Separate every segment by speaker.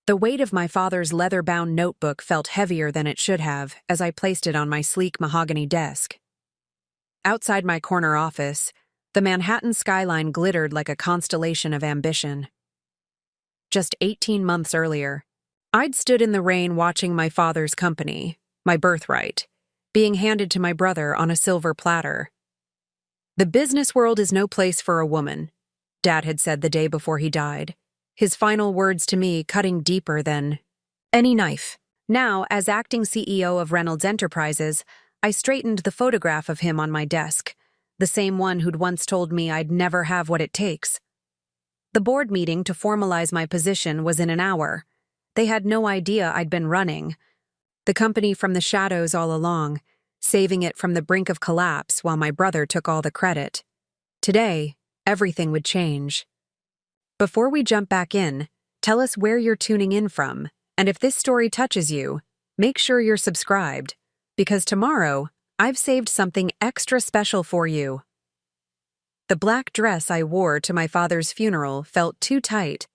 Speaker 1: The weight of my father's leather-bound notebook felt heavier than it should have as I placed it on my sleek mahogany desk. Outside my corner office, the Manhattan skyline glittered like a constellation of ambition. Just 18 months earlier, I'd stood in the rain watching my father's company, my birthright, being handed to my brother on a silver platter. "The business world is no place for a woman," Dad had said the day before he died, his final words to me cutting deeper than any knife. Now, as acting CEO of Reynolds Enterprises, I straightened the photograph of him on my desk, the same one who'd once told me I'd never have what it takes. The board meeting to formalize my position was in an hour. They had no idea I'd been running the company from the shadows all along, saving it from the brink of collapse while my brother took all the credit. Today, everything would change. Before we jump back in, tell us where you're tuning in from, and if this story touches you, make sure you're subscribed, because tomorrow, I've saved something extra special for you. The black dress I wore to my father's funeral felt too tight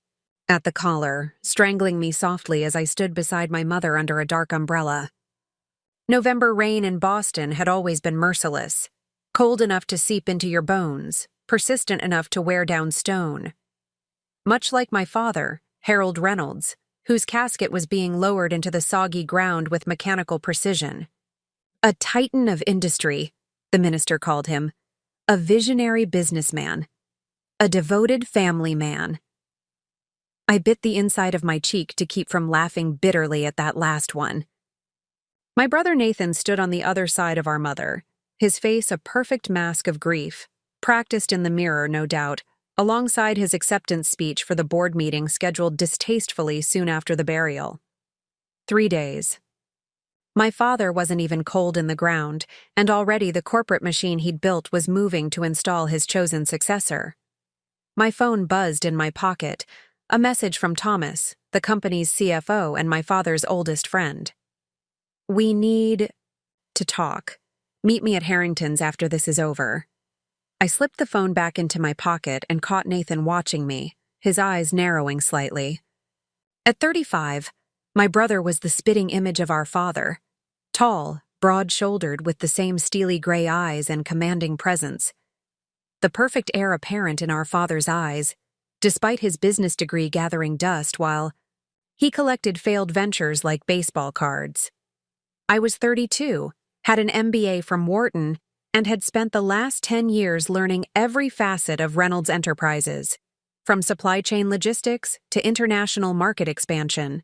Speaker 1: at the collar, strangling me softly as I stood beside my mother under a dark umbrella. November rain in Boston had always been merciless, cold enough to seep into your bones, persistent enough to wear down stone. Much like my father, Harold Reynolds, whose casket was being lowered into the soggy ground with mechanical precision. A titan of industry, the minister called him, a visionary businessman, a devoted family man. I bit the inside of my cheek to keep from laughing bitterly at that last one. My brother Nathan stood on the other side of our mother, his face a perfect mask of grief, practiced in the mirror, no doubt, alongside his acceptance speech for the board meeting scheduled distastefully soon after the burial. 3 days. My father wasn't even cold in the ground, and already the corporate machine he'd built was moving to install his chosen successor. My phone buzzed in my pocket, a message from Thomas, the company's CFO and my father's oldest friend. "We need to talk. Meet me at Harrington's after this is over." I slipped the phone back into my pocket and caught Nathan watching me, his eyes narrowing slightly. At 35, my brother was the spitting image of our father. Tall, broad-shouldered with the same steely gray eyes and commanding presence. The perfect heir apparent in our father's eyes, despite his business degree gathering dust while he collected failed ventures like baseball cards. I was 32, had an MBA from Wharton, and had spent the last 10 years learning every facet of Reynolds Enterprises, from supply chain logistics to international market expansion.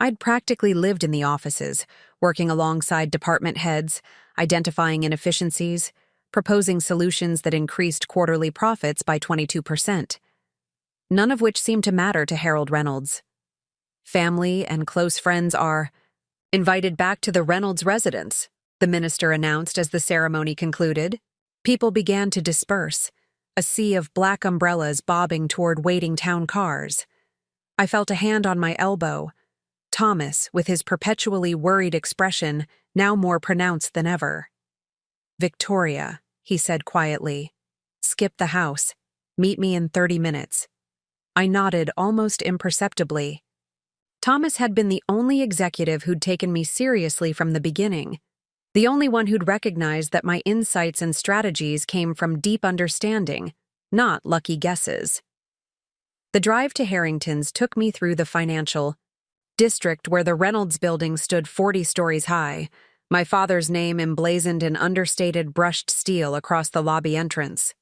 Speaker 1: I'd practically lived in the offices, working alongside department heads, identifying inefficiencies, proposing solutions that increased quarterly profits by 22%. None of which seemed to matter to Harold Reynolds. Family and close friends are invited back to the Reynolds residence, the minister announced as the ceremony concluded. People began to disperse, a sea of black umbrellas bobbing toward waiting town cars. I felt a hand on my elbow. Thomas, with his perpetually worried expression, now more pronounced than ever. "Victoria," he said quietly. "Skip the house. Meet me in 30 minutes. I nodded almost imperceptibly. Thomas had been the only executive who'd taken me seriously from the beginning, the only one who'd recognized that my insights and strategies came from deep understanding, not lucky guesses. The drive to Harrington's took me through the financial district where the Reynolds building stood 40 stories high, my father's name emblazoned in understated brushed steel across the lobby entrance.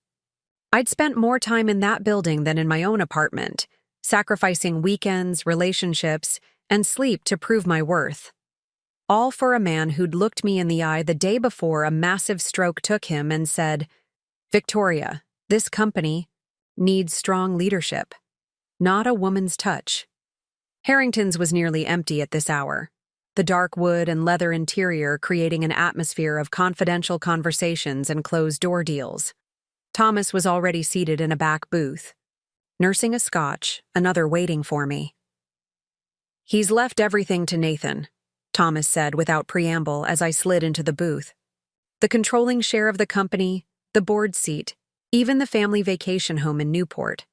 Speaker 1: I'd spent more time in that building than in my own apartment, sacrificing weekends, relationships, and sleep to prove my worth. All for a man who'd looked me in the eye the day before a massive stroke took him and said, "Victoria, this company needs strong leadership, not a woman's touch." Harrington's was nearly empty at this hour, the dark wood and leather interior creating an atmosphere of confidential conversations and closed-door deals. Thomas was already seated in a back booth, nursing a scotch, another waiting for me. "He's left everything to Nathan," Thomas said without preamble as I slid into the booth. "The controlling share of the company, the board seat, even the family vacation home in Newport."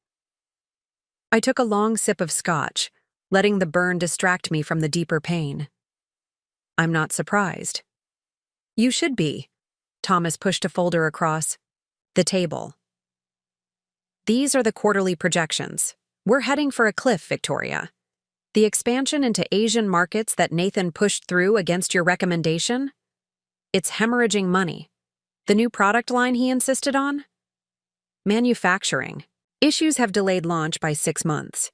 Speaker 1: I took a long sip of scotch, letting the burn distract me from the deeper pain. I'm not surprised. You should be. Thomas pushed a folder across the table. These are the quarterly projections. We're heading for a cliff, Victoria. The expansion into Asian markets that Nathan pushed through against your recommendation? It's hemorrhaging money. The new product line he insisted on? Manufacturing. Issues have delayed launch by 6 months.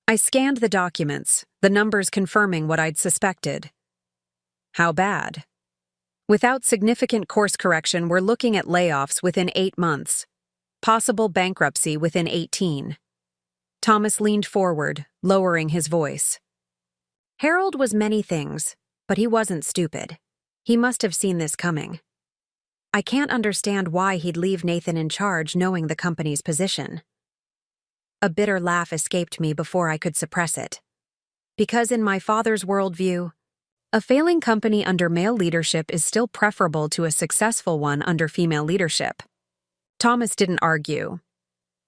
Speaker 1: I scanned the documents, the numbers confirming what I'd suspected. How bad? Without significant course correction, we're looking at layoffs within 8 months. Possible bankruptcy within 18. Thomas leaned forward, lowering his voice. Harold was many things, but he wasn't stupid. He must have seen this coming. I can't understand why he'd leave Nathan in charge knowing the company's position. A bitter laugh escaped me before I could suppress it. Because in my father's worldview, a failing company under male leadership is still preferable to a successful one under female leadership. Thomas didn't argue.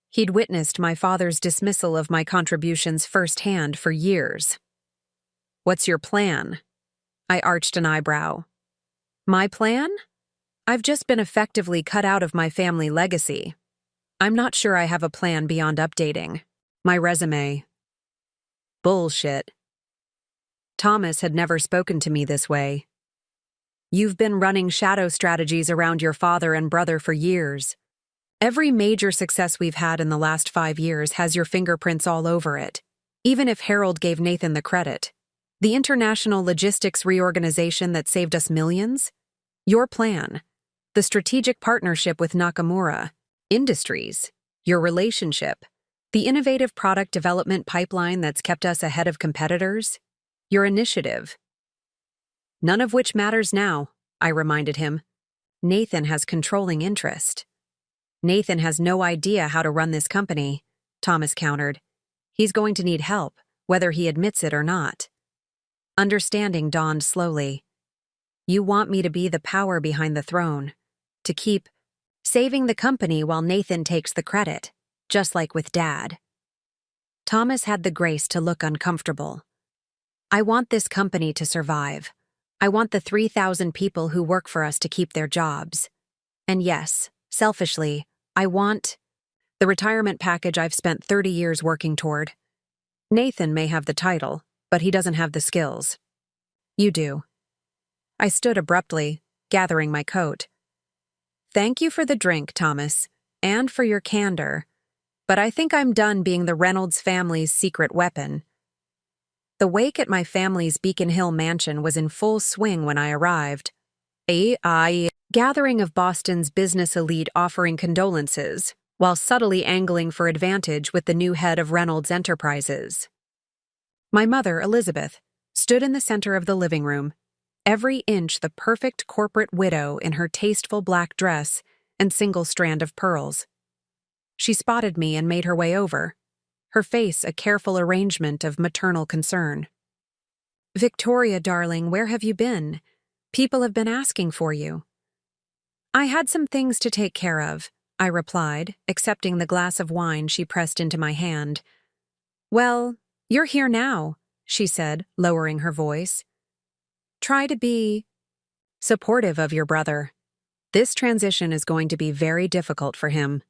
Speaker 1: He'd witnessed my father's dismissal of my contributions firsthand for years. What's your plan? I arched an eyebrow. My plan? I've just been effectively cut out of my family legacy. I'm not sure I have a plan beyond updating my resume. Bullshit. Thomas had never spoken to me this way. You've been running shadow strategies around your father and brother for years. Every major success we've had in the last 5 years has your fingerprints all over it, even if Harold gave Nathan the credit. The international logistics reorganization that saved us millions? Your plan. The strategic partnership with Nakamura Industries. Your relationship. The innovative product development pipeline that's kept us ahead of competitors. Your initiative. None of which matters now, I reminded him. Nathan has controlling interest. Nathan has no idea how to run this company, Thomas countered. He's going to need help, whether he admits it or not. Understanding dawned slowly. You want me to be the power behind the throne, to keep saving the company while Nathan takes the credit, just like with Dad. Thomas had the grace to look uncomfortable. I want this company to survive. I want the 3,000 people who work for us to keep their jobs. And yes, selfishly, I want the retirement package I've spent 30 years working toward. Nathan may have the title, but he doesn't have the skills. You do. I stood abruptly, gathering my coat. Thank you for the drink, Thomas, and for your candor, but I think I'm done being the Reynolds family's secret weapon. The wake at my family's Beacon Hill mansion was in full swing when I arrived. A gathering of Boston's business elite offering condolences, while subtly angling for advantage with the new head of Reynolds Enterprises. My mother, Elizabeth, stood in the center of the living room, every inch the perfect corporate widow in her tasteful black dress and single strand of pearls. She spotted me and made her way over, her face a careful arrangement of maternal concern. Victoria, darling, where have you been? People have been asking for you. I had some things to take care of, I replied, accepting the glass of wine she pressed into my hand. Well, you're here now, she said, lowering her voice. Try to be supportive of your brother. This transition is going to be very difficult for him.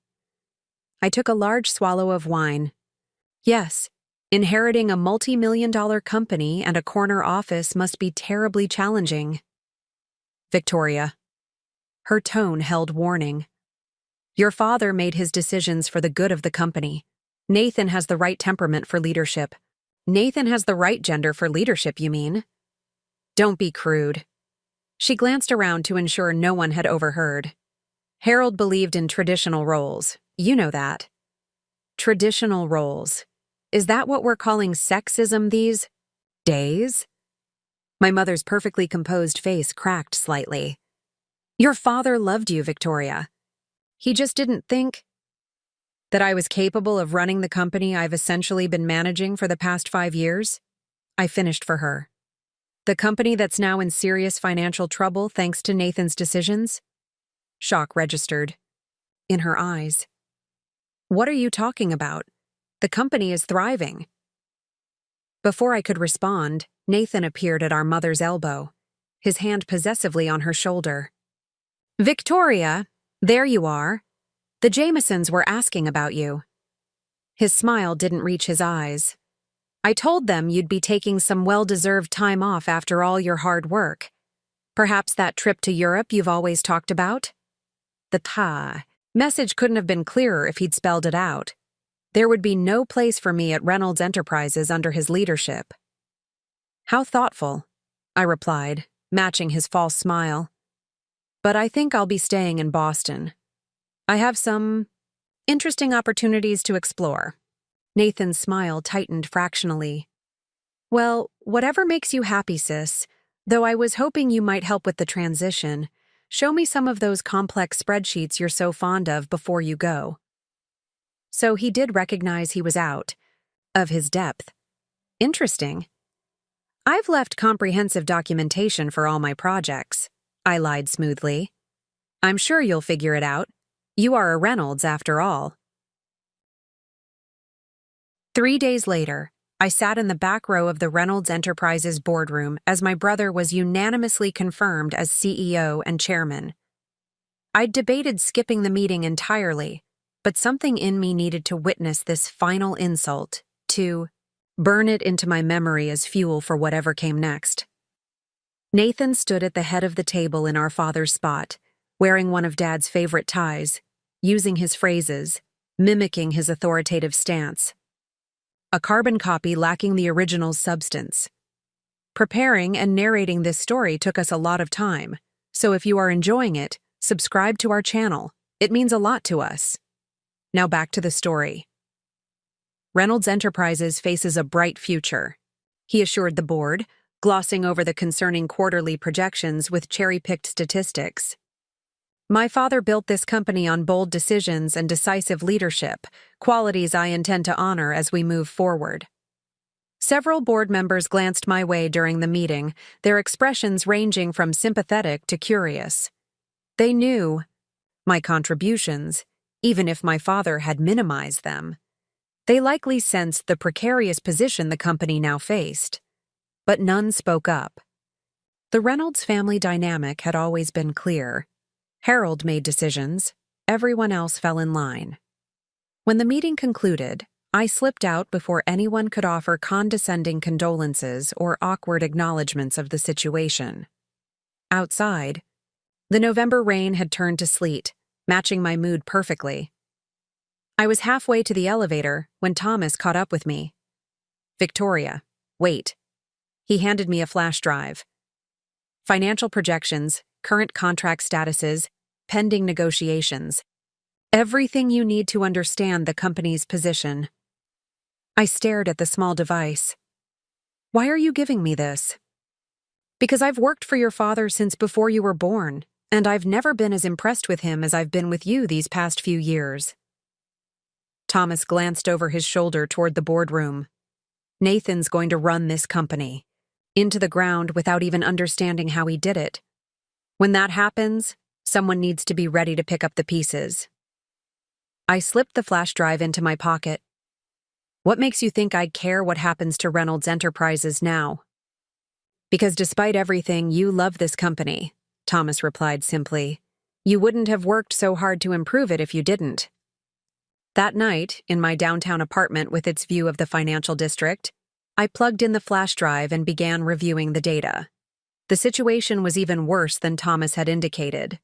Speaker 1: I took a large swallow of wine. Yes, inheriting a multi-million-dollar company and a corner office must be terribly challenging. Victoria. Her tone held warning. Your father made his decisions for the good of the company. Nathan has the right temperament for leadership. Nathan has the right gender for leadership, you mean? Don't be crude. She glanced around to ensure no one had overheard. Harold believed in traditional roles. You know that. Traditional roles. Is that what we're calling sexism these days? My mother's perfectly composed face cracked slightly. Your father loved you, Victoria. He just didn't think that I was capable of running the company I've essentially been managing for the past 5 years. I finished for her. The company that's now in serious financial trouble thanks to Nathan's decisions? Shock registered in her eyes. What are you talking about? The company is thriving. Before I could respond, Nathan appeared at our mother's elbow, his hand possessively on her shoulder. "Victoria, there you are. The Jamesons were asking about you." His smile didn't reach his eyes. "I told them you'd be taking some well-deserved time off after all your hard work. Perhaps that trip to Europe you've always talked about?" The message couldn't have been clearer if he'd spelled it out. There would be no place for me at Reynolds Enterprises under his leadership. "How thoughtful," I replied, matching his false smile. "But I think I'll be staying in Boston. I have some interesting opportunities to explore." Nathan's smile tightened fractionally. "Well, whatever makes you happy, sis, though I was hoping you might help with the transition. Show me some of those complex spreadsheets you're so fond of before you go." So he did recognize he was out of his depth. Interesting. "I've left comprehensive documentation for all my projects," I lied smoothly. "I'm sure you'll figure it out. You are a Reynolds after all." 3 days later, I sat in the back row of the Reynolds Enterprises boardroom as my brother was unanimously confirmed as CEO and chairman. I'd debated skipping the meeting entirely, but something in me needed to witness this final insult, to burn it into my memory as fuel for whatever came next. Nathan stood at the head of the table in our father's spot, wearing one of Dad's favorite ties, using his phrases, mimicking his authoritative stance. A carbon copy lacking the original's substance. Preparing and narrating this story took us a lot of time, so if you are enjoying it, subscribe to our channel. It means a lot to us. Now back to the story. Reynolds Enterprises faces a bright future, he assured the board, glossing over the concerning quarterly projections with cherry-picked statistics. "My father built this company on bold decisions and decisive leadership, qualities I intend to honor as we move forward." Several board members glanced my way during the meeting, their expressions ranging from sympathetic to curious. They knew my contributions, even if my father had minimized them. They likely sensed the precarious position the company now faced. But none spoke up. The Reynolds family dynamic had always been clear. Harold made decisions, everyone else fell in line. When the meeting concluded, I slipped out before anyone could offer condescending condolences or awkward acknowledgments of the situation. Outside, the November rain had turned to sleet, matching my mood perfectly. I was halfway to the elevator when Thomas caught up with me. "Victoria, wait." He handed me a flash drive. Financial projections, current contract statuses, pending negotiations. Everything you need to understand the company's position. I stared at the small device. "Why are you giving me this?" "Because I've worked for your father since before you were born, and I've never been as impressed with him as I've been with you these past few years." Thomas glanced over his shoulder toward the boardroom. "Nathan's going to run this company into the ground without even understanding how he did it. When that happens, someone needs to be ready to pick up the pieces." I slipped the flash drive into my pocket. "What makes you think I'd care what happens to Reynolds Enterprises now?" "Because despite everything, you love this company," Thomas replied simply. "You wouldn't have worked so hard to improve it if you didn't." That night, in my downtown apartment with its view of the financial district, I plugged in the flash drive and began reviewing the data. The situation was even worse than Thomas had indicated.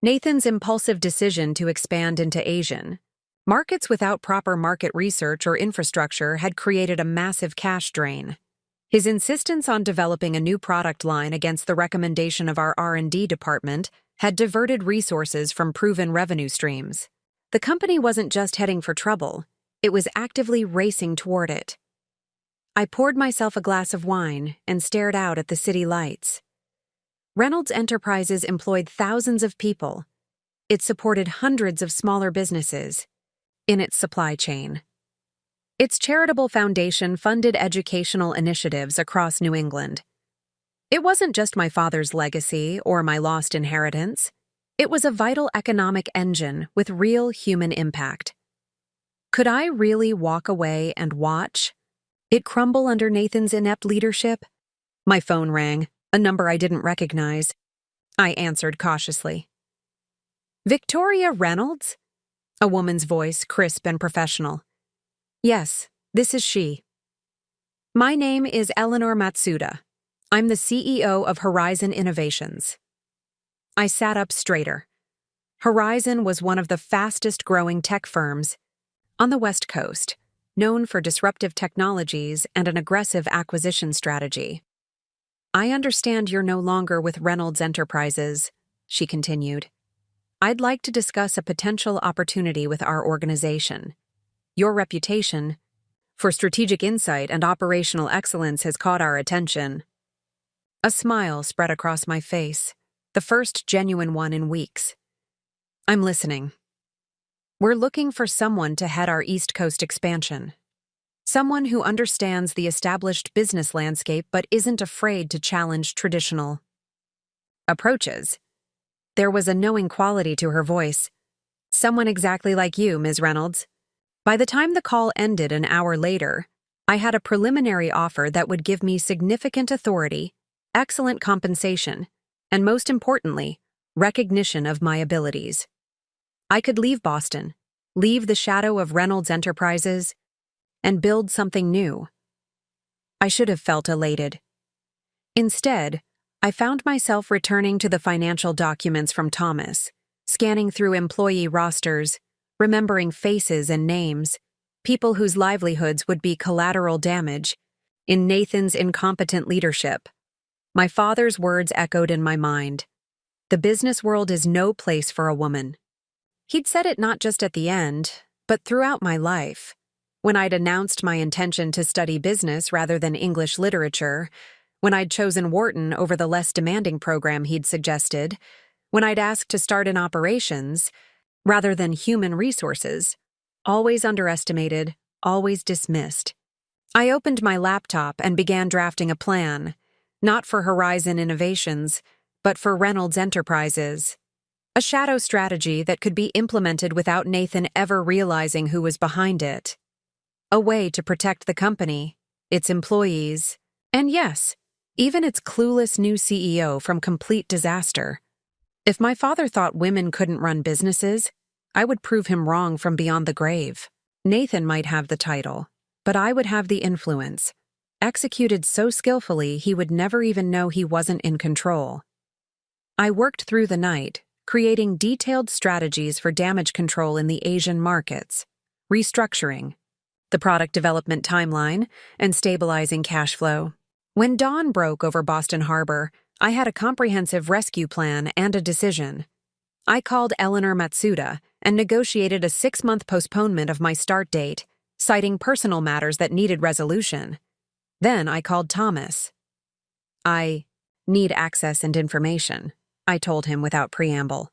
Speaker 1: Nathan's impulsive decision to expand into Asian markets without proper market research or infrastructure had created a massive cash drain. His insistence on developing a new product line against the recommendation of our R&D department had diverted resources from proven revenue streams. The company wasn't just heading for trouble, it was actively racing toward it. I poured myself a glass of wine and stared out at the city lights. Reynolds Enterprises employed thousands of people. It supported hundreds of smaller businesses in its supply chain. Its charitable foundation funded educational initiatives across New England. It wasn't just my father's legacy or my lost inheritance. It was a vital economic engine with real human impact. Could I really walk away and watch? it crumble under Nathan's inept leadership? My phone rang, a number I didn't recognize. I answered cautiously. Victoria Reynolds? A woman's voice, crisp and professional. Yes, this is she. My name is Eleanor Matsuda. I'm the CEO of Horizon Innovations. I sat up straighter. Horizon was one of the fastest-growing tech firms on the West Coast, known for disruptive technologies and an aggressive acquisition strategy. I understand you're no longer with Reynolds Enterprises, she continued. I'd like to discuss a potential opportunity with our organization. Your reputation for strategic insight and operational excellence has caught our attention. A smile spread across my face, the first genuine one in weeks. I'm listening. We're looking for someone to head our East Coast expansion. Someone who understands the established business landscape but isn't afraid to challenge traditional approaches. There was a knowing quality to her voice. Someone exactly like you, Ms. Reynolds. By the time the call ended an hour later, I had a preliminary offer that would give me significant authority, excellent compensation, and most importantly, recognition of my abilities. I could leave Boston, leave the shadow of Reynolds Enterprises, and build something new. I should have felt elated. Instead, I found myself returning to the financial documents from Thomas, scanning through employee rosters, remembering faces and names, people whose livelihoods would be collateral damage in Nathan's incompetent leadership. My father's words echoed in my mind. The business world is no place for a woman. He'd said it not just at the end, but throughout my life. When I'd announced my intention to study business rather than English literature, when I'd chosen Wharton over the less demanding program he'd suggested, when I'd asked to start in operations rather than human resources, always underestimated, always dismissed. I opened my laptop and began drafting a plan, not for Horizon Innovations, but for Reynolds Enterprises. A shadow strategy that could be implemented without Nathan ever realizing who was behind it. A way to protect the company, its employees, and yes, even its clueless new CEO from complete disaster. If my father thought women couldn't run businesses, I would prove him wrong from beyond the grave. Nathan might have the title, but I would have the influence, executed so skillfully he would never even know he wasn't in control. I worked through the night, creating detailed strategies for damage control in the Asian markets, restructuring, the product development timeline, and stabilizing cash flow. When dawn broke over Boston Harbor, I had a comprehensive rescue plan and a decision. I called Eleanor Matsuda and negotiated a 6-month postponement of my start date, citing personal matters that needed resolution. Then I called Thomas. I need access and information, I told him without preamble.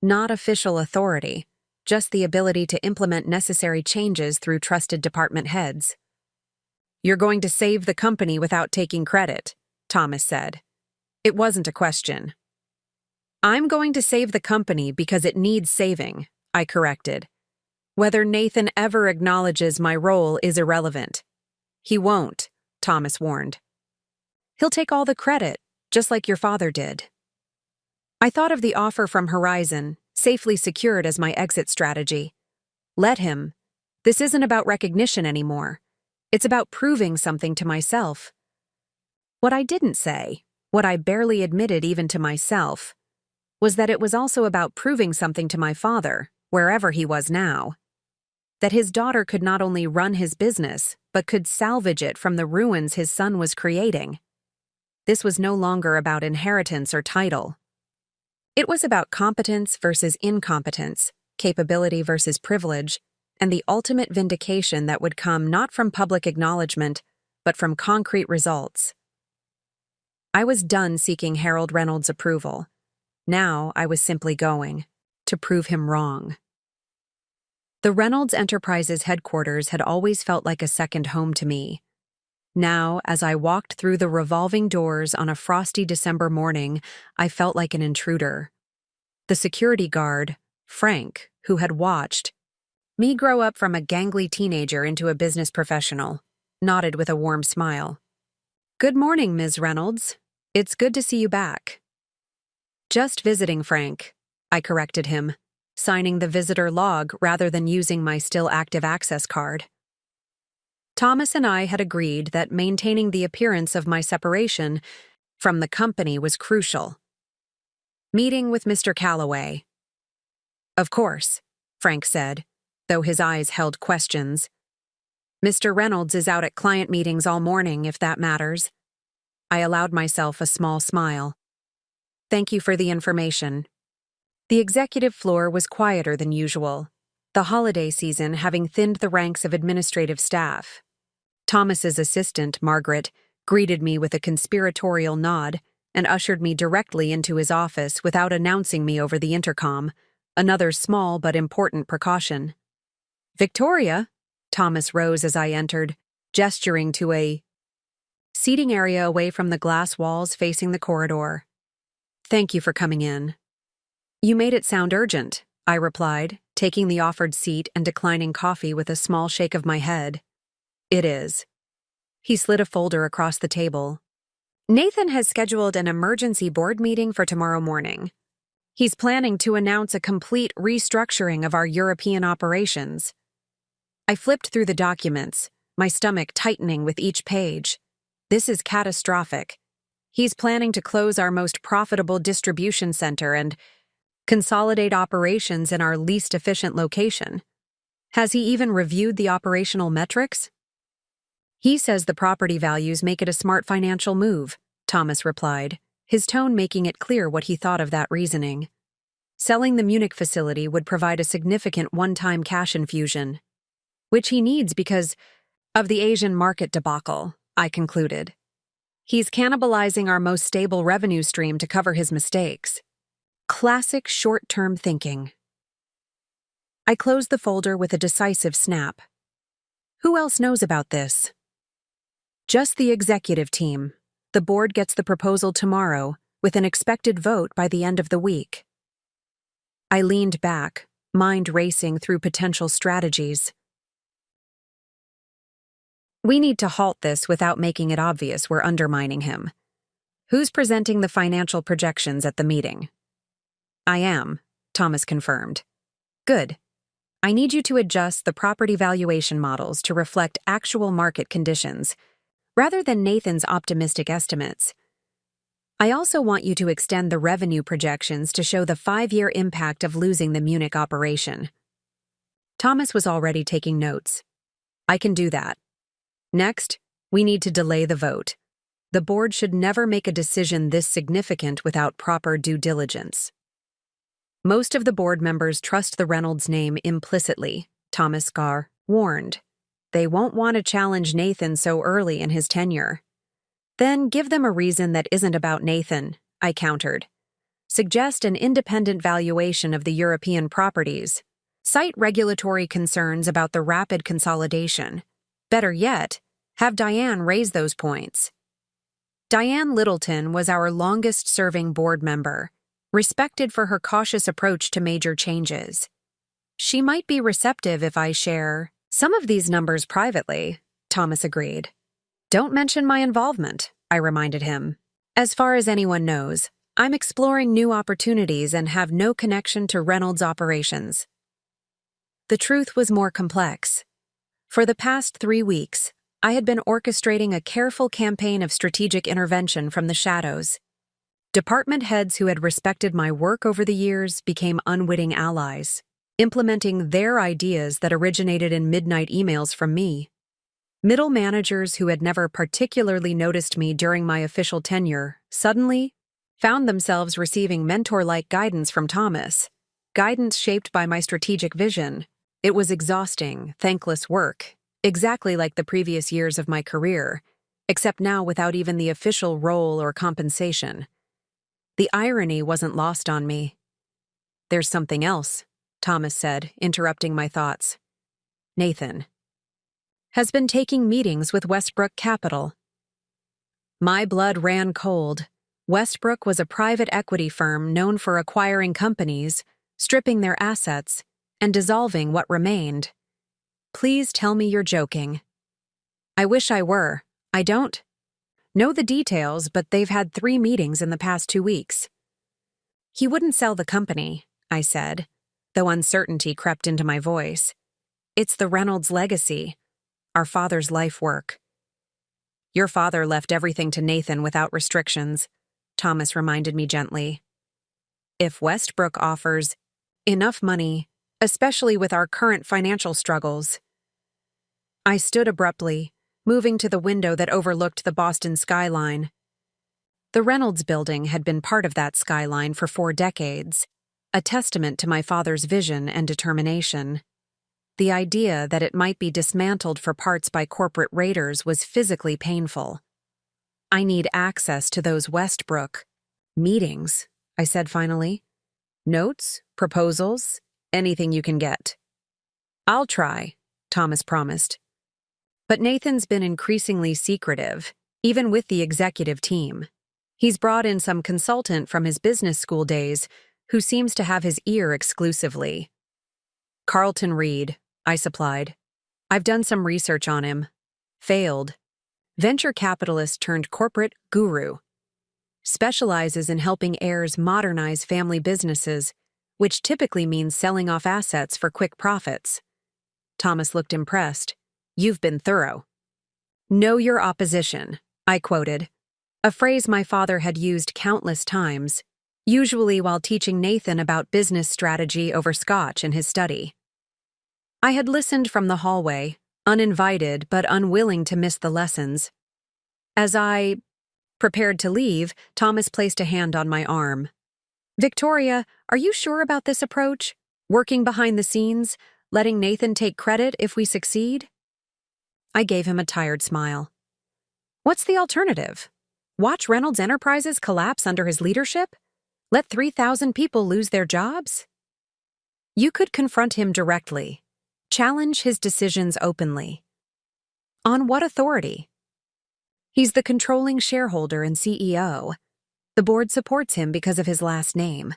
Speaker 1: Not official authority, just the ability to implement necessary changes through trusted department heads. You're going to save the company without taking credit, Thomas said. It wasn't a question. I'm going to save the company because it needs saving, I corrected. Whether Nathan ever acknowledges my role is irrelevant. He won't, Thomas warned. He'll take all the credit, just like your father did. I thought of the offer from Horizon, safely secured as my exit strategy. Let him. This isn't about recognition anymore. It's about proving something to myself. What I didn't say, what I barely admitted even to myself, was that it was also about proving something to my father, wherever he was now. That his daughter could not only run his business, but could salvage it from the ruins his son was creating. This was no longer about inheritance or title. It was about competence versus incompetence, capability versus privilege, and the ultimate vindication that would come not from public acknowledgement, but from concrete results. I was done seeking Harold Reynolds' approval. Now I was simply going to prove him wrong. The Reynolds Enterprises headquarters had always felt like a second home to me. Now, as I walked through the revolving doors on a frosty December morning, I felt like an intruder. The security guard, Frank, who had watched me grow up from a gangly teenager into a business professional, nodded with a warm smile. "Good morning, Ms. Reynolds. It's good to see you back." "Just visiting, Frank," I corrected him, signing the visitor log rather than using my still active access card. Thomas and I had agreed that maintaining the appearance of my separation from the company was crucial. "Meeting with Mr. Calloway." "Of course," Frank said, though his eyes held questions. "Mr. Reynolds is out at client meetings all morning, if that matters." I allowed myself a small smile. "Thank you for the information." The executive floor was quieter than usual, the holiday season having thinned the ranks of administrative staff. Thomas's assistant, Margaret, greeted me with a conspiratorial nod and ushered me directly into his office without announcing me over the intercom, another small but important precaution. "Victoria," Thomas rose as I entered, gesturing to a seating area away from the glass walls facing the corridor. "Thank you for coming in." "You made it sound urgent," I replied, taking the offered seat and declining coffee with a small shake of my head. "It is." He slid a folder across the table. "Nathan has scheduled an emergency board meeting for tomorrow morning. He's planning to announce a complete restructuring of our European operations." I flipped through the documents, my stomach tightening with each page. This is catastrophic. He's planning to close our most profitable distribution center and consolidate operations in our least efficient location. Has he even reviewed the operational metrics? "He says the property values make it a smart financial move," Thomas replied, his tone making it clear what he thought of that reasoning. "Selling the Munich facility would provide a significant one-time cash infusion, which he needs because of the Asian market debacle," I concluded. "He's cannibalizing our most stable revenue stream to cover his mistakes." Classic short-term thinking. I closed the folder with a decisive snap. Who else knows about this? "Just the executive team. The board gets the proposal tomorrow, with an expected vote by the end of the week." I leaned back, mind racing through potential strategies. "We need to halt this without making it obvious we're undermining him. Who's presenting the financial projections at the meeting?" "I am," Thomas confirmed. "Good. I need you to adjust the property valuation models to reflect actual market conditions, rather than Nathan's optimistic estimates. I also want you to extend the revenue projections to show the 5-year impact of losing the Munich operation." Thomas was already taking notes. "I can do that. Next, we need to delay the vote. The board should never make a decision this significant without proper due diligence." "Most of the board members trust the Reynolds name implicitly," Thomas Garr warned. "They won't want to challenge Nathan so early in his tenure." "Then give them a reason that isn't about Nathan," I countered. "Suggest an independent valuation of the European properties. Cite regulatory concerns about the rapid consolidation. Better yet, have Diane raise those points." Diane Littleton was our longest-serving board member, respected for her cautious approach to major changes. "She might be receptive if I share some of these numbers privately," Thomas agreed. "Don't mention my involvement," I reminded him. "As far as anyone knows, I'm exploring new opportunities and have no connection to Reynolds operations." The truth was more complex. For the past 3 weeks, I had been orchestrating a careful campaign of strategic intervention from the shadows. Department heads who had respected my work over the years became unwitting allies, implementing their ideas that originated in midnight emails from me. Middle managers who had never particularly noticed me during my official tenure suddenly found themselves receiving mentor-like guidance from Thomas, guidance shaped by my strategic vision. It was exhausting, thankless work, exactly like the previous years of my career, except now without even the official role or compensation. The irony wasn't lost on me. "There's something else," Thomas said, interrupting my thoughts. "Nathan has been taking meetings with Westbrook Capital." My blood ran cold. Westbrook was a private equity firm known for acquiring companies, stripping their assets, and dissolving what remained. "Please tell me you're joking." I wish I were. I don't know the details, but they've had 3 meetings in the past 2 weeks. He wouldn't sell the company, I said, though uncertainty crept into my voice. It's the Reynolds legacy, our father's life work. Your father left everything to Nathan without restrictions, Thomas reminded me gently. If Westbrook offers enough money, especially with our current financial struggles. I stood abruptly, moving to the window that overlooked the Boston skyline. The Reynolds building had been part of that skyline for 4 decades, a testament to my father's vision and determination. The idea that it might be dismantled for parts by corporate raiders was physically painful. I need access to those Westbrook meetings, I said finally. Notes, proposals, anything you can get. I'll try, Thomas promised. But Nathan's been increasingly secretive, even with the executive team. He's brought in some consultant from his business school days who seems to have his ear exclusively. Carlton Reed, I supplied. I've done some research on him. Failed. Venture capitalist turned corporate guru. Specializes in helping heirs modernize family businesses, which typically means selling off assets for quick profits. Thomas looked impressed. You've been thorough. Know your opposition, I quoted, a phrase my father had used countless times, usually while teaching Nathan about business strategy over scotch in his study. I had listened from the hallway, uninvited but unwilling to miss the lessons. As I prepared to leave, Thomas placed a hand on my arm. Victoria, are you sure about this approach? Working behind the scenes, letting Nathan take credit if we succeed? I gave him a tired smile. What's the alternative? Watch Reynolds Enterprises collapse under his leadership? Let 3,000 people lose their jobs? You could confront him directly. Challenge his decisions openly. On what authority? He's the controlling shareholder and CEO. The board supports him because of his last name.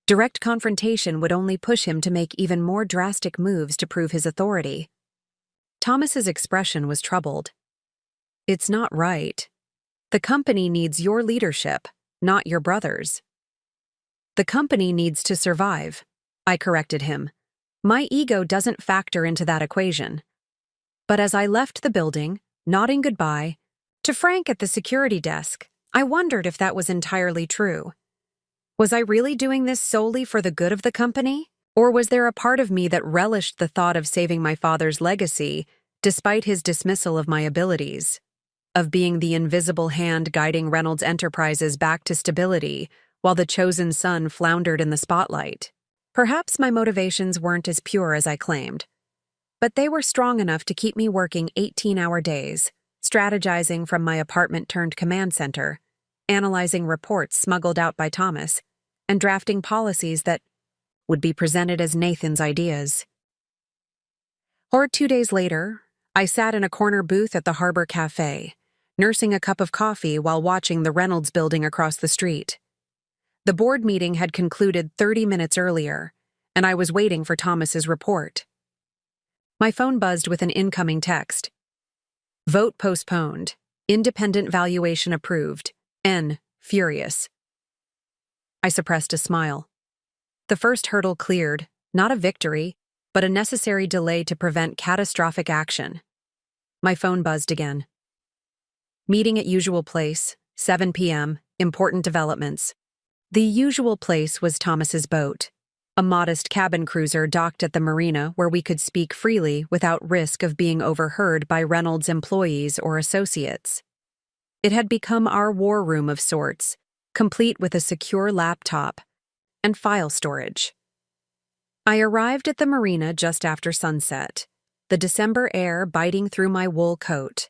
Speaker 1: Direct confrontation would only push him to make even more drastic moves to prove his authority. Thomas's expression was troubled. It's not right. The company needs your leadership, not your brother's. The company needs to survive, I corrected him. My ego doesn't factor into that equation. But as I left the building, nodding goodbye, to Frank at the security desk, I wondered if that was entirely true. Was I really doing this solely for the good of the company? Or was there a part of me that relished the thought of saving my father's legacy, despite his dismissal of my abilities? Of being the invisible hand guiding Reynolds Enterprises back to stability, while the chosen son floundered in the spotlight? Perhaps my motivations weren't as pure as I claimed. But they were strong enough to keep me working 18-hour days, strategizing from my apartment-turned-command center, analyzing reports smuggled out by Thomas, and drafting policies that would be presented as Nathan's ideas. Or 2 days later, I sat in a corner booth at the Harbor Cafe, nursing a cup of coffee while watching the Reynolds building across the street. The board meeting had concluded 30 minutes earlier, and I was waiting for Thomas's report. My phone buzzed with an incoming text. Vote postponed. Independent valuation approved. N. Furious. I suppressed a smile. The first hurdle cleared, not a victory, but a necessary delay to prevent catastrophic action. My phone buzzed again. Meeting at usual place, 7 p.m., important developments. The usual place was Thomas's boat, a modest cabin cruiser docked at the marina where we could speak freely without risk of being overheard by Reynolds employees or associates. It had become our war room of sorts, complete with a secure laptop and file storage. I arrived at the marina just after sunset, the December air biting through my wool coat.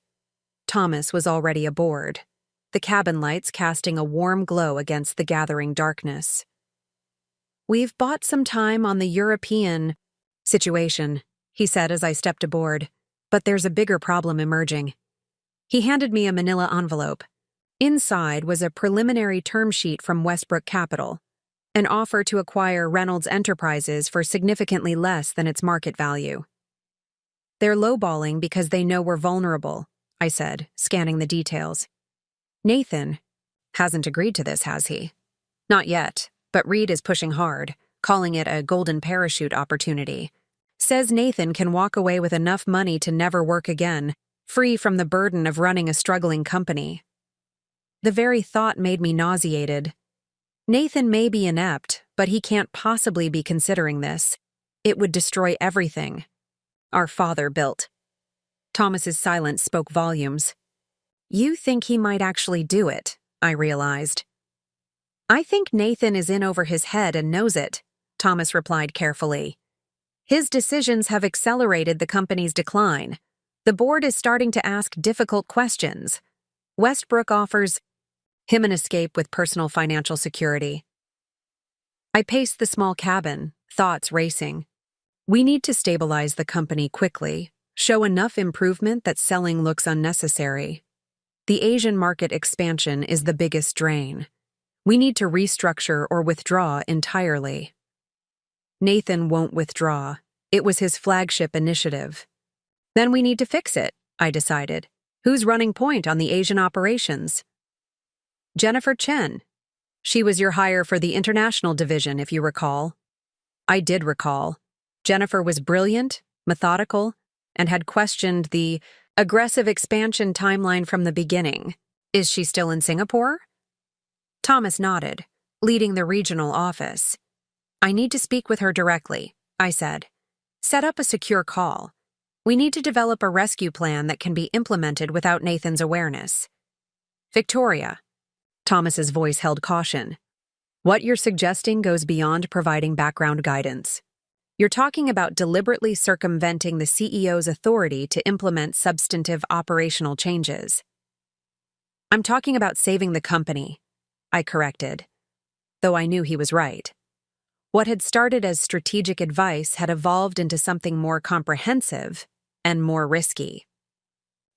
Speaker 1: Thomas was already aboard, the cabin lights casting a warm glow against the gathering darkness. We've bought some time on the European situation, he said as I stepped aboard, but there's a bigger problem emerging. He handed me a manila envelope. Inside was a preliminary term sheet from Westbrook Capital, an offer to acquire Reynolds Enterprises for significantly less than its market value. They're lowballing because they know we're vulnerable, I said, scanning the details. Nathan hasn't agreed to this, has he? Not yet, but Reed is pushing hard, calling it a golden parachute opportunity. Says Nathan can walk away with enough money to never work again, free from the burden of running a struggling company. The very thought made me nauseated. Nathan may be inept, but he can't possibly be considering this. It would destroy everything our father built. Thomas's silence spoke volumes. You think he might actually do it, I realized. I think Nathan is in over his head and knows it, Thomas replied carefully. His decisions have accelerated the company's decline. The board is starting to ask difficult questions. Westbrook offers him an escape with personal financial security. I paced the small cabin, thoughts racing. We need to stabilize the company quickly, show enough improvement that selling looks unnecessary. The Asian market expansion is the biggest drain. We need to restructure or withdraw entirely. Nathan won't withdraw. It was his flagship initiative. Then we need to fix it, I decided. Who's running point on the Asian operations? Jennifer Chen. She was your hire for the international division, if you recall. I did recall. Jennifer was brilliant, methodical, and had questioned the aggressive expansion timeline from the beginning. Is she still in Singapore? Thomas nodded, leading the regional office. I need to speak with her directly, I said. Set up a secure call. We need to develop a rescue plan that can be implemented without Nathan's awareness. Victoria. Thomas's voice held caution. What you're suggesting goes beyond providing background guidance. You're talking about deliberately circumventing the CEO's authority to implement substantive operational changes. I'm talking about saving the company, I corrected, though I knew he was right. What had started as strategic advice had evolved into something more comprehensive and more risky.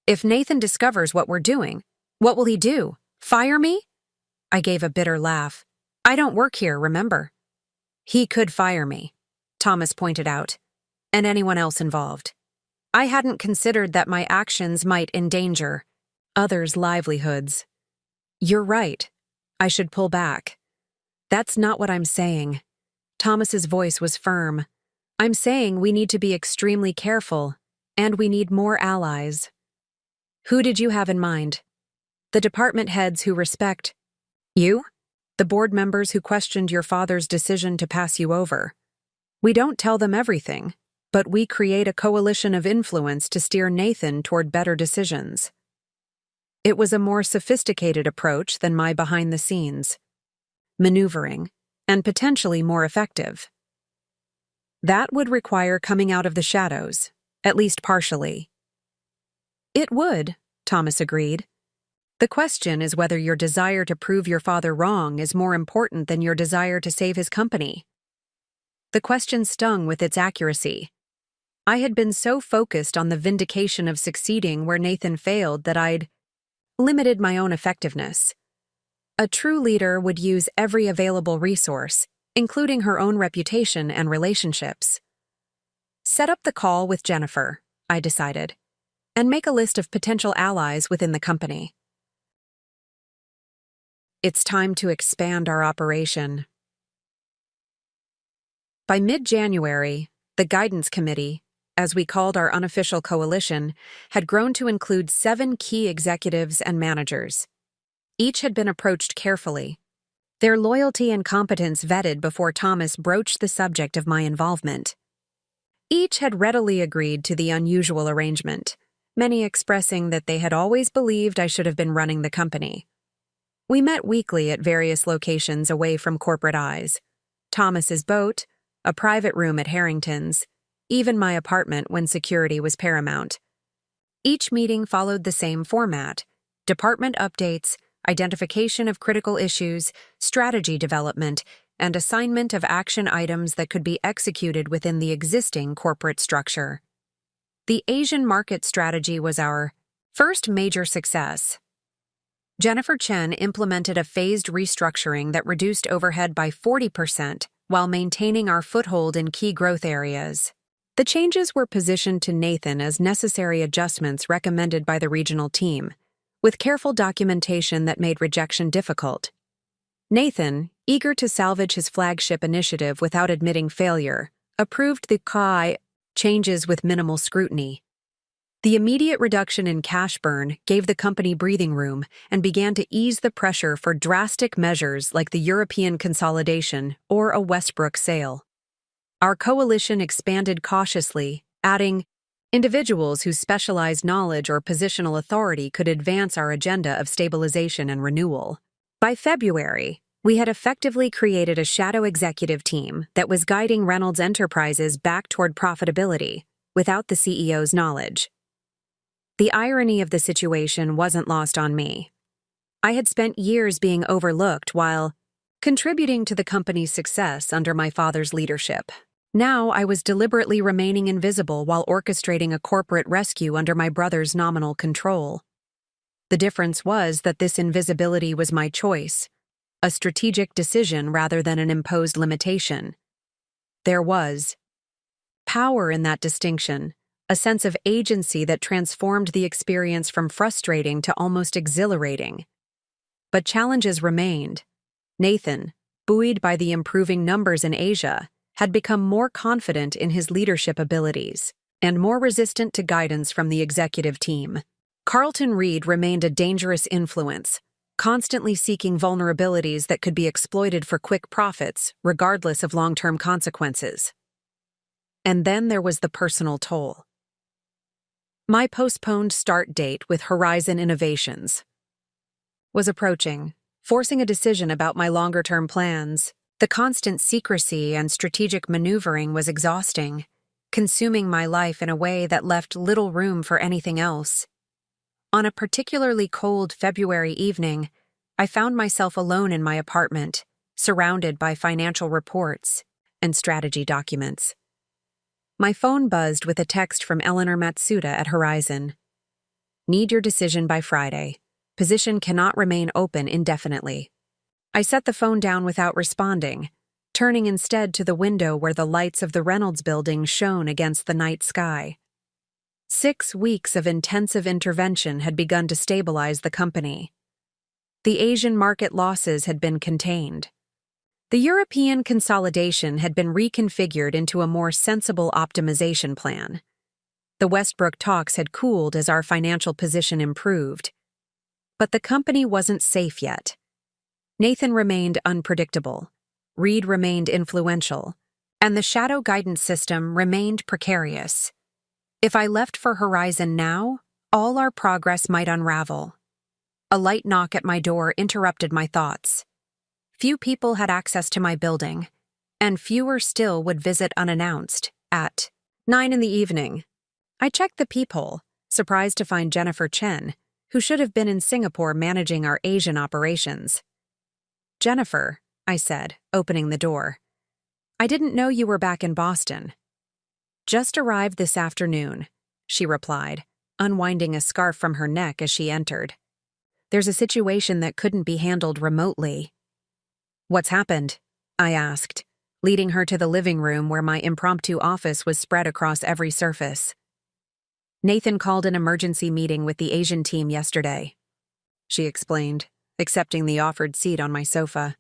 Speaker 1: If Nathan discovers what we're doing, what will he do? Fire me? I gave a bitter laugh. I don't work here, remember? He could fire me, Thomas pointed out, and anyone else involved. I hadn't considered that my actions might endanger others' livelihoods. You're right. I should pull back. That's not what I'm saying. Thomas's voice was firm. I'm saying we need to be extremely careful, and we need more allies. Who did you have in mind? The department heads who respect you? The board members who questioned your father's decision to pass you over. We don't tell them everything, but we create a coalition of influence to steer Nathan toward better decisions. It was a more sophisticated approach than my behind-the-scenes maneuvering, and potentially more effective. That would require coming out of the shadows, at least partially. It would, Thomas agreed. The question is whether your desire to prove your father wrong is more important than your desire to save his company. The question stung with its accuracy. I had been so focused on the vindication of succeeding where Nathan failed that I'd limited my own effectiveness. A true leader would use every available resource, including her own reputation and relationships. Set up the call with Jennifer, I decided, and make a list of potential allies within the company. It's time to expand our operation. By mid-January, the Guidance Committee, as we called our unofficial coalition, had grown to include 7 key executives and managers. Each had been approached carefully, their loyalty and competence vetted before Thomas broached the subject of my involvement. Each had readily agreed to the unusual arrangement, many expressing that they had always believed I should have been running the company. We met weekly at various locations away from corporate eyes. Thomas's boat, a private room at Harrington's, even my apartment when security was paramount. Each meeting followed the same format: department updates, identification of critical issues, strategy development, and assignment of action items that could be executed within the existing corporate structure. The Asian market strategy was our first major success. Jennifer Chen implemented a phased restructuring that reduced overhead by 40% while maintaining our foothold in key growth areas. The changes were positioned to Nathan as necessary adjustments recommended by the regional team, with careful documentation that made rejection difficult. Nathan, eager to salvage his flagship initiative without admitting failure, approved the changes with minimal scrutiny. The immediate reduction in cash burn gave the company breathing room and began to ease the pressure for drastic measures like the European consolidation or a Westbrook sale. Our coalition expanded cautiously, adding, individuals whose specialized knowledge or positional authority could advance our agenda of stabilization and renewal. By February, we had effectively created a shadow executive team that was guiding Reynolds Enterprises back toward profitability without the CEO's knowledge. The irony of the situation wasn't lost on me. I had spent years being overlooked while contributing to the company's success under my father's leadership. Now I was deliberately remaining invisible while orchestrating a corporate rescue under my brother's nominal control. The difference was that this invisibility was my choice, a strategic decision rather than an imposed limitation. There was power in that distinction, a sense of agency that transformed the experience from frustrating to almost exhilarating. But challenges remained. Nathan, buoyed by the improving numbers in Asia, had become more confident in his leadership abilities and more resistant to guidance from the executive team. Carlton Reed remained a dangerous influence, constantly seeking vulnerabilities that could be exploited for quick profits, regardless of long-term consequences. And then there was the personal toll. My postponed start date with Horizon Innovations was approaching, forcing a decision about my longer-term plans. The constant secrecy and strategic maneuvering was exhausting, consuming my life in a way that left little room for anything else. On a particularly cold February evening, I found myself alone in my apartment, surrounded by financial reports and strategy documents. My phone buzzed with a text from Eleanor Matsuda at Horizon. Need your decision by Friday. Position cannot remain open indefinitely. I set the phone down without responding, turning instead to the window where the lights of the Reynolds building shone against the night sky. 6 weeks of intensive intervention had begun to stabilize the company. The Asian market losses had been contained. The European consolidation had been reconfigured into a more sensible optimization plan. The Westbrook talks had cooled as our financial position improved. But the company wasn't safe yet. Nathan remained unpredictable, Reed remained influential, and the shadow guidance system remained precarious. If I left for Horizon now, all our progress might unravel. A light knock at my door interrupted my thoughts. Few people had access to my building, and fewer still would visit unannounced at 9 in the evening. I checked the peephole, surprised to find Jennifer Chen, who should have been in Singapore managing our Asian operations. Jennifer, I said, opening the door. I didn't know you were back in Boston. Just arrived this afternoon, she replied, unwinding a scarf from her neck as she entered. There's a situation that couldn't be handled remotely. What's happened? I asked, leading her to the living room where my impromptu office was spread across every surface. Nathan called an emergency meeting with the Asian team yesterday, she explained, accepting the offered seat on my sofa.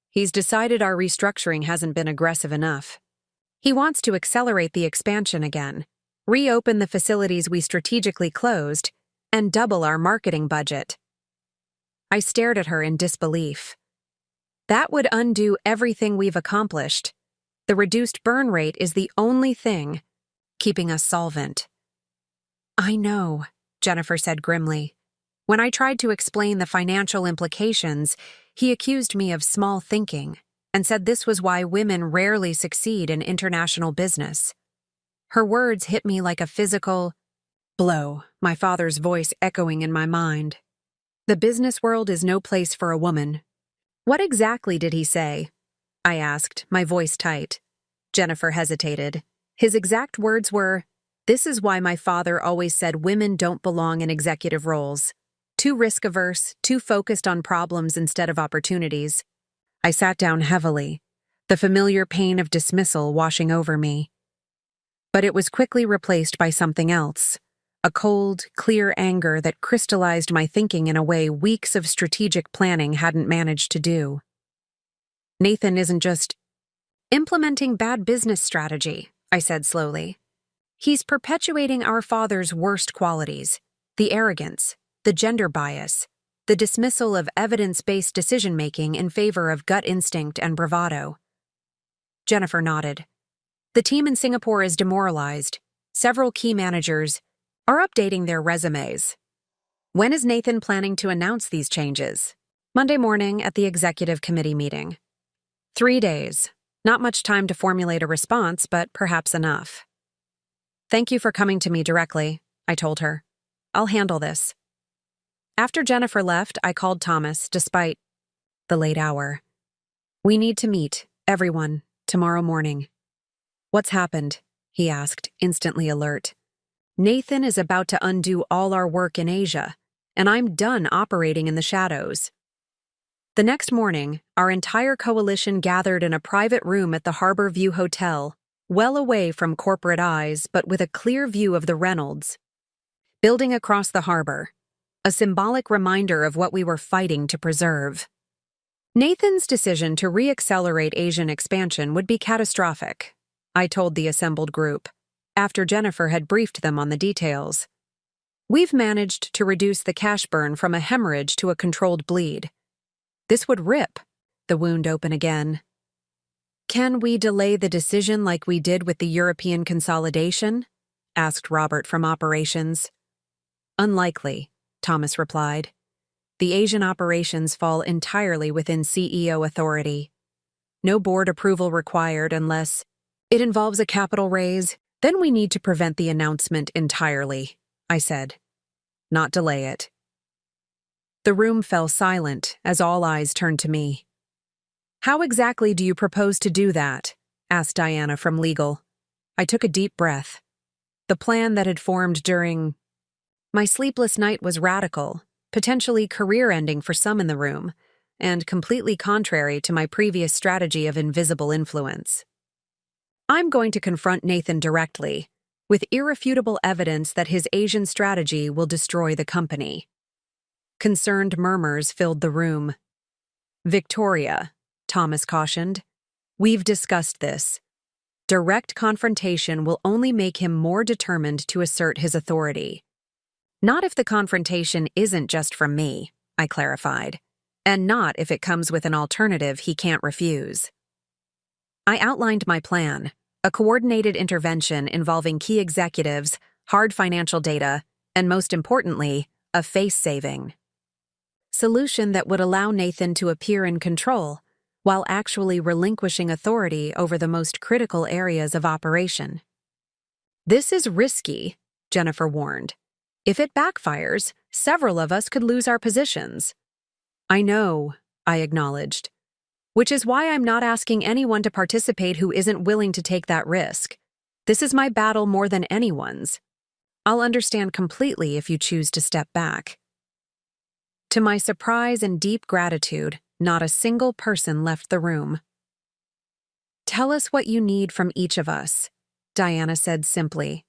Speaker 1: He's decided our restructuring hasn't been aggressive enough. He wants to accelerate the expansion again, reopen the facilities we strategically closed, and double our marketing budget. I stared at her in disbelief. That would undo everything we've accomplished. The reduced burn rate is the only thing keeping us solvent. I know, Jennifer said grimly. When I tried to explain the financial implications, he accused me of small thinking and said this was why women rarely succeed in international business. Her words hit me like a physical blow, my father's voice echoing in my mind. The business world is no place for a woman. What exactly did he say? I asked, my voice tight. Jennifer hesitated. His exact words were, "This is why my father always said women don't belong in executive roles. Too risk-averse, too focused on problems instead of opportunities." I sat down heavily, the familiar pain of dismissal washing over me. But it was quickly replaced by something else, a cold, clear anger that crystallized my thinking in a way weeks of strategic planning hadn't managed to do. Nathan isn't just implementing bad business strategy, I said slowly. He's perpetuating our father's worst qualities, the arrogance, the gender bias, the dismissal of evidence-based decision-making in favor of gut instinct and bravado. Jennifer nodded. The team in Singapore is demoralized. Several key managers are updating their resumes. When is Nathan planning to announce these changes? Monday morning at the executive committee meeting. 3 days. Not much time to formulate a response, but perhaps enough. Thank you for coming to me directly, I told her. I'll handle this. After Jennifer left, I called Thomas, despite the late hour. We need to meet, everyone, tomorrow morning. What's happened? He asked, instantly alert. Nathan is about to undo all our work in Asia, and I'm done operating in the shadows. The next morning, our entire coalition gathered in a private room at the Harbor View Hotel, well away from corporate eyes but with a clear view of the Reynolds building across the harbor, a symbolic reminder of what we were fighting to preserve. Nathan's decision to re-accelerate Asian expansion would be catastrophic, I told the assembled group, after Jennifer had briefed them on the details. We've managed to reduce the cash burn from a hemorrhage to a controlled bleed. This would rip the wound open again. Can we delay the decision like we did with the European consolidation? Asked Robert from operations. Unlikely, Thomas replied. The Asian operations fall entirely within CEO authority. No board approval required unless it involves a capital raise. Then we need to prevent the announcement entirely, I said. Not delay it. The room fell silent as all eyes turned to me. How exactly do you propose to do that? Asked Diana from legal. I took a deep breath. The plan that had formed during my sleepless night was radical, potentially career-ending for some in the room, and completely contrary to my previous strategy of invisible influence. I'm going to confront Nathan directly, with irrefutable evidence that his Asian strategy will destroy the company. Concerned murmurs filled the room. Victoria, Thomas cautioned, we've discussed this. Direct confrontation will only make him more determined to assert his authority. Not if the confrontation isn't just from me, I clarified, and not if it comes with an alternative he can't refuse. I outlined my plan, a coordinated intervention involving key executives, hard financial data, and most importantly, a face-saving solution that would allow Nathan to appear in control while actually relinquishing authority over the most critical areas of operation. This is risky, Jennifer warned. If it backfires, several of us could lose our positions. I know, I acknowledged. Which is why I'm not asking anyone to participate who isn't willing to take that risk. This is my battle more than anyone's. I'll understand completely if you choose to step back. To my surprise and deep gratitude, not a single person left the room. Tell us what you need from each of us, Diana said simply.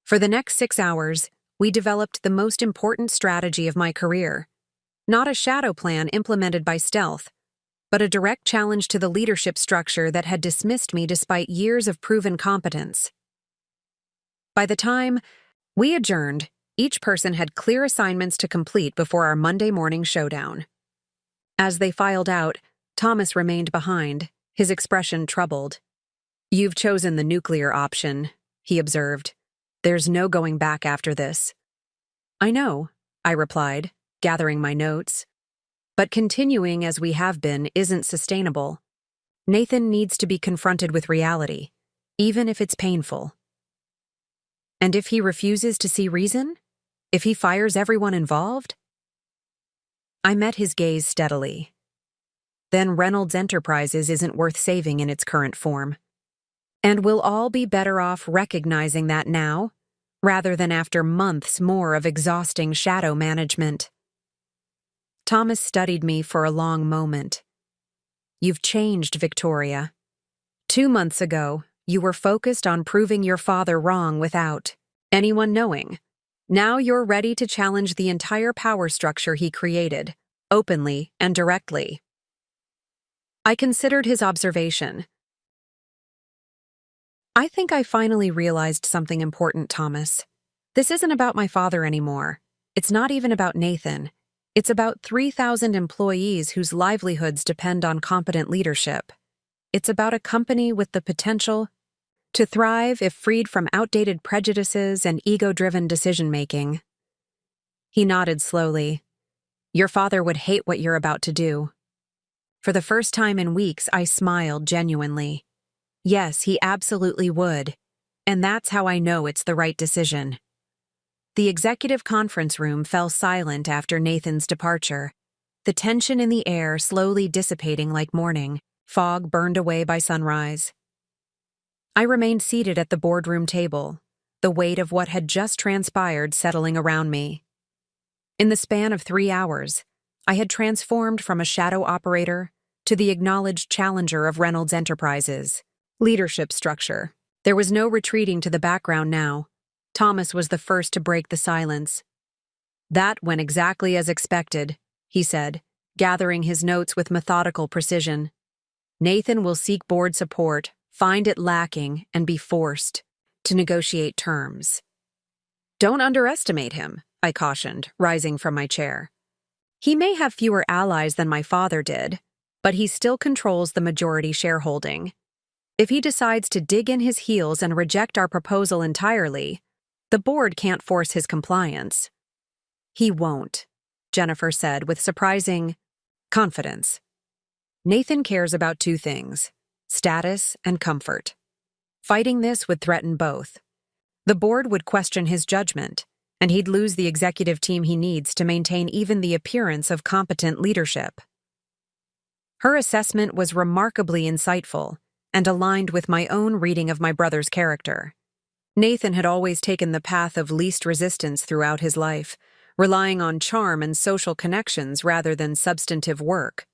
Speaker 1: For the next 6 hours, we developed the most important strategy of my career. Not a shadow plan implemented by stealth, but a direct challenge to the leadership structure that had dismissed me despite years of proven competence. By the time we adjourned, each person had clear assignments to complete before our Monday morning showdown. As they filed out, Thomas remained behind, his expression troubled. You've chosen the nuclear option, he observed. There's no going back after this. I know, I replied, gathering my notes. But continuing as we have been isn't sustainable. Nathan needs to be confronted with reality, even if it's painful. And if he refuses to see reason? If he fires everyone involved? I met his gaze steadily. Then Reynolds Enterprises isn't worth saving in its current form. And we'll all be better off recognizing that now, rather than after months more of exhausting shadow management. Thomas studied me for a long moment. You've changed, Victoria. 2 months ago, You were focused on proving your father wrong without anyone knowing. Now you're ready to challenge the entire power structure he created, openly and directly. I considered his observation. I think I finally realized something important, Thomas. This isn't about my father anymore. It's not even about Nathan. It's about 3,000 employees whose livelihoods depend on competent leadership. It's about a company with the potential to thrive if freed from outdated prejudices and ego-driven decision-making. He nodded slowly. Your father would hate what you're about to do. For the first time in weeks, I smiled genuinely. Yes, he absolutely would. And that's how I know it's the right decision. The executive conference room fell silent after Nathan's departure, the tension in the air slowly dissipating like morning, fog burned away by sunrise. I remained seated at the boardroom table, the weight of what had just transpired settling around me. In the span of 3 hours, I had transformed from a shadow operator to the acknowledged challenger of Reynolds Enterprises. Leadership structure. There was no retreating to the background now. Thomas was the first to break the silence. That went exactly as expected, he said, gathering his notes with methodical precision. Nathan will seek board support, find it lacking, and be forced to negotiate terms. Don't underestimate him, I cautioned, rising from my chair. He may have fewer allies than my father did, but he still controls the majority shareholding. If he decides to dig in his heels and reject our proposal entirely, the board can't force his compliance. He won't, Jennifer said with surprising confidence. Nathan cares about 2 things, status and comfort. Fighting this would threaten both. The board would question his judgment, and he'd lose the executive team he needs to maintain even the appearance of competent leadership. Her assessment was remarkably insightful and aligned with my own reading of my brother's character. Nathan had always taken the path of least resistance throughout his life, relying on charm and social connections rather than substantive work.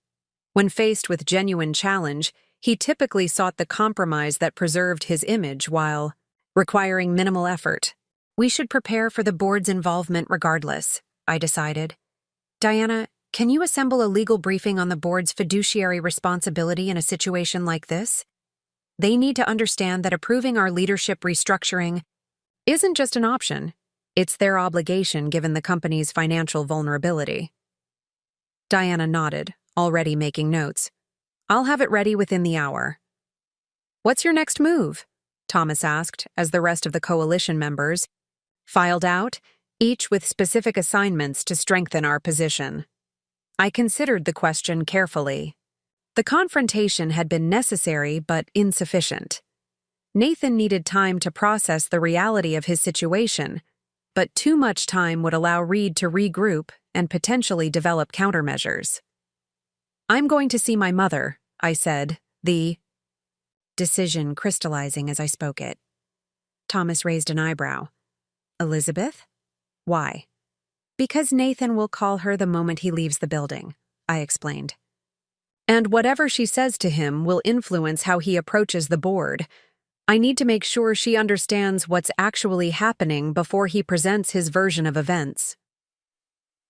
Speaker 1: When faced with genuine challenge, he typically sought the compromise that preserved his image while requiring minimal effort. We should prepare for the board's involvement regardless, I decided. Diana, can you assemble a legal briefing on the board's fiduciary responsibility in a situation like this? They need to understand that approving our leadership restructuring isn't just an option, it's their obligation given the company's financial vulnerability. Diana nodded, already making notes. I'll have it ready within the hour. What's your next move? Thomas asked as the rest of the coalition members filed out, each with specific assignments to strengthen our position. I considered the question carefully. The confrontation had been necessary but insufficient. Nathan needed time to process the reality of his situation, but too much time would allow Reed to regroup and potentially develop countermeasures. I'm going to see my mother, I said, the decision crystallizing as I spoke it. Thomas raised an eyebrow. Elizabeth? Why? Because Nathan will call her the moment he leaves the building, I explained. And whatever she says to him will influence how he approaches the board. I need to make sure she understands what's actually happening before he presents his version of events.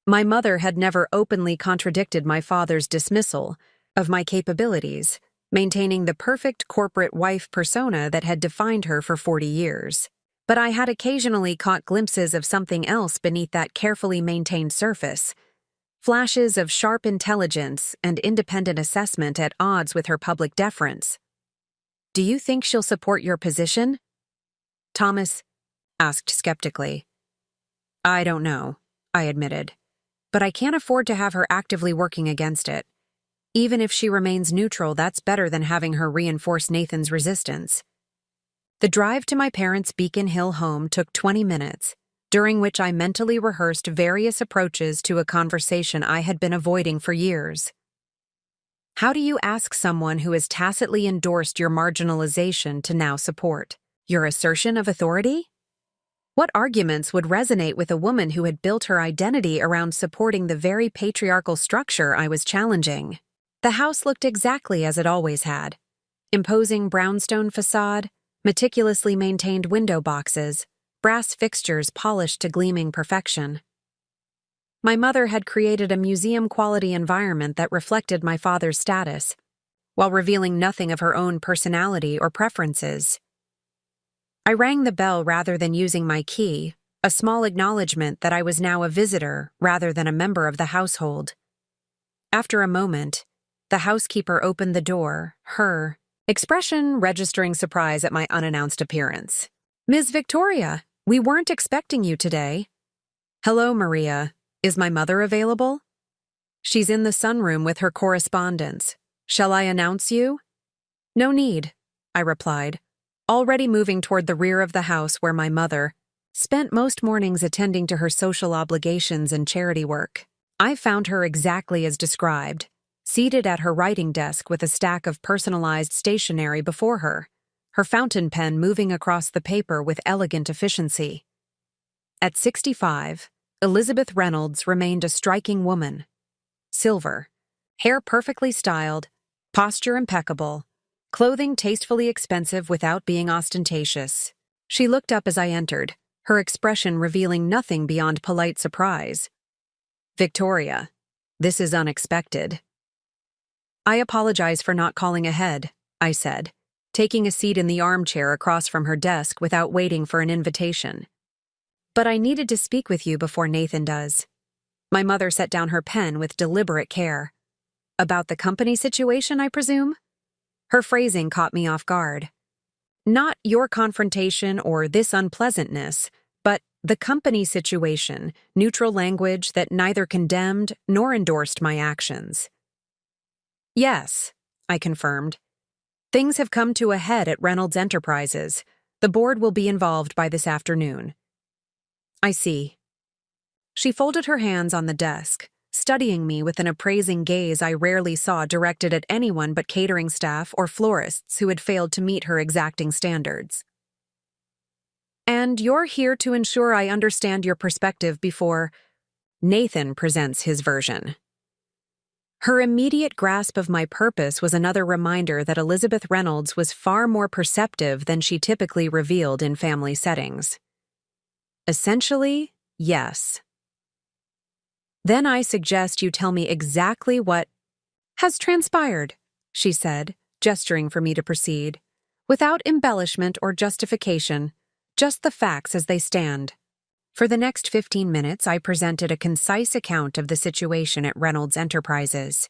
Speaker 1: My mother had never openly contradicted my father's dismissal of my capabilities, maintaining the perfect corporate wife persona that had defined her for 40 years. But I had occasionally caught glimpses of something else beneath that carefully maintained surface. Flashes of sharp intelligence and independent assessment at odds with her public deference. Do you think she'll support your position? Thomas asked skeptically. I don't know, I admitted. But I can't afford to have her actively working against it. Even if she remains neutral, that's better than having her reinforce Nathan's resistance. The drive to my parents' Beacon Hill home took 20 minutes, during which I mentally rehearsed various approaches to a conversation I had been avoiding for years. How do you ask someone who has tacitly endorsed your marginalization to now support your assertion of authority? What arguments would resonate with a woman who had built her identity around supporting the very patriarchal structure I was challenging? The house looked exactly as it always had. Imposing brownstone facade, meticulously maintained window boxes, brass fixtures polished to gleaming perfection. My mother had created a museum-quality environment that reflected my father's status, while revealing nothing of her own personality or preferences. I rang the bell rather than using my key, a small acknowledgement that I was now a visitor rather than a member of the household. After a moment, the housekeeper opened the door, her expression registering surprise at my unannounced appearance. "Ms. Victoria, we weren't expecting you today." "Hello, Maria. Is my mother available?" "She's in the sunroom with her correspondence. Shall I announce you?" "No need," I replied, already moving toward the rear of the house where my mother spent most mornings attending to her social obligations and charity work. I found her exactly as described, seated at her writing desk with a stack of personalized stationery before her, her fountain pen moving across the paper with elegant efficiency. At 65, Elizabeth Reynolds remained a striking woman. Silver, hair perfectly styled, posture impeccable, clothing tastefully expensive without being ostentatious. She looked up as I entered, her expression revealing nothing beyond polite surprise. "Victoria, this is unexpected." "I apologize for not calling ahead," I said, taking a seat in the armchair across from her desk without waiting for an invitation. "But I needed to speak with you before Nathan does." My mother set down her pen with deliberate care. "About the company situation, I presume?" Her phrasing caught me off guard. "Not your confrontation or this unpleasantness, but the company situation," neutral language that neither condemned nor endorsed my actions. "Yes," I confirmed. "Things have come to a head at Reynolds Enterprises. The board will be involved by this afternoon." "I see." She folded her hands on the desk, studying me with an appraising gaze I rarely saw directed at anyone but catering staff or florists who had failed to meet her exacting standards. "And you're here to ensure I understand your perspective before Nathan presents his version." Her immediate grasp of my purpose was another reminder that Elizabeth Reynolds was far more perceptive than she typically revealed in family settings. "Essentially, yes." "Then I suggest you tell me exactly what has transpired," she said, gesturing for me to proceed, "without embellishment or justification, just the facts as they stand." For the next 15 minutes, I presented a concise account of the situation at Reynolds Enterprises.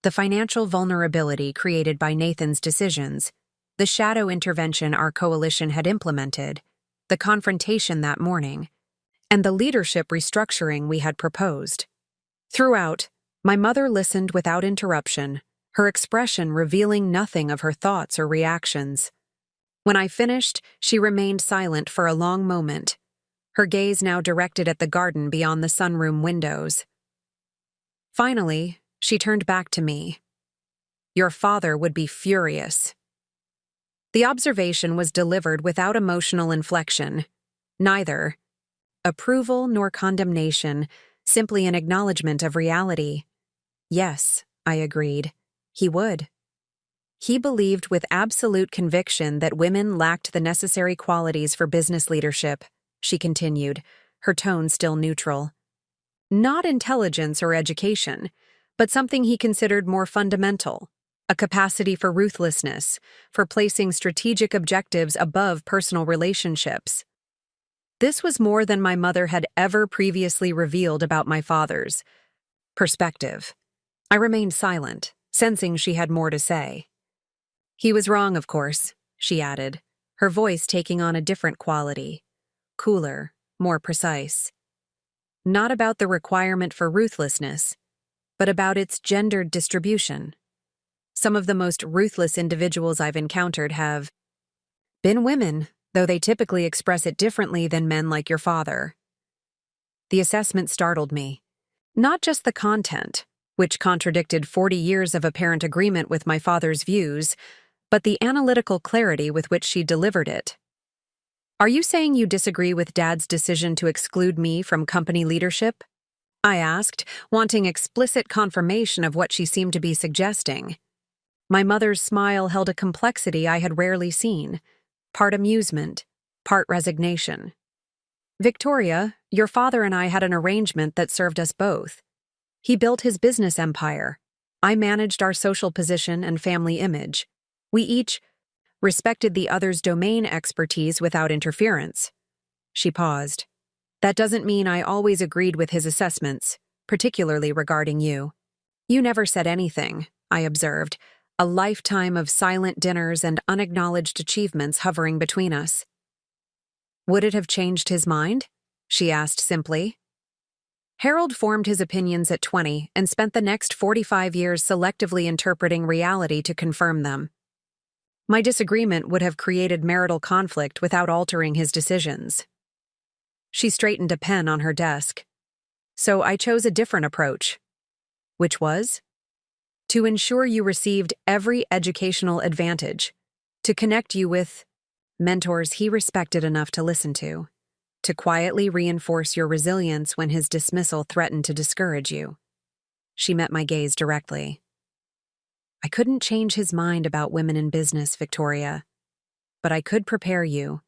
Speaker 1: The financial vulnerability created by Nathan's decisions, the shadow intervention our coalition had implemented, the confrontation that morning, and the leadership restructuring we had proposed. Throughout, my mother listened without interruption, her expression revealing nothing of her thoughts or reactions. When I finished, she remained silent for a long moment, her gaze now directed at the garden beyond the sunroom windows. Finally, she turned back to me. "Your father would be furious." The observation was delivered without emotional inflection, neither approval nor condemnation, simply an acknowledgement of reality. "Yes," I agreed, "he would." He believed with absolute conviction that women lacked the necessary qualities for business leadership, she continued, her tone still neutral. Not intelligence or education, but something he considered more fundamental, a capacity for ruthlessness, for placing strategic objectives above personal relationships. This was more than my mother had ever previously revealed about my father's perspective. I remained silent, sensing she had more to say. "He was wrong, of course," she added, her voice taking on a different quality, cooler, more precise. "Not about the requirement for ruthlessness, but about its gendered distribution. Some of the most ruthless individuals I've encountered have been women, though they typically express it differently than men like your father." The assessment startled me. Not just the content, which contradicted 40 years of apparent agreement with my father's views, but the analytical clarity with which she delivered it. "Are you saying you disagree with Dad's decision to exclude me from company leadership?" I asked, wanting explicit confirmation of what she seemed to be suggesting. My mother's smile held a complexity I had rarely seen, part amusement, part resignation. Victoria, your father and I had an arrangement that served us both. He built his business empire. I managed our social position and family image. We each respected the other's domain expertise without interference. She paused. That doesn't mean I always agreed with his assessments, particularly regarding you. You never said anything, I observed, a lifetime of silent dinners and unacknowledged achievements hovering between us. Would it have changed his mind? She asked simply. Harold formed his opinions at 20 and spent the next 45 years selectively interpreting reality to confirm them. My disagreement would have created marital conflict without altering his decisions. She straightened a pen on her desk. So I chose a different approach. Which was? To ensure you received every educational advantage, to connect you with mentors he respected enough to listen to quietly reinforce your resilience when his dismissal threatened to discourage you. She met my gaze directly. I couldn't change his mind about women in business, Victoria, but I could prepare you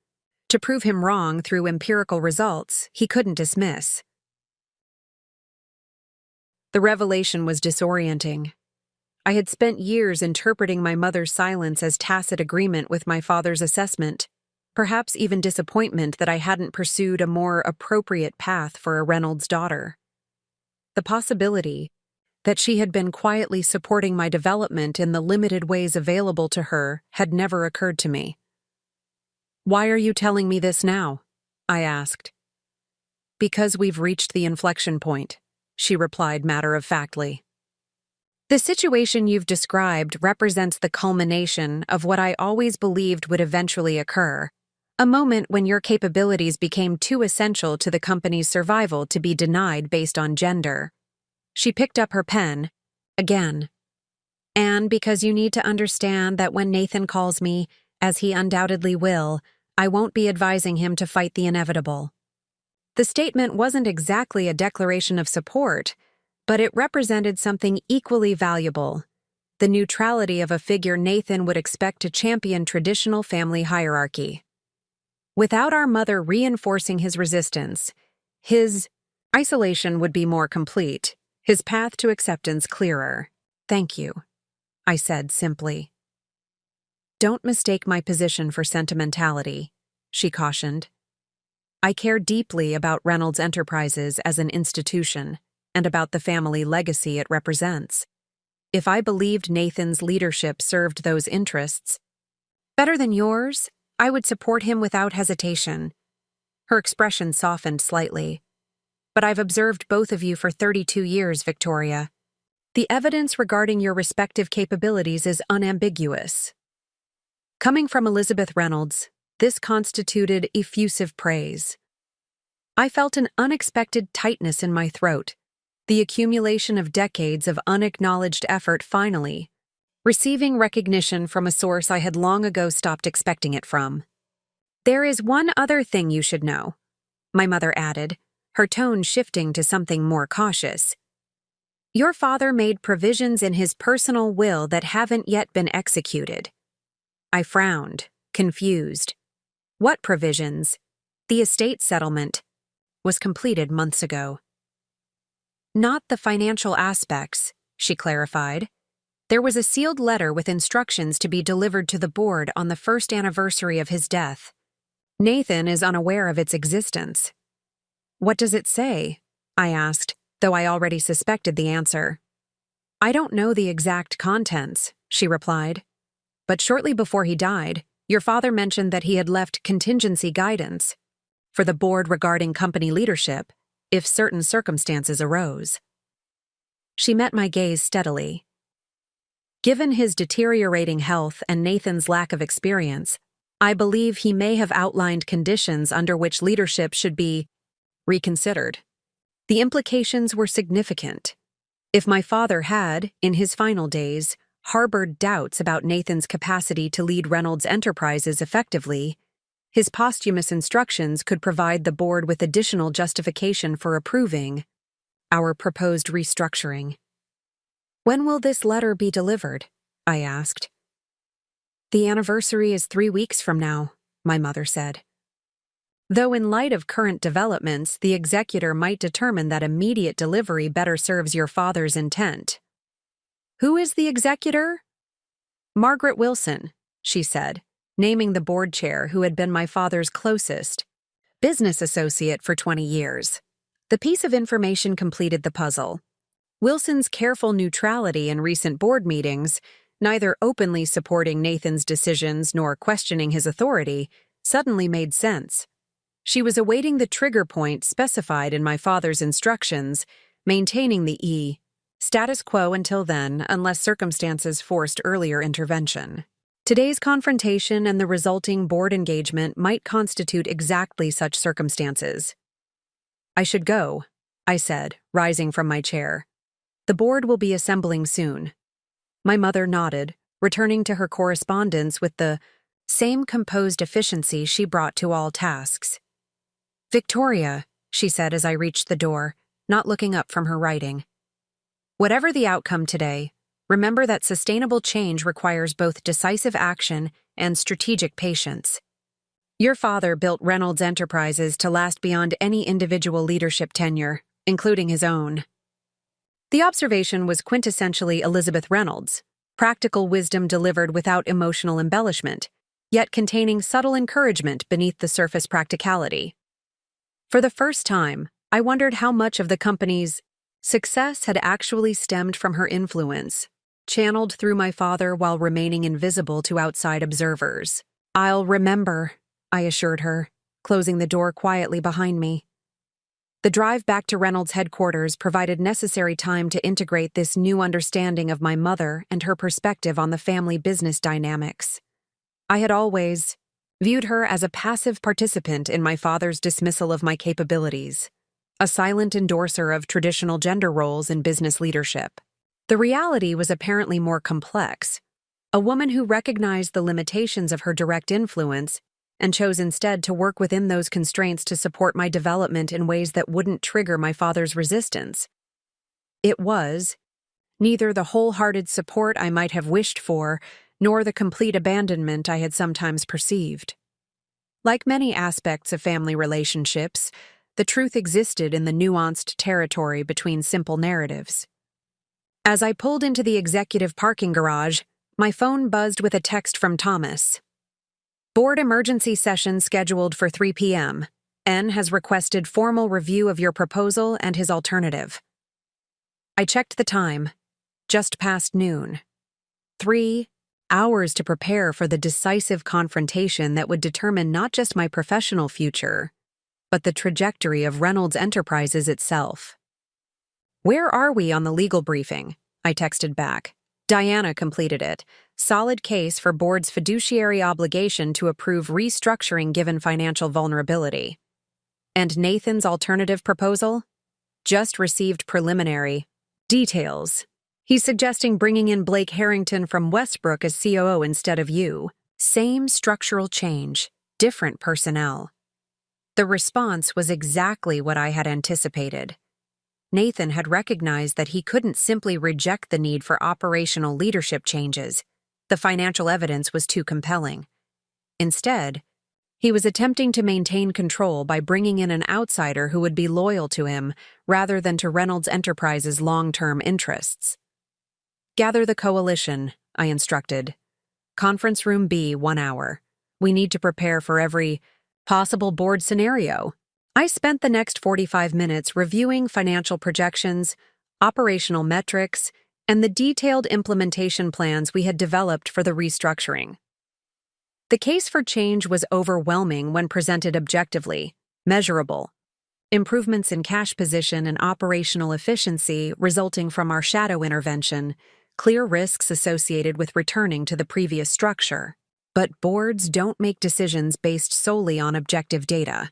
Speaker 1: to prove him wrong through empirical results he couldn't dismiss. The revelation was disorienting. I had spent years interpreting my mother's silence as tacit agreement with my father's assessment, perhaps even disappointment that I hadn't pursued a more appropriate path for a Reynolds daughter. The possibility that she had been quietly supporting my development in the limited ways available to her had never occurred to me. Why are you telling me this now? I asked. Because we've reached the inflection point, she replied matter-of-factly. The situation you've described represents the culmination of what I always believed would eventually occur, a moment when your capabilities became too essential to the company's survival to be denied based on gender. She picked up her pen, again. And because you need to understand that when Nathan calls me, as he undoubtedly will, I won't be advising him to fight the inevitable. The statement wasn't exactly a declaration of support, but it represented something equally valuable, the neutrality of a figure Nathan would expect to champion traditional family hierarchy. Without our mother reinforcing his resistance, his isolation would be more complete, his path to acceptance clearer. Thank you, I said simply. Don't mistake my position for sentimentality, she cautioned. I care deeply about Reynolds Enterprises as an institution and about the family legacy it represents. If I believed Nathan's leadership served those interests better than yours, I would support him without hesitation. Her expression softened slightly. But I've observed both of you for 32 years, Victoria. The evidence regarding your respective capabilities is unambiguous. Coming from Elizabeth Reynolds, this constituted effusive praise. I felt an unexpected tightness in my throat, the accumulation of decades of unacknowledged effort finally, receiving recognition from a source I had long ago stopped expecting it from. There is one other thing you should know, my mother added, her tone shifting to something more cautious. Your father made provisions in his personal will that haven't yet been executed. I frowned, confused. What provisions? The estate settlement was completed months ago. Not the financial aspects, she clarified. There was a sealed letter with instructions to be delivered to the board on the first anniversary of his death. Nathan is unaware of its existence. What does it say? I asked, though I already suspected the answer. I don't know the exact contents, she replied. But shortly before he died, your father mentioned that he had left contingency guidance for the board regarding company leadership if certain circumstances arose. She met my gaze steadily. Given his deteriorating health and Nathan's lack of experience, I believe he may have outlined conditions under which leadership should be reconsidered. The implications were significant. If my father had, in his final days, harbored doubts about Nathan's capacity to lead Reynolds Enterprises effectively, his posthumous instructions could provide the board with additional justification for approving our proposed restructuring. When will this letter be delivered? I asked. The anniversary is 3 weeks from now, my mother said. Though in light of current developments, the executor might determine that immediate delivery better serves your father's intent. Who is the executor? Margaret Wilson, she said, naming the board chair who had been my father's closest business associate for 20 years. The piece of information completed the puzzle. Wilson's careful neutrality in recent board meetings, neither openly supporting Nathan's decisions nor questioning his authority, suddenly made sense. She was awaiting the trigger point specified in my father's instructions, maintaining the status quo until then, unless circumstances forced earlier intervention. Today's confrontation and the resulting board engagement might constitute exactly such circumstances. I should go, I said, rising from my chair. The board will be assembling soon. My mother nodded, returning to her correspondence with the same composed efficiency she brought to all tasks. Victoria, she said as I reached the door, not looking up from her writing. Whatever the outcome today, remember that sustainable change requires both decisive action and strategic patience. Your father built Reynolds Enterprises to last beyond any individual leadership tenure, including his own. The observation was quintessentially Elizabeth Reynolds, practical wisdom delivered without emotional embellishment, yet containing subtle encouragement beneath the surface practicality. For the first time, I wondered how much of the company's success had actually stemmed from her influence, channeled through my father while remaining invisible to outside observers. I'll remember, I assured her, closing the door quietly behind me. The drive back to Reynolds headquarters provided necessary time to integrate this new understanding of my mother and her perspective on the family business dynamics. I had always viewed her as a passive participant in my father's dismissal of my capabilities, a silent endorser of traditional gender roles in business leadership. The reality was apparently more complex, a woman who recognized the limitations of her direct influence and chose instead to work within those constraints to support my development in ways that wouldn't trigger my father's resistance. It was neither the wholehearted support I might have wished for, nor the complete abandonment I had sometimes perceived. Like many aspects of family relationships, the truth existed in the nuanced territory between simple narratives. As I pulled into the executive parking garage, my phone buzzed with a text from Thomas. Board emergency session scheduled for 3 p.m. N has requested formal review of your proposal and his alternative. I checked the time. Just past noon. 3 hours to prepare for the decisive confrontation that would determine not just my professional future, but the trajectory of Reynolds Enterprises itself. Where are we on the legal briefing? I texted back. Diana completed it. Solid case for board's fiduciary obligation to approve restructuring given financial vulnerability. And Nathan's alternative proposal? Just received preliminary details. He's suggesting bringing in Blake Harrington from Westbrook as COO instead of you. Same structural change, different personnel. The response was exactly what I had anticipated. Nathan had recognized that he couldn't simply reject the need for operational leadership changes. The financial evidence was too compelling. Instead, he was attempting to maintain control by bringing in an outsider who would be loyal to him rather than to Reynolds Enterprises' long-term interests. Gather the coalition, I instructed. Conference room B, 1 hour. We need to prepare for every possible board scenario. I spent the next 45 minutes reviewing financial projections, operational metrics, and the detailed implementation plans we had developed for the restructuring. The case for change was overwhelming when presented objectively, measurable. Improvements in cash position and operational efficiency resulting from our shadow intervention, clear risks associated with returning to the previous structure. But boards don't make decisions based solely on objective data.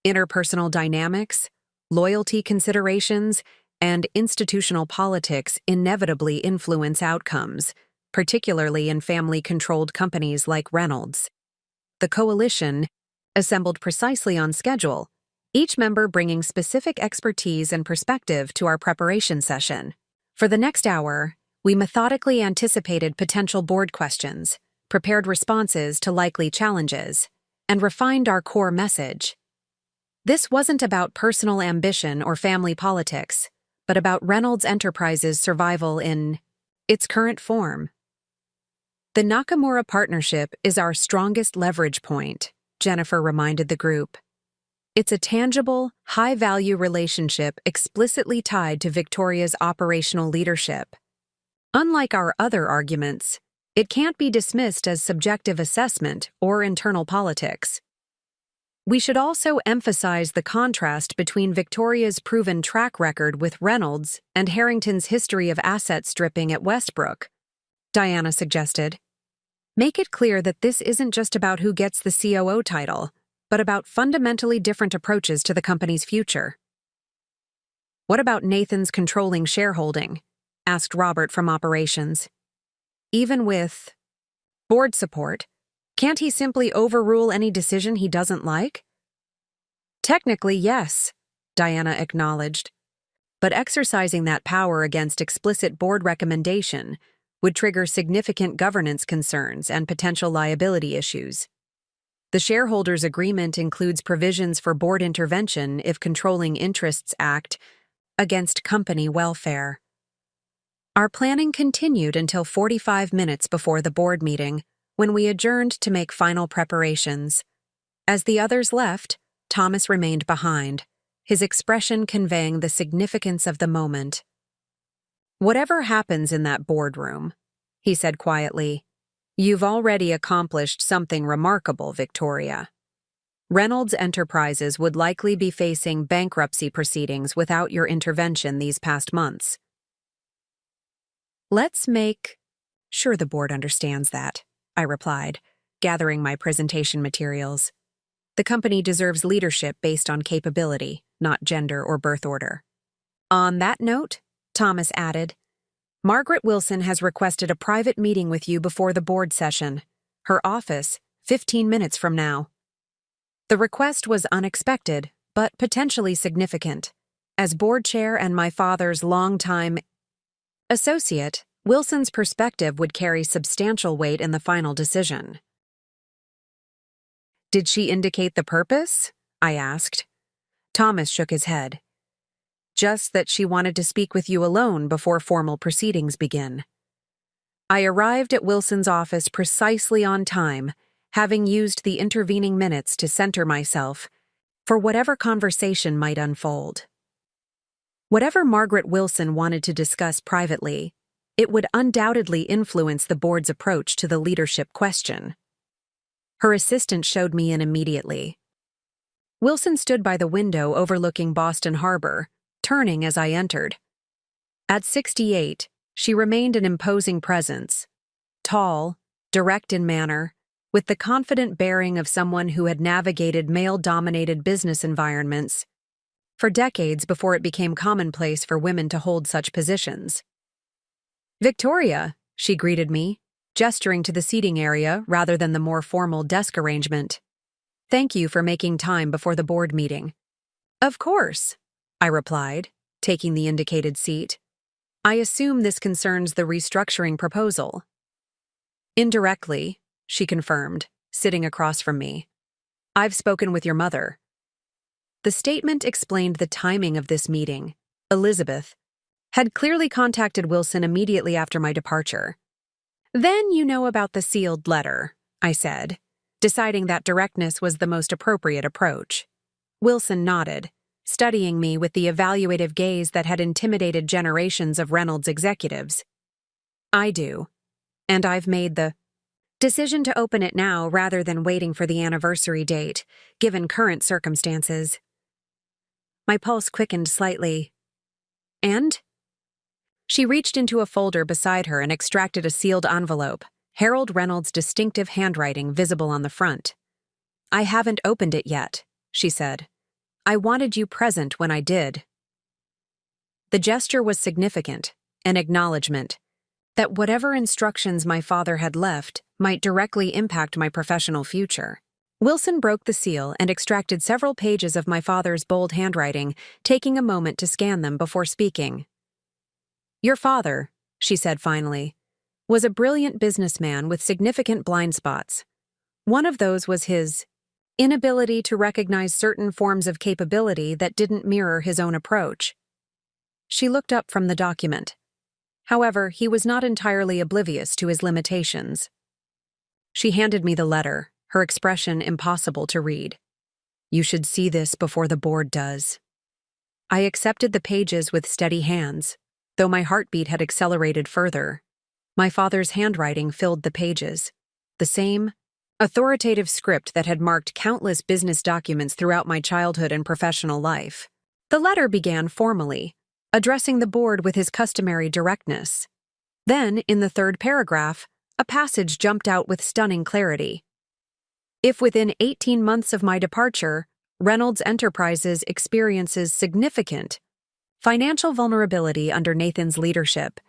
Speaker 1: Interpersonal dynamics, loyalty considerations, and institutional politics inevitably influence outcomes, particularly in family-controlled companies like Reynolds. The coalition assembled precisely on schedule, each member bringing specific expertise and perspective to our preparation session. For the next hour, we methodically anticipated potential board questions, prepared responses to likely challenges, and refined our core message. This wasn't about personal ambition or family politics, but about Reynolds Enterprises' survival in its current form. The Nakamura partnership is our strongest leverage point, Jennifer reminded the group. It's a tangible, high-value relationship explicitly tied to Victoria's operational leadership. Unlike our other arguments, it can't be dismissed as subjective assessment or internal politics. We should also emphasize the contrast between Victoria's proven track record with Reynolds and Harrington's history of asset stripping at Westbrook, Diana suggested. Make it clear that this isn't just about who gets the COO title, but about fundamentally different approaches to the company's future. What about Nathan's controlling shareholding? Asked Robert from operations. Even with board support, can't he simply overrule any decision he doesn't like? Technically, yes, Diana acknowledged. But exercising that power against explicit board recommendation would trigger significant governance concerns and potential liability issues. The shareholders' agreement includes provisions for board intervention if controlling interests act against company welfare. Our planning continued until 45 minutes before the board meeting, when we adjourned to make final preparations. As the others left, Thomas remained behind, his expression conveying the significance of the moment. "Whatever happens in that boardroom," he said quietly, "you've already accomplished something remarkable, Victoria. Reynolds Enterprises would likely be facing bankruptcy proceedings without your intervention these past months. Let's make sure the board understands that," I replied, gathering my presentation materials. The company deserves leadership based on capability, not gender or birth order. On that note, Thomas added, "Margaret Wilson has requested a private meeting with you before the board session. Her office, 15 minutes from now." The request was unexpected, but potentially significant. As board chair and my father's longtime associate, Wilson's perspective would carry substantial weight in the final decision. "Did she indicate the purpose?" I asked. Thomas shook his head. "Just that she wanted to speak with you alone before formal proceedings begin." I arrived at Wilson's office precisely on time, having used the intervening minutes to center myself for whatever conversation might unfold. Whatever Margaret Wilson wanted to discuss privately, it would undoubtedly influence the board's approach to the leadership question. Her assistant showed me in immediately. Wilson stood by the window overlooking Boston Harbor, turning as I entered. At 68, she remained an imposing presence. Tall, direct in manner, with the confident bearing of someone who had navigated male-dominated business environments for decades before it became commonplace for women to hold such positions. "Victoria," she greeted me, gesturing to the seating area rather than the more formal desk arrangement. "Thank you for making time before the board meeting." "Of course," I replied, taking the indicated seat. "I assume this concerns the restructuring proposal." "Indirectly," she confirmed, sitting across from me. "I've spoken with your mother." The statement explained the timing of this meeting. Elizabeth had clearly contacted Wilson immediately after my departure. "Then you know about the sealed letter," I said, deciding that directness was the most appropriate approach. Wilson nodded, studying me with the evaluative gaze that had intimidated generations of Reynolds executives. "I do, and I've made the decision to open it now rather than waiting for the anniversary date, given current circumstances." My pulse quickened slightly. "And?" She reached into a folder beside her and extracted a sealed envelope, Harold Reynolds' distinctive handwriting visible on the front. "I haven't opened it yet," she said. "I wanted you present when I did." The gesture was significant, an acknowledgement that whatever instructions my father had left might directly impact my professional future. Wilson broke the seal and extracted several pages of my father's bold handwriting, taking a moment to scan them before speaking. "Your father," she said finally, "was a brilliant businessman with significant blind spots. One of those was his inability to recognize certain forms of capability that didn't mirror his own approach. She looked up from the document. However, he was not entirely oblivious to his limitations. She handed me the letter, her expression impossible to read. "You should see this before the board does." I accepted the pages with steady hands, though my heartbeat had accelerated further. My father's handwriting filled the pages, the same authoritative script that had marked countless business documents throughout my childhood and professional life. The letter began formally, addressing the board with his customary directness. Then, in the third paragraph, a passage jumped out with stunning clarity. If within 18 months of my departure, Reynolds Enterprises experiences significant financial vulnerability under Nathan's leadership,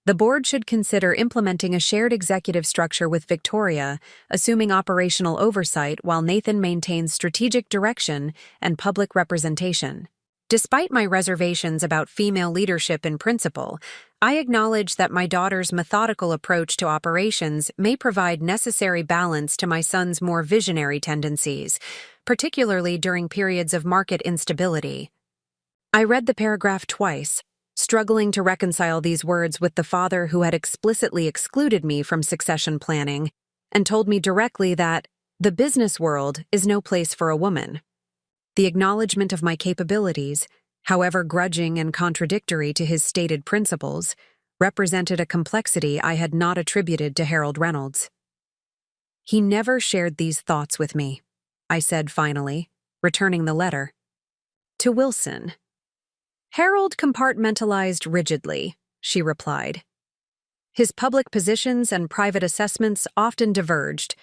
Speaker 1: the board should consider implementing a shared executive structure with Victoria, assuming operational oversight while Nathan maintains strategic direction and public representation. Despite my reservations about female leadership in principle, I acknowledge that my daughter's methodical approach to operations may provide necessary balance to my son's more visionary tendencies, particularly during periods of market instability. I read the paragraph twice, struggling to reconcile these words with the father who had explicitly excluded me from succession planning and told me directly that the business world is no place for a woman. The acknowledgement of my capabilities, however grudging and contradictory to his stated principles, represented a complexity I had not attributed to Harold Reynolds. "He never shared these thoughts with me," I said finally, returning the letter. "To Wilson." "Harold compartmentalized rigidly," she replied. "His public positions and private assessments often diverged,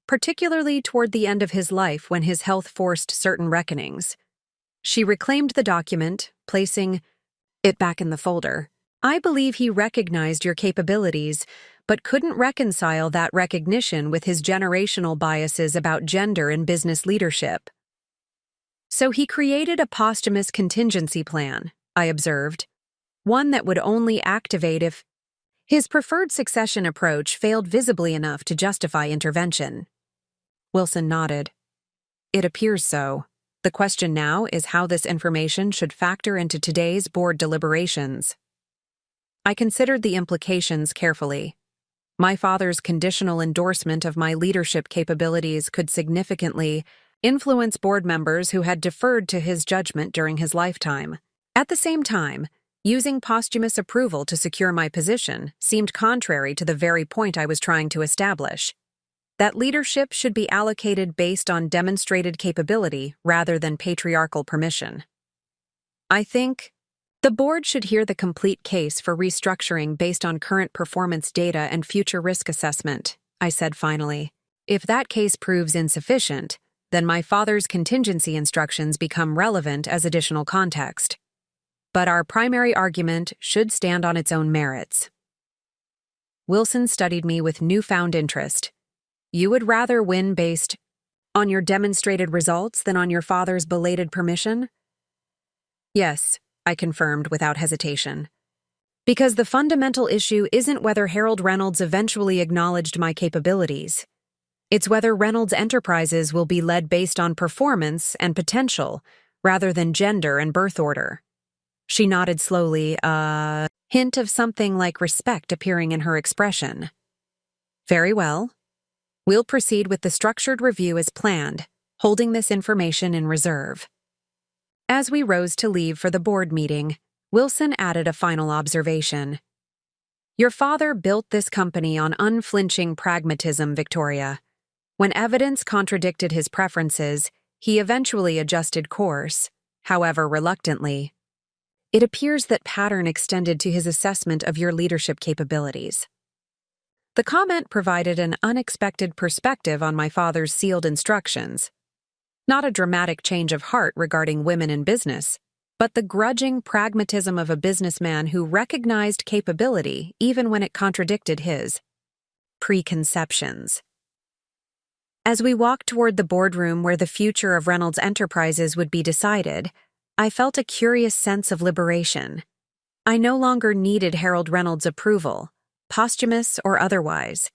Speaker 1: particularly toward the end of his life when his health forced certain reckonings." She reclaimed the document, placing it back in the folder. "I believe he recognized your capabilities, but couldn't reconcile that recognition with his generational biases about gender in business leadership. So he created a posthumous contingency plan," I observed, "one that would only activate if his preferred succession approach failed visibly enough to justify intervention." Wilson nodded. "It appears so. The question now is how this information should factor into today's board deliberations." I considered the implications carefully. My father's conditional endorsement of my leadership capabilities could significantly influence board members who had deferred to his judgment during his lifetime. At the same time, using posthumous approval to secure my position seemed contrary to the very point I was trying to establish: that leadership should be allocated based on demonstrated capability rather than patriarchal permission. "I think the board should hear the complete case for restructuring based on current performance data and future risk assessment," I said finally. "If that case proves insufficient, then my father's contingency instructions become relevant as additional context. But our primary argument should stand on its own merits." Wilson studied me with newfound interest. "You would rather win based on your demonstrated results than on your father's belated permission?" "Yes," I confirmed without hesitation. "Because the fundamental issue isn't whether Harold Reynolds eventually acknowledged my capabilities. It's whether Reynolds Enterprises will be led based on performance and potential rather than gender and birth order." She nodded slowly, a hint of something like respect appearing in her expression. "Very well. We'll proceed with the structured review as planned, holding this information in reserve." As we rose to leave for the board meeting, Wilson added a final observation. "Your father built this company on unflinching pragmatism, Victoria. When evidence contradicted his preferences, he eventually adjusted course, however reluctantly. It appears that pattern extended to his assessment of your leadership capabilities." The comment provided an unexpected perspective on my father's sealed instructions. Not a dramatic change of heart regarding women in business, but the grudging pragmatism of a businessman who recognized capability even when it contradicted his preconceptions. As we walked toward the boardroom where the future of Reynolds Enterprises would be decided, I felt a curious sense of liberation. I no longer needed Harold Reynolds' approval, posthumous or otherwise.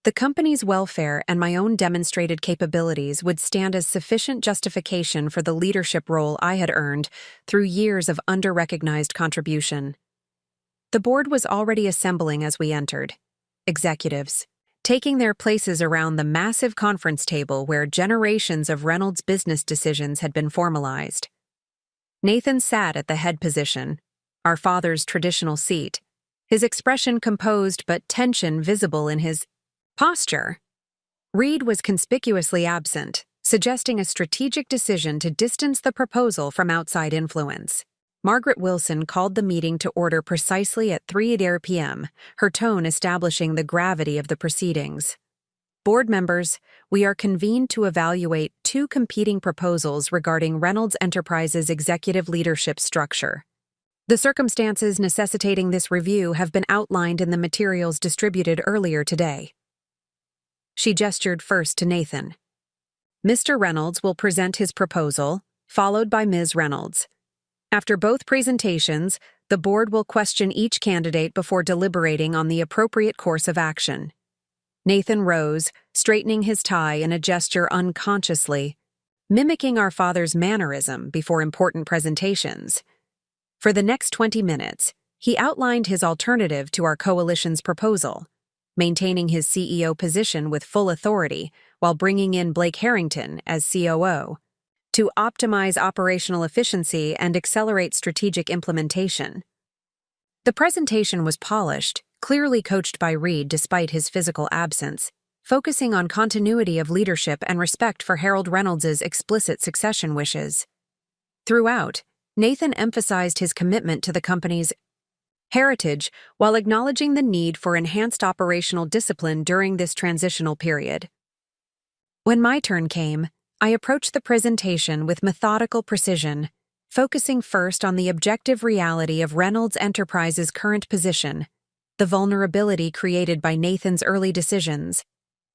Speaker 1: The company's welfare and my own demonstrated capabilities would stand as sufficient justification for the leadership role I had earned through years of under-recognized contribution. The board was already assembling as we entered. Executives, taking their places around the massive conference table where generations of Reynolds business decisions had been formalized. Nathan sat at the head position, our father's traditional seat, his expression composed but tension visible in his posture. Reed was conspicuously absent, suggesting a strategic decision to distance the proposal from outside influence. Margaret Wilson called the meeting to order precisely at 3:00 p.m., her tone establishing the gravity of the proceedings. Board members, we are convened to evaluate two competing proposals regarding Reynolds Enterprises' executive leadership structure. The circumstances necessitating this review have been outlined in the materials distributed earlier today. She gestured first to Nathan. Mr. Reynolds will present his proposal, followed by Ms. Reynolds. After both presentations, the board will question each candidate before deliberating on the appropriate course of action. Nathan rose, straightening his tie in a gesture unconsciously, mimicking our father's mannerism before important presentations. For the next 20 minutes, he outlined his alternative to our coalition's proposal, maintaining his CEO position with full authority while bringing in Blake Harrington as COO, to optimize operational efficiency and accelerate strategic implementation. The presentation was polished, clearly coached by Reed despite his physical absence, focusing on continuity of leadership and respect for Harold Reynolds's explicit succession wishes. Throughout, Nathan emphasized his commitment to the company's heritage while acknowledging the need for enhanced operational discipline during this transitional period. When my turn came, I approached the presentation with methodical precision, focusing first on the objective reality of Reynolds Enterprises' current position, the vulnerability created by Nathan's early decisions,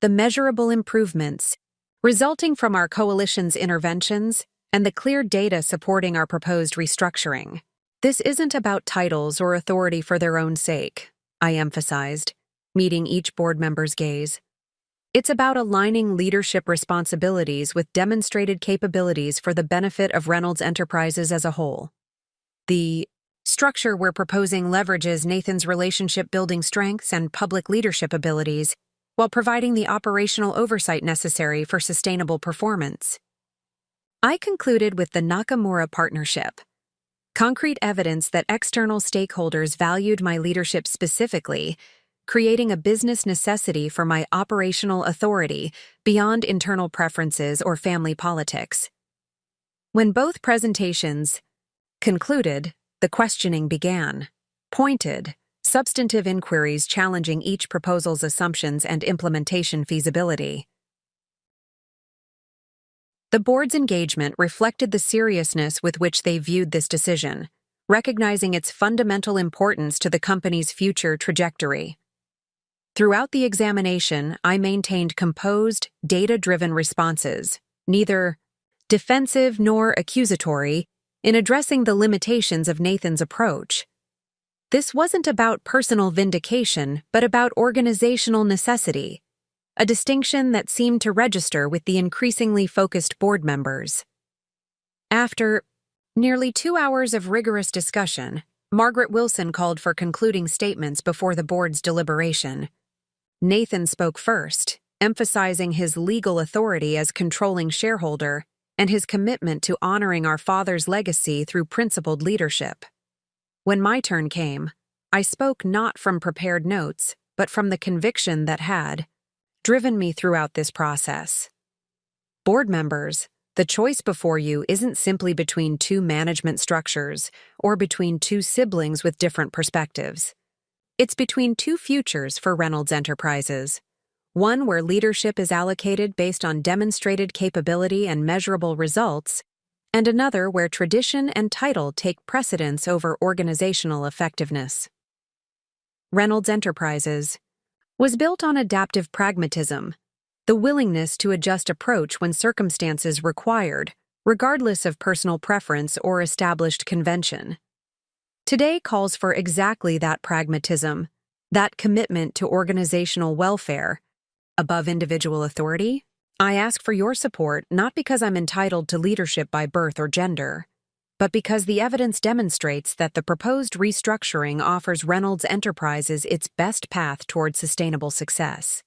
Speaker 1: the measurable improvements resulting from our coalition's interventions, and the clear data supporting our proposed restructuring. This isn't about titles or authority for their own sake, I emphasized, meeting each board member's gaze. It's about aligning leadership responsibilities with demonstrated capabilities for the benefit of Reynolds Enterprises as a whole. The structure we're proposing leverages Nathan's relationship-building strengths and public leadership abilities while providing the operational oversight necessary for sustainable performance. I concluded with the Nakamura Partnership, concrete evidence that external stakeholders valued my leadership specifically, creating a business necessity for my operational authority beyond internal preferences or family politics. When both presentations concluded, the questioning began. Pointed, substantive inquiries challenging each proposal's assumptions and implementation feasibility. The board's engagement reflected the seriousness with which they viewed this decision, recognizing its fundamental importance to the company's future trajectory. Throughout the examination, I maintained composed, data-driven responses, neither defensive nor accusatory, in addressing the limitations of Nathan's approach. This wasn't about personal vindication, but about organizational necessity, a distinction that seemed to register with the increasingly focused board members. After nearly 2 hours of rigorous discussion, Margaret Wilson called for concluding statements before the board's deliberation. Nathan spoke first, emphasizing his legal authority as controlling shareholder and his commitment to honoring our father's legacy through principled leadership. When my turn came, I spoke not from prepared notes, but from the conviction that had driven me throughout this process. Board members, the choice before you isn't simply between two management structures or between two siblings with different perspectives. It's between two futures for Reynolds Enterprises. One where leadership is allocated based on demonstrated capability and measurable results, and another where tradition and title take precedence over organizational effectiveness. Reynolds Enterprises was built on adaptive pragmatism, the willingness to adjust approach when circumstances required, regardless of personal preference or established convention. Today calls for exactly that pragmatism, that commitment to organizational welfare, above individual authority? I ask for your support not because I'm entitled to leadership by birth or gender, but because the evidence demonstrates that the proposed restructuring offers Reynolds Enterprises its best path toward sustainable success.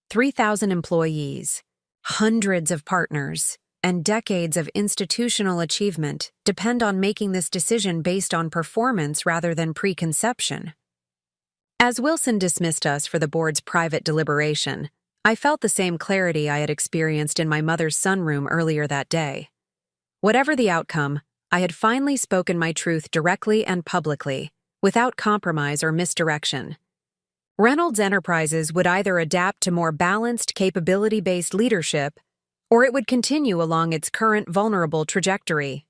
Speaker 1: 3,000 employees, hundreds of partners, and decades of institutional achievement depend on making this decision based on performance rather than preconception. As Wilson dismissed us for the board's private deliberation, I felt the same clarity I had experienced in my mother's sunroom earlier that day. Whatever the outcome, I had finally spoken my truth directly and publicly, without compromise or misdirection. Reynolds Enterprises would either adapt to more balanced, capability-based leadership, or it would continue along its current vulnerable trajectory.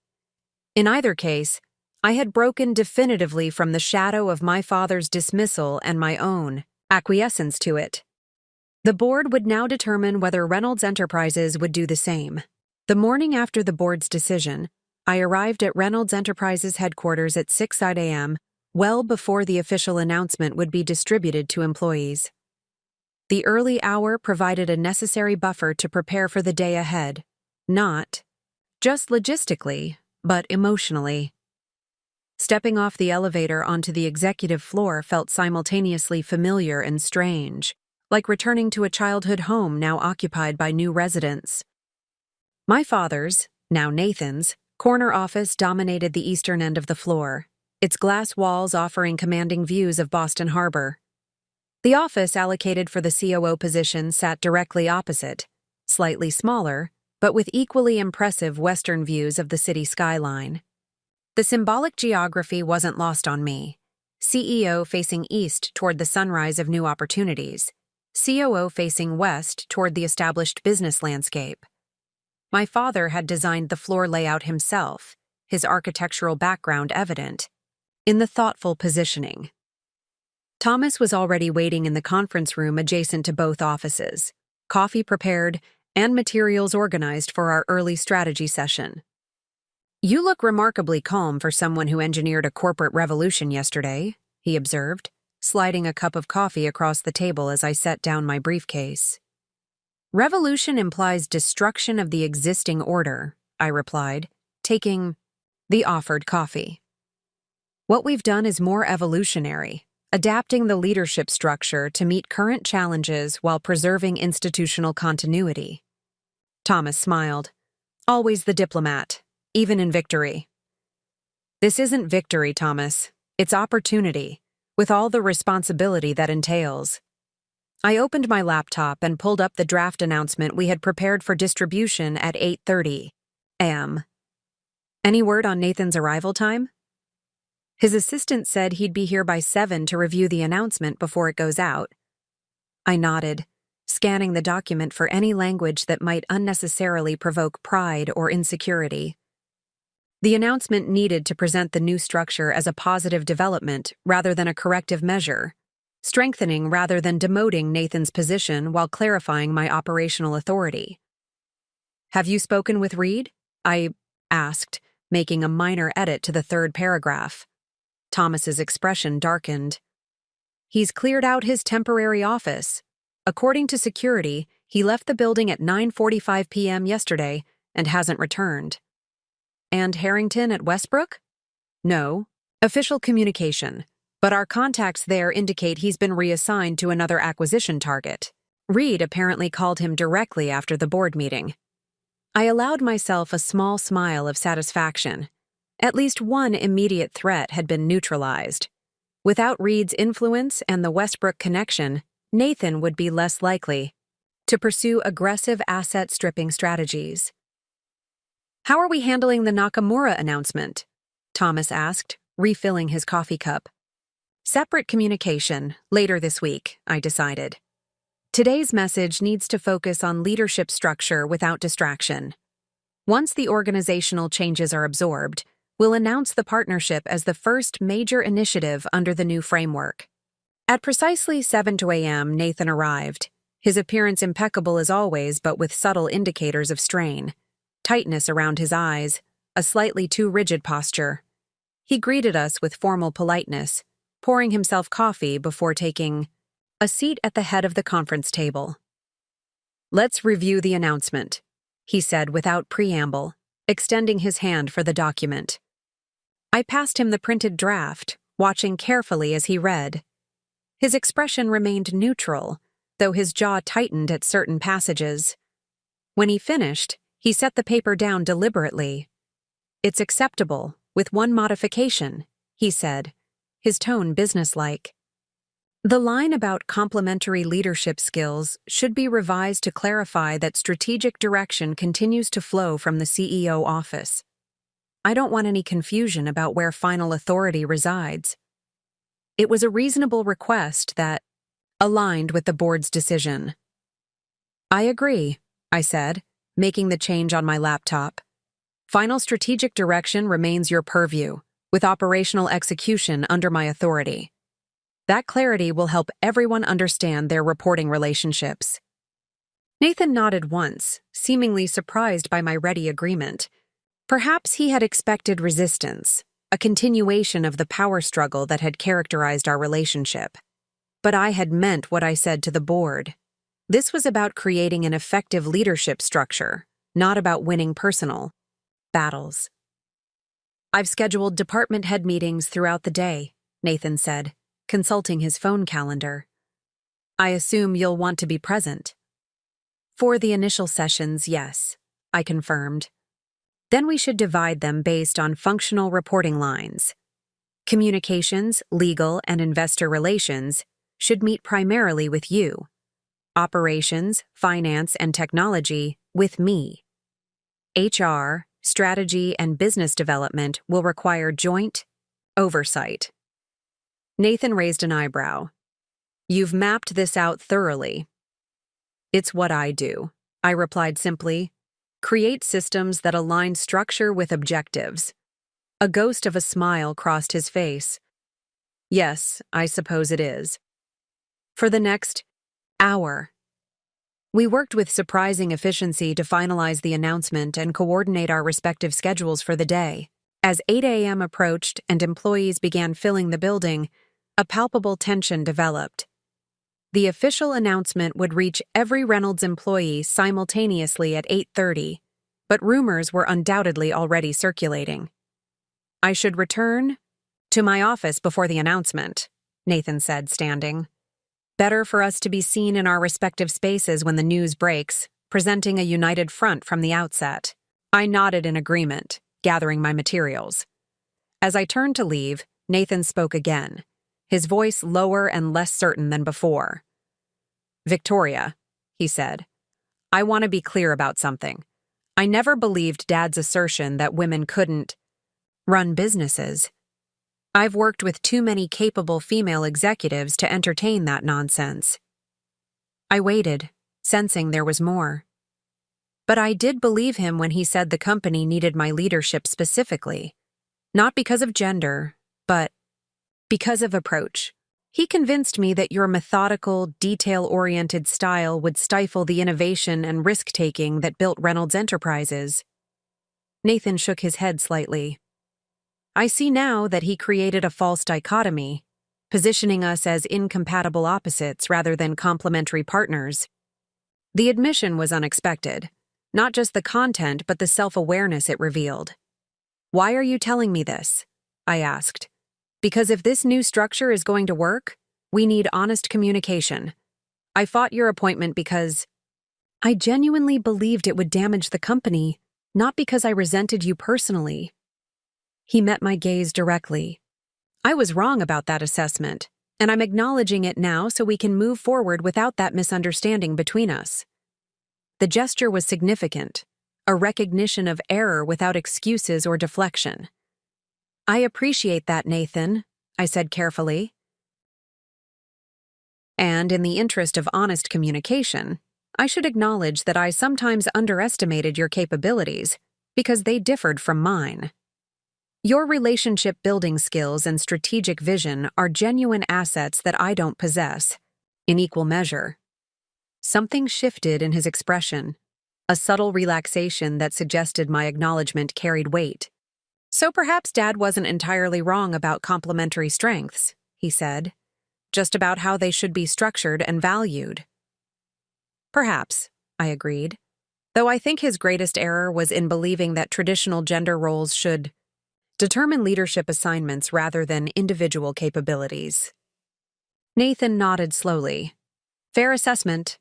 Speaker 1: In either case, I had broken definitively from the shadow of my father's dismissal and my own acquiescence to it. The board would now determine whether Reynolds Enterprises would do the same. The morning after the board's decision, I arrived at Reynolds Enterprises headquarters at 6 a.m., well before the official announcement would be distributed to employees. The early hour provided a necessary buffer to prepare for the day ahead, not just logistically, but emotionally. Stepping off the elevator onto the executive floor felt simultaneously familiar and strange, like returning to a childhood home now occupied by new residents. My father's, now Nathan's, corner office dominated the eastern end of the floor, its glass walls offering commanding views of Boston Harbor. The office allocated for the COO position sat directly opposite, slightly smaller, but with equally impressive western views of the city skyline. The symbolic geography wasn't lost on me. CEO facing east toward the sunrise of new opportunities, COO facing west toward the established business landscape. My father had designed the floor layout himself, his architectural background evident, in the thoughtful positioning. Thomas was already waiting in the conference room adjacent to both offices, coffee prepared and materials organized for our early strategy session. "You look remarkably calm for someone who engineered a corporate revolution yesterday," he observed, sliding a cup of coffee across the table as I set down my briefcase. "Revolution implies destruction of the existing order," I replied, taking the offered coffee. "What we've done is more evolutionary, adapting the leadership structure to meet current challenges while preserving institutional continuity." Thomas smiled. "Always the diplomat, even in victory." "This isn't victory, Thomas. It's opportunity, with all the responsibility that entails." I opened my laptop and pulled up the draft announcement we had prepared for distribution at 8:30 a.m. "Any word on Nathan's arrival time?" "His assistant said he'd be here by 7 to review the announcement before it goes out." I nodded, scanning the document for any language that might unnecessarily provoke pride or insecurity. The announcement needed to present the new structure as a positive development rather than a corrective measure, strengthening rather than demoting Nathan's position while clarifying my operational authority. "Have you spoken with Reed?" I asked, making a minor edit to the third paragraph. Thomas's expression darkened. "He's cleared out his temporary office. According to security, he left the building at 9:45 p.m. yesterday and hasn't returned." "And Harrington at Westbrook?" "No. Official communication. But our contacts there indicate he's been reassigned to another acquisition target. Reed apparently called him directly after the board meeting." I allowed myself a small smile of satisfaction. At least one immediate threat had been neutralized. Without Reed's influence and the Westbrook connection, Nathan would be less likely to pursue aggressive asset-stripping strategies. "How are we handling the Nakamura announcement?" Thomas asked, refilling his coffee cup. "Separate communication, later this week," I decided. Today's message needs to focus on leadership structure without distraction. Once the organizational changes are absorbed, we'll announce the partnership as the first major initiative under the new framework. At precisely 7 a.m., Nathan arrived, his appearance impeccable as always but with subtle indicators of strain, tightness around his eyes, a slightly too rigid posture. He greeted us with formal politeness, pouring himself coffee before taking a seat at the head of the conference table. "Let's review the announcement," he said without preamble, extending his hand for the document. I passed him the printed draft, watching carefully as he read. His expression remained neutral, though his jaw tightened at certain passages. When he finished, he set the paper down deliberately. "It's acceptable, with one modification," he said, his tone businesslike. "The line about complementary leadership skills should be revised to clarify that strategic direction continues to flow from the CEO office. I don't want any confusion about where final authority resides." It was a reasonable request that aligned with the board's decision. "I agree," I said, making the change on my laptop. "Final strategic direction remains your purview, with operational execution under my authority. That clarity will help everyone understand their reporting relationships." Nathan nodded once, seemingly surprised by my ready agreement. Perhaps he had expected resistance, a continuation of the power struggle that had characterized our relationship. But I had meant what I said to the board. This was about creating an effective leadership structure, not about winning personal battles. "I've scheduled department head meetings throughout the day," Nathan said, consulting his phone calendar. "I assume you'll want to be present." "For the initial sessions, yes," I confirmed. "Then we should divide them based on functional reporting lines. Communications, legal, and investor relations should meet primarily with you. Operations, finance, and technology with me. HR, strategy, and business development will require joint oversight." Nathan raised an eyebrow. "You've mapped this out thoroughly." "It's what I do," I replied simply. "Create systems that align structure with objectives." A ghost of a smile crossed his face. "Yes, I suppose it is." For the next hour, we worked with surprising efficiency to finalize the announcement and coordinate our respective schedules for the day. As 8 a.m. approached and employees began filling the building, a palpable tension developed. The official announcement would reach every Reynolds employee simultaneously at 8:30, but rumors were undoubtedly already circulating. "I should return to my office before the announcement," Nathan said, standing. "Better for us to be seen in our respective spaces when the news breaks, presenting a united front from the outset." I nodded in agreement, gathering my materials. As I turned to leave, Nathan spoke again, his voice lower and less certain than before. "Victoria," he said, "I want to be clear about something. I never believed Dad's assertion that women couldn't run businesses. I've worked with too many capable female executives to entertain that nonsense." I waited, sensing there was more. But I did believe him when he said the company needed my leadership specifically, not because of gender, but because of approach. He convinced me that your methodical, detail-oriented style would stifle the innovation and risk-taking that built Reynolds Enterprises. Nathan shook his head slightly. "I see now that he created a false dichotomy, positioning us as incompatible opposites rather than complementary partners." The admission was unexpected, not just the content but the self-awareness it revealed. "Why are you telling me this?" I asked. "Because if this new structure is going to work, we need honest communication. I fought your appointment because I genuinely believed it would damage the company, not because I resented you personally." He met my gaze directly. "I was wrong about that assessment, and I'm acknowledging it now so we can move forward without that misunderstanding between us." The gesture was significant, a recognition of error without excuses or deflection. "I appreciate that, Nathan," I said carefully. "And in the interest of honest communication, I should acknowledge that I sometimes underestimated your capabilities because they differed from mine. Your relationship-building skills and strategic vision are genuine assets that I don't possess, in equal measure." Something shifted in his expression, a subtle relaxation that suggested my acknowledgement carried weight. "So perhaps Dad wasn't entirely wrong about complementary strengths," he said. just about how they should be structured and valued. Perhaps, I agreed, though I think his greatest error was in believing that traditional gender roles should determine leadership assignments rather than individual capabilities. Nathan nodded slowly. Fair assessment.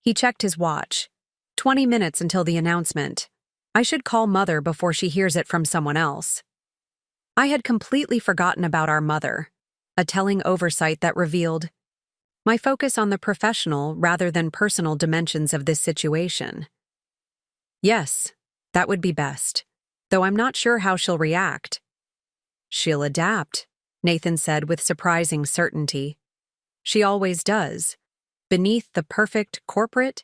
Speaker 1: He checked his watch. 20 minutes until the announcement. I should call Mother before she hears it from someone else. I had completely forgotten about our mother, a telling oversight that revealed my focus on the professional rather than personal dimensions of this situation. Yes, that would be best, though I'm not sure how she'll react. She'll adapt, Nathan said with surprising certainty. She always does. Beneath the perfect corporate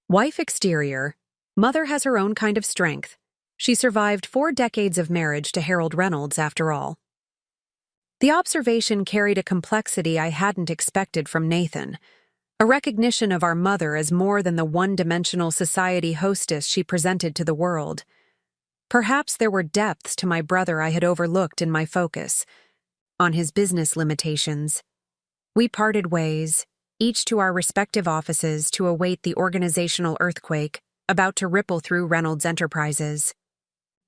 Speaker 1: wife exterior, Mother has her own kind of strength. She survived 4 decades of marriage to Harold Reynolds, after all. The observation carried a complexity I hadn't expected from Nathan, a recognition of our mother as more than the one-dimensional society hostess she presented to the world. Perhaps there were depths to my brother I had overlooked in my focus on his business limitations. We parted ways, each to our respective offices to await the organizational earthquake about to ripple through Reynolds Enterprises.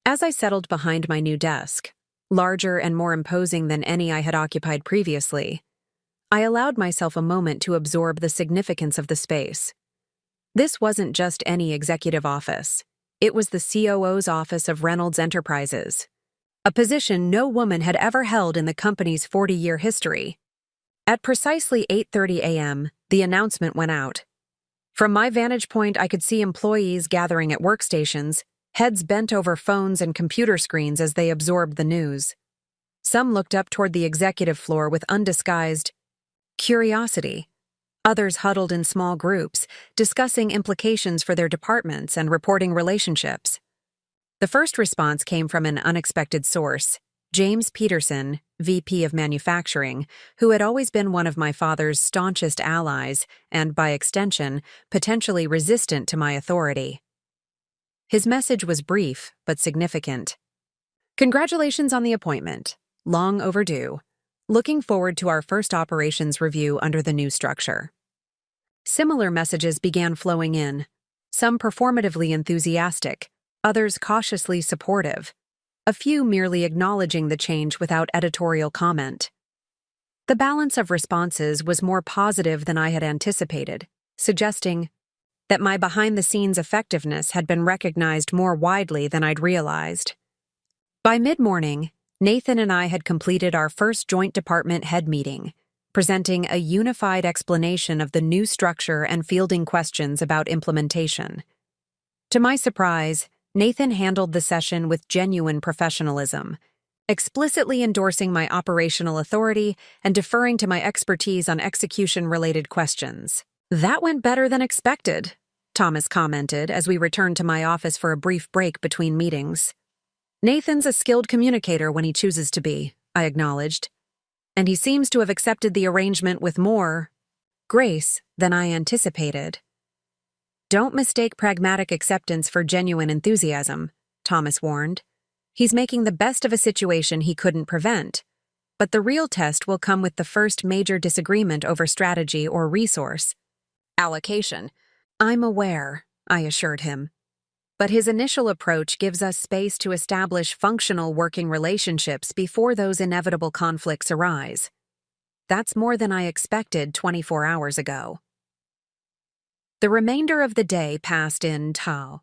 Speaker 1: As I settled behind my new desk, larger and more imposing than any I had occupied previously, I allowed myself a moment to absorb the significance of the space. This wasn't just any executive office. It was the COO's office of Reynolds Enterprises, a position no woman had ever held in the company's 40-year history. At precisely 8:30 a.m., the announcement went out. From my vantage point, I could see employees gathering at workstations, heads bent over phones and computer screens as they absorbed the news. Some looked up toward the executive floor with undisguised curiosity. Others huddled in small groups, discussing implications for their departments and reporting relationships. The first response came from an unexpected source, James Peterson, VP of Manufacturing, who had always been one of my father's staunchest allies and, by extension, potentially resistant to my authority. His message was brief but significant. Congratulations on the appointment. Long overdue. Looking forward to our first operations review under the new structure. Similar messages began flowing in, some performatively enthusiastic, others cautiously supportive, a few merely acknowledging the change without editorial comment. The balance of responses was more positive than I had anticipated, suggesting that my behind-the-scenes effectiveness had been recognized more widely than I'd realized. By mid-morning, Nathan and I had completed our first joint department head meeting, presenting a unified explanation of the new structure and fielding questions about implementation. To my surprise, Nathan handled the session with genuine professionalism, explicitly endorsing my operational authority and deferring to my expertise on execution-related questions. That went better than expected, Thomas commented as we returned to my office for a brief break between meetings. Nathan's a skilled communicator when he chooses to be, I acknowledged, and he seems to have accepted the arrangement with more grace than I anticipated. Don't mistake pragmatic acceptance for genuine enthusiasm, Thomas warned. He's making the best of a situation he couldn't prevent, but the real test will come with the first major disagreement over strategy or resource allocation. I'm aware, I assured him, but his initial approach gives us space to establish functional working relationships before those inevitable conflicts arise. That's more than I expected 24 hours ago. The remainder of the day passed in Tao,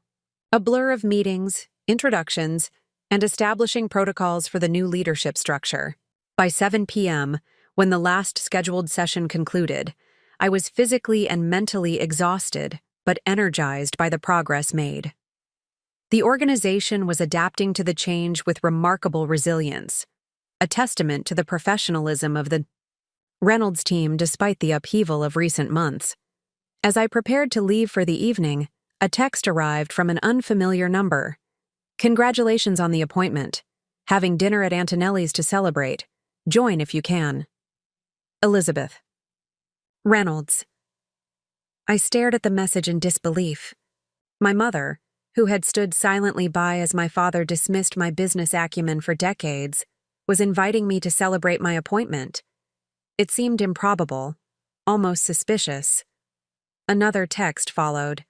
Speaker 1: a blur of meetings, introductions, and establishing protocols for the new leadership structure. By 7 p.m., when the last scheduled session concluded, I was physically and mentally exhausted, but energized by the progress made. The organization was adapting to the change with remarkable resilience, a testament to the professionalism of the Reynolds team despite the upheaval of recent months. As I prepared to leave for the evening, a text arrived from an unfamiliar number. Congratulations on the appointment. Having dinner at Antonelli's to celebrate. Join if you can. Elizabeth. Reynolds. I stared at the message in disbelief. My mother, who had stood silently by as my father dismissed my business acumen for decades, was inviting me to celebrate my appointment. It seemed improbable, almost suspicious. Another text followed.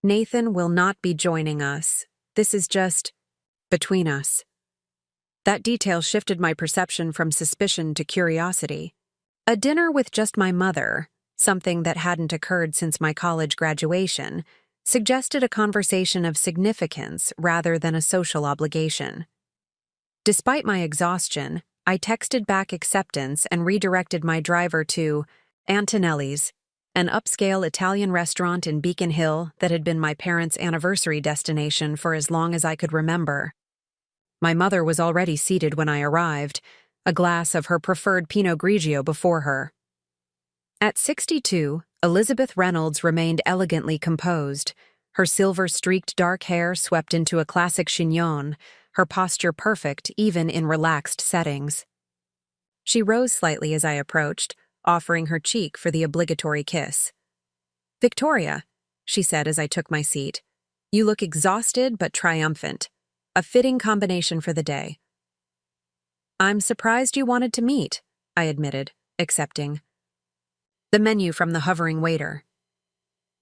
Speaker 1: Nathan will not be joining us. This is just between us. That detail shifted my perception from suspicion to curiosity. A dinner with just my mother, something that hadn't occurred since my college graduation, suggested a conversation of significance rather than a social obligation. Despite my exhaustion, I texted back acceptance and redirected my driver to Antonelli's, an upscale Italian restaurant in Beacon Hill that had been my parents' anniversary destination for as long as I could remember. My mother was already seated when I arrived, a glass of her preferred Pinot Grigio before her. At 62, Elizabeth Reynolds remained elegantly composed, her silver-streaked dark hair swept into a classic chignon, her posture perfect even in relaxed settings. She rose slightly as I approached, offering her cheek for the obligatory kiss. "Victoria," she said as I took my seat, "you look exhausted but triumphant. A fitting combination for the day." "I'm surprised you wanted to meet," I admitted, accepting the menu from the hovering waiter.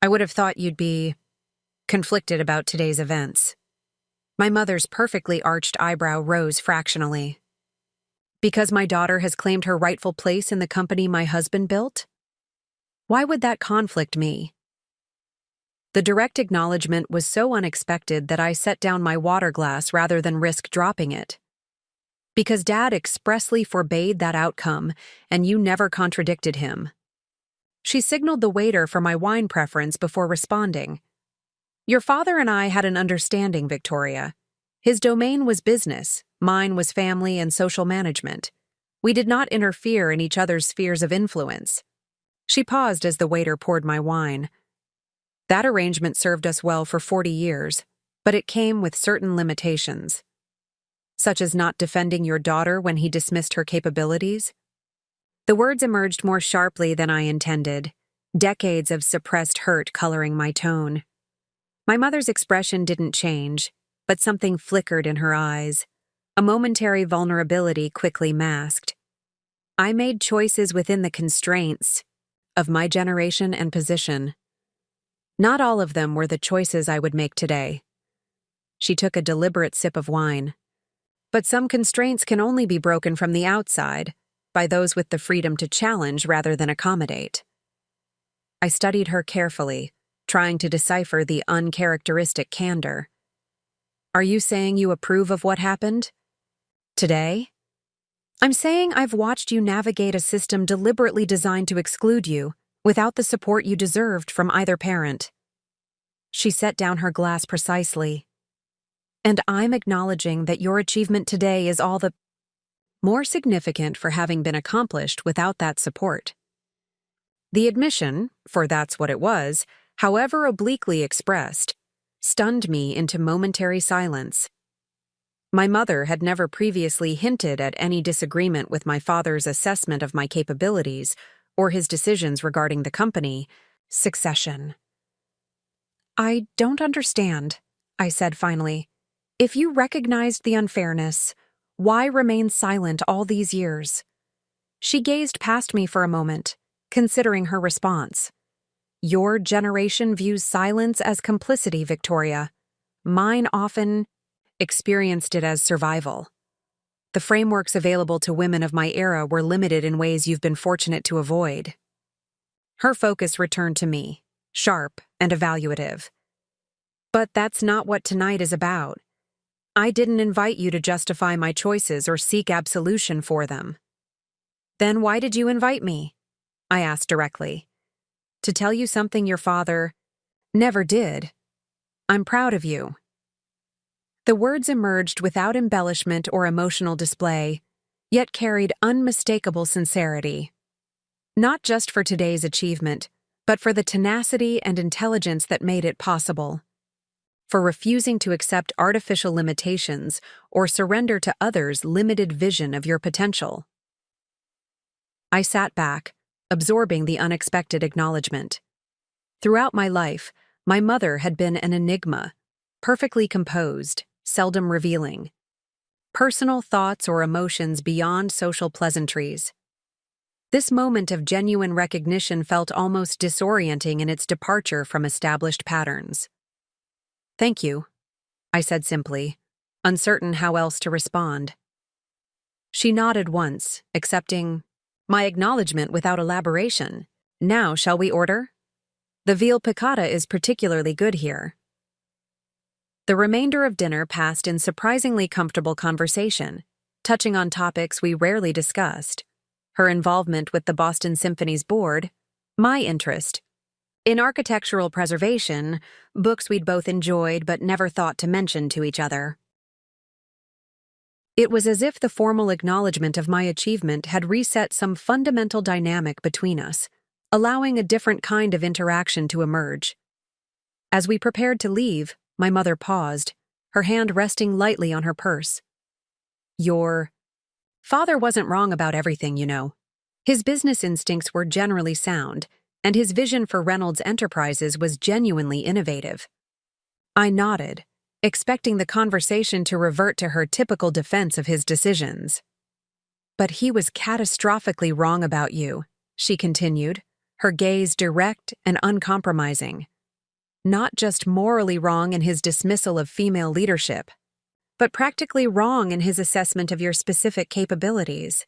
Speaker 1: "I would have thought you'd be conflicted about today's events." My mother's perfectly arched eyebrow rose fractionally. "Because my daughter has claimed her rightful place in the company my husband built? Why would that conflict me?" The direct acknowledgement was so unexpected that I set down my water glass rather than risk dropping it. "Because Dad expressly forbade that outcome, and you never contradicted him." She signaled the waiter for my wine preference before responding. "Your father and I had an understanding, Victoria. His domain was business, mine was family and social management. We did not interfere in each other's spheres of influence." She paused as the waiter poured my wine. "That arrangement served us well for 40 years, but it came with certain limitations. Such as not defending your daughter when he dismissed her capabilities." The words emerged more sharply than I intended, decades of suppressed hurt coloring my tone. My mother's expression didn't change, but something flickered in her eyes, a momentary vulnerability quickly masked. I made choices within the constraints of my generation and position. Not all of them were the choices I would make today. She took a deliberate sip of wine. But some constraints can only be broken from the outside, by those with the freedom to challenge rather than accommodate. I studied her carefully, trying to decipher the uncharacteristic candor. "Are you saying you approve of what happened today?" "I'm saying I've watched you navigate a system deliberately designed to exclude you, without the support you deserved from either parent." She set down her glass precisely. "And I'm acknowledging that your achievement today is all the more significant for having been accomplished without that support." The admission, for that's what it was, however obliquely expressed, stunned me into momentary silence. My mother had never previously hinted at any disagreement with my father's assessment of my capabilities or his decisions regarding the company. Succession. "I don't understand," I said finally. "If you recognized the unfairness, why remain silent all these years?" She gazed past me for a moment, considering her response. "Your generation views silence as complicity, Victoria. Mine often experienced it as survival. The frameworks available to women of my era were limited in ways you've been fortunate to avoid." Her focus returned to me, sharp and evaluative. "But that's not what tonight is about. I didn't invite you to justify my choices or seek absolution for them." "Then why did you invite me?" I asked directly. "To tell you something your father never did. I'm proud of you." The words emerged without embellishment or emotional display, yet carried unmistakable sincerity. Not just for today's achievement, but for the tenacity and intelligence that made it possible. For refusing to accept artificial limitations or surrender to others' limited vision of your potential. I sat back, absorbing the unexpected acknowledgement. Throughout my life, my mother had been an enigma, perfectly composed, seldom revealing. Personal thoughts or emotions beyond social pleasantries. This moment of genuine recognition felt almost disorienting in its departure from established patterns. "Thank you," I said simply, uncertain how else to respond. She nodded once, accepting my acknowledgement without elaboration. "Now, shall we order? The veal piccata is particularly good here." The remainder of dinner passed in surprisingly comfortable conversation, touching on topics we rarely discussed: her involvement with the Boston Symphony's board, my interest in architectural preservation, books we'd both enjoyed but never thought to mention to each other. It was as if the formal acknowledgement of my achievement had reset some fundamental dynamic between us, allowing a different kind of interaction to emerge. As we prepared to leave, my mother paused, her hand resting lightly on her purse. "Your father wasn't wrong about everything, you know. His business instincts were generally sound, and his vision for Reynolds Enterprises was genuinely innovative." I nodded, expecting the conversation to revert to her typical defense of his decisions. "But he was catastrophically wrong about you," she continued, her gaze direct and uncompromising. "Not just morally wrong in his dismissal of female leadership, but practically wrong in his assessment of your specific capabilities.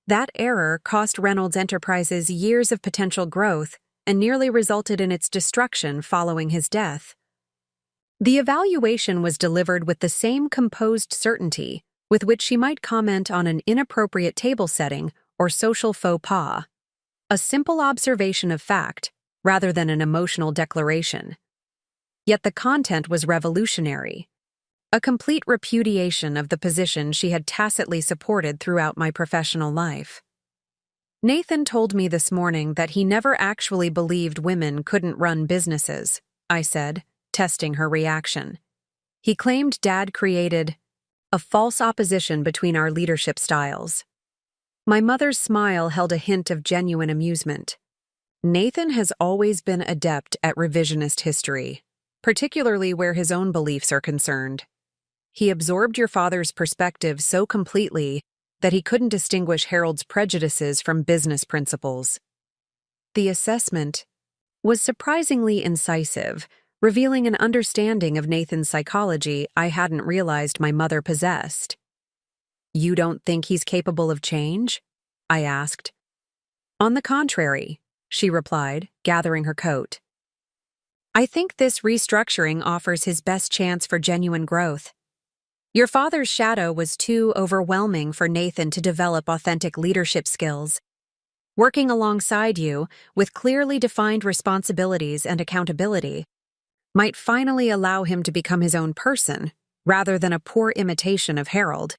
Speaker 1: That error cost Reynolds Enterprises years of potential growth and nearly resulted in its destruction following his death." The evaluation was delivered with the same composed certainty with which she might comment on an inappropriate table setting or social faux pas. A simple observation of fact, rather than an emotional declaration. Yet the content was revolutionary. A complete repudiation of the position she had tacitly supported throughout my professional life. "Nathan told me this morning that he never actually believed women couldn't run businesses," I said, testing her reaction. "He claimed Dad created a false opposition between our leadership styles." My mother's smile held a hint of genuine amusement. "Nathan has always been adept at revisionist history, particularly where his own beliefs are concerned. He absorbed your father's perspective so completely that he couldn't distinguish Harold's prejudices from business principles." The assessment was surprisingly incisive, revealing an understanding of Nathan's psychology I hadn't realized my mother possessed. "You don't think he's capable of change?" I asked. "On the contrary," she replied, gathering her coat. "I think this restructuring offers his best chance for genuine growth. Your father's shadow was too overwhelming for Nathan to develop authentic leadership skills. Working alongside you, with clearly defined responsibilities and accountability, might finally allow him to become his own person, rather than a poor imitation of Harold."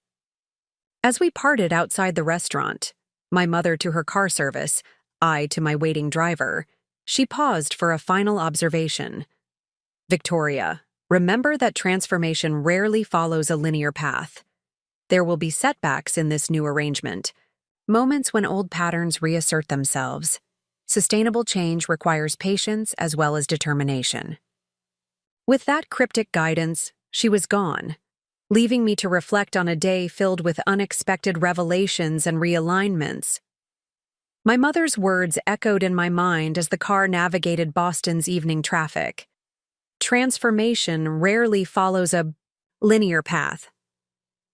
Speaker 1: As we parted outside the restaurant, my mother to her car service, I to my waiting driver, she paused for a final observation. "Victoria, remember that transformation rarely follows a linear path. There will be setbacks in this new arrangement, moments when old patterns reassert themselves. Sustainable change requires patience as well as determination." With that cryptic guidance, she was gone, leaving me to reflect on a day filled with unexpected revelations and realignments. My mother's words echoed in my mind as the car navigated Boston's evening traffic. Transformation rarely follows a linear path.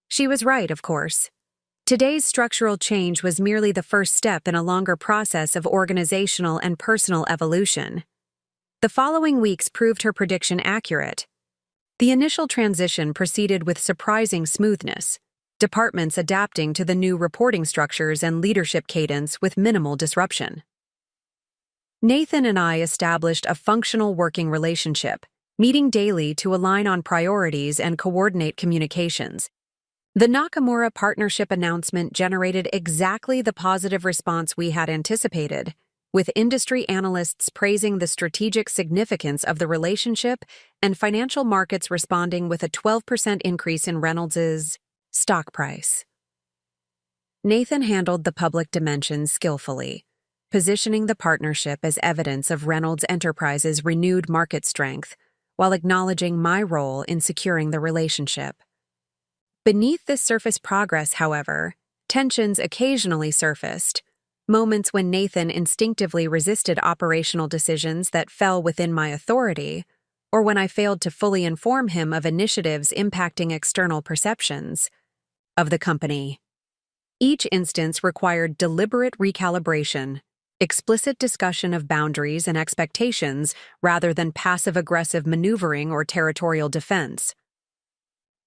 Speaker 1: She was right, of course. Today's structural change was merely the first step in a longer process of organizational and personal evolution. The following weeks proved her prediction accurate. The initial transition proceeded with surprising smoothness, departments adapting to the new reporting structures and leadership cadence with minimal disruption. Nathan and I established a functional working relationship, meeting daily to align on priorities and coordinate communications. The Nakamura partnership announcement generated exactly the positive response we had anticipated, with industry analysts praising the strategic significance of the relationship and financial markets responding with a 12% increase in Reynolds' stock price. Nathan handled the public dimensions skillfully, positioning the partnership as evidence of Reynolds Enterprises' renewed market strength, while acknowledging my role in securing the relationship. Beneath this surface progress, however, tensions occasionally surfaced, moments when Nathan instinctively resisted operational decisions that fell within my authority, or when I failed to fully inform him of initiatives impacting external perceptions of the company. Each instance required deliberate recalibration, explicit discussion of boundaries and expectations rather than passive-aggressive maneuvering or territorial defense.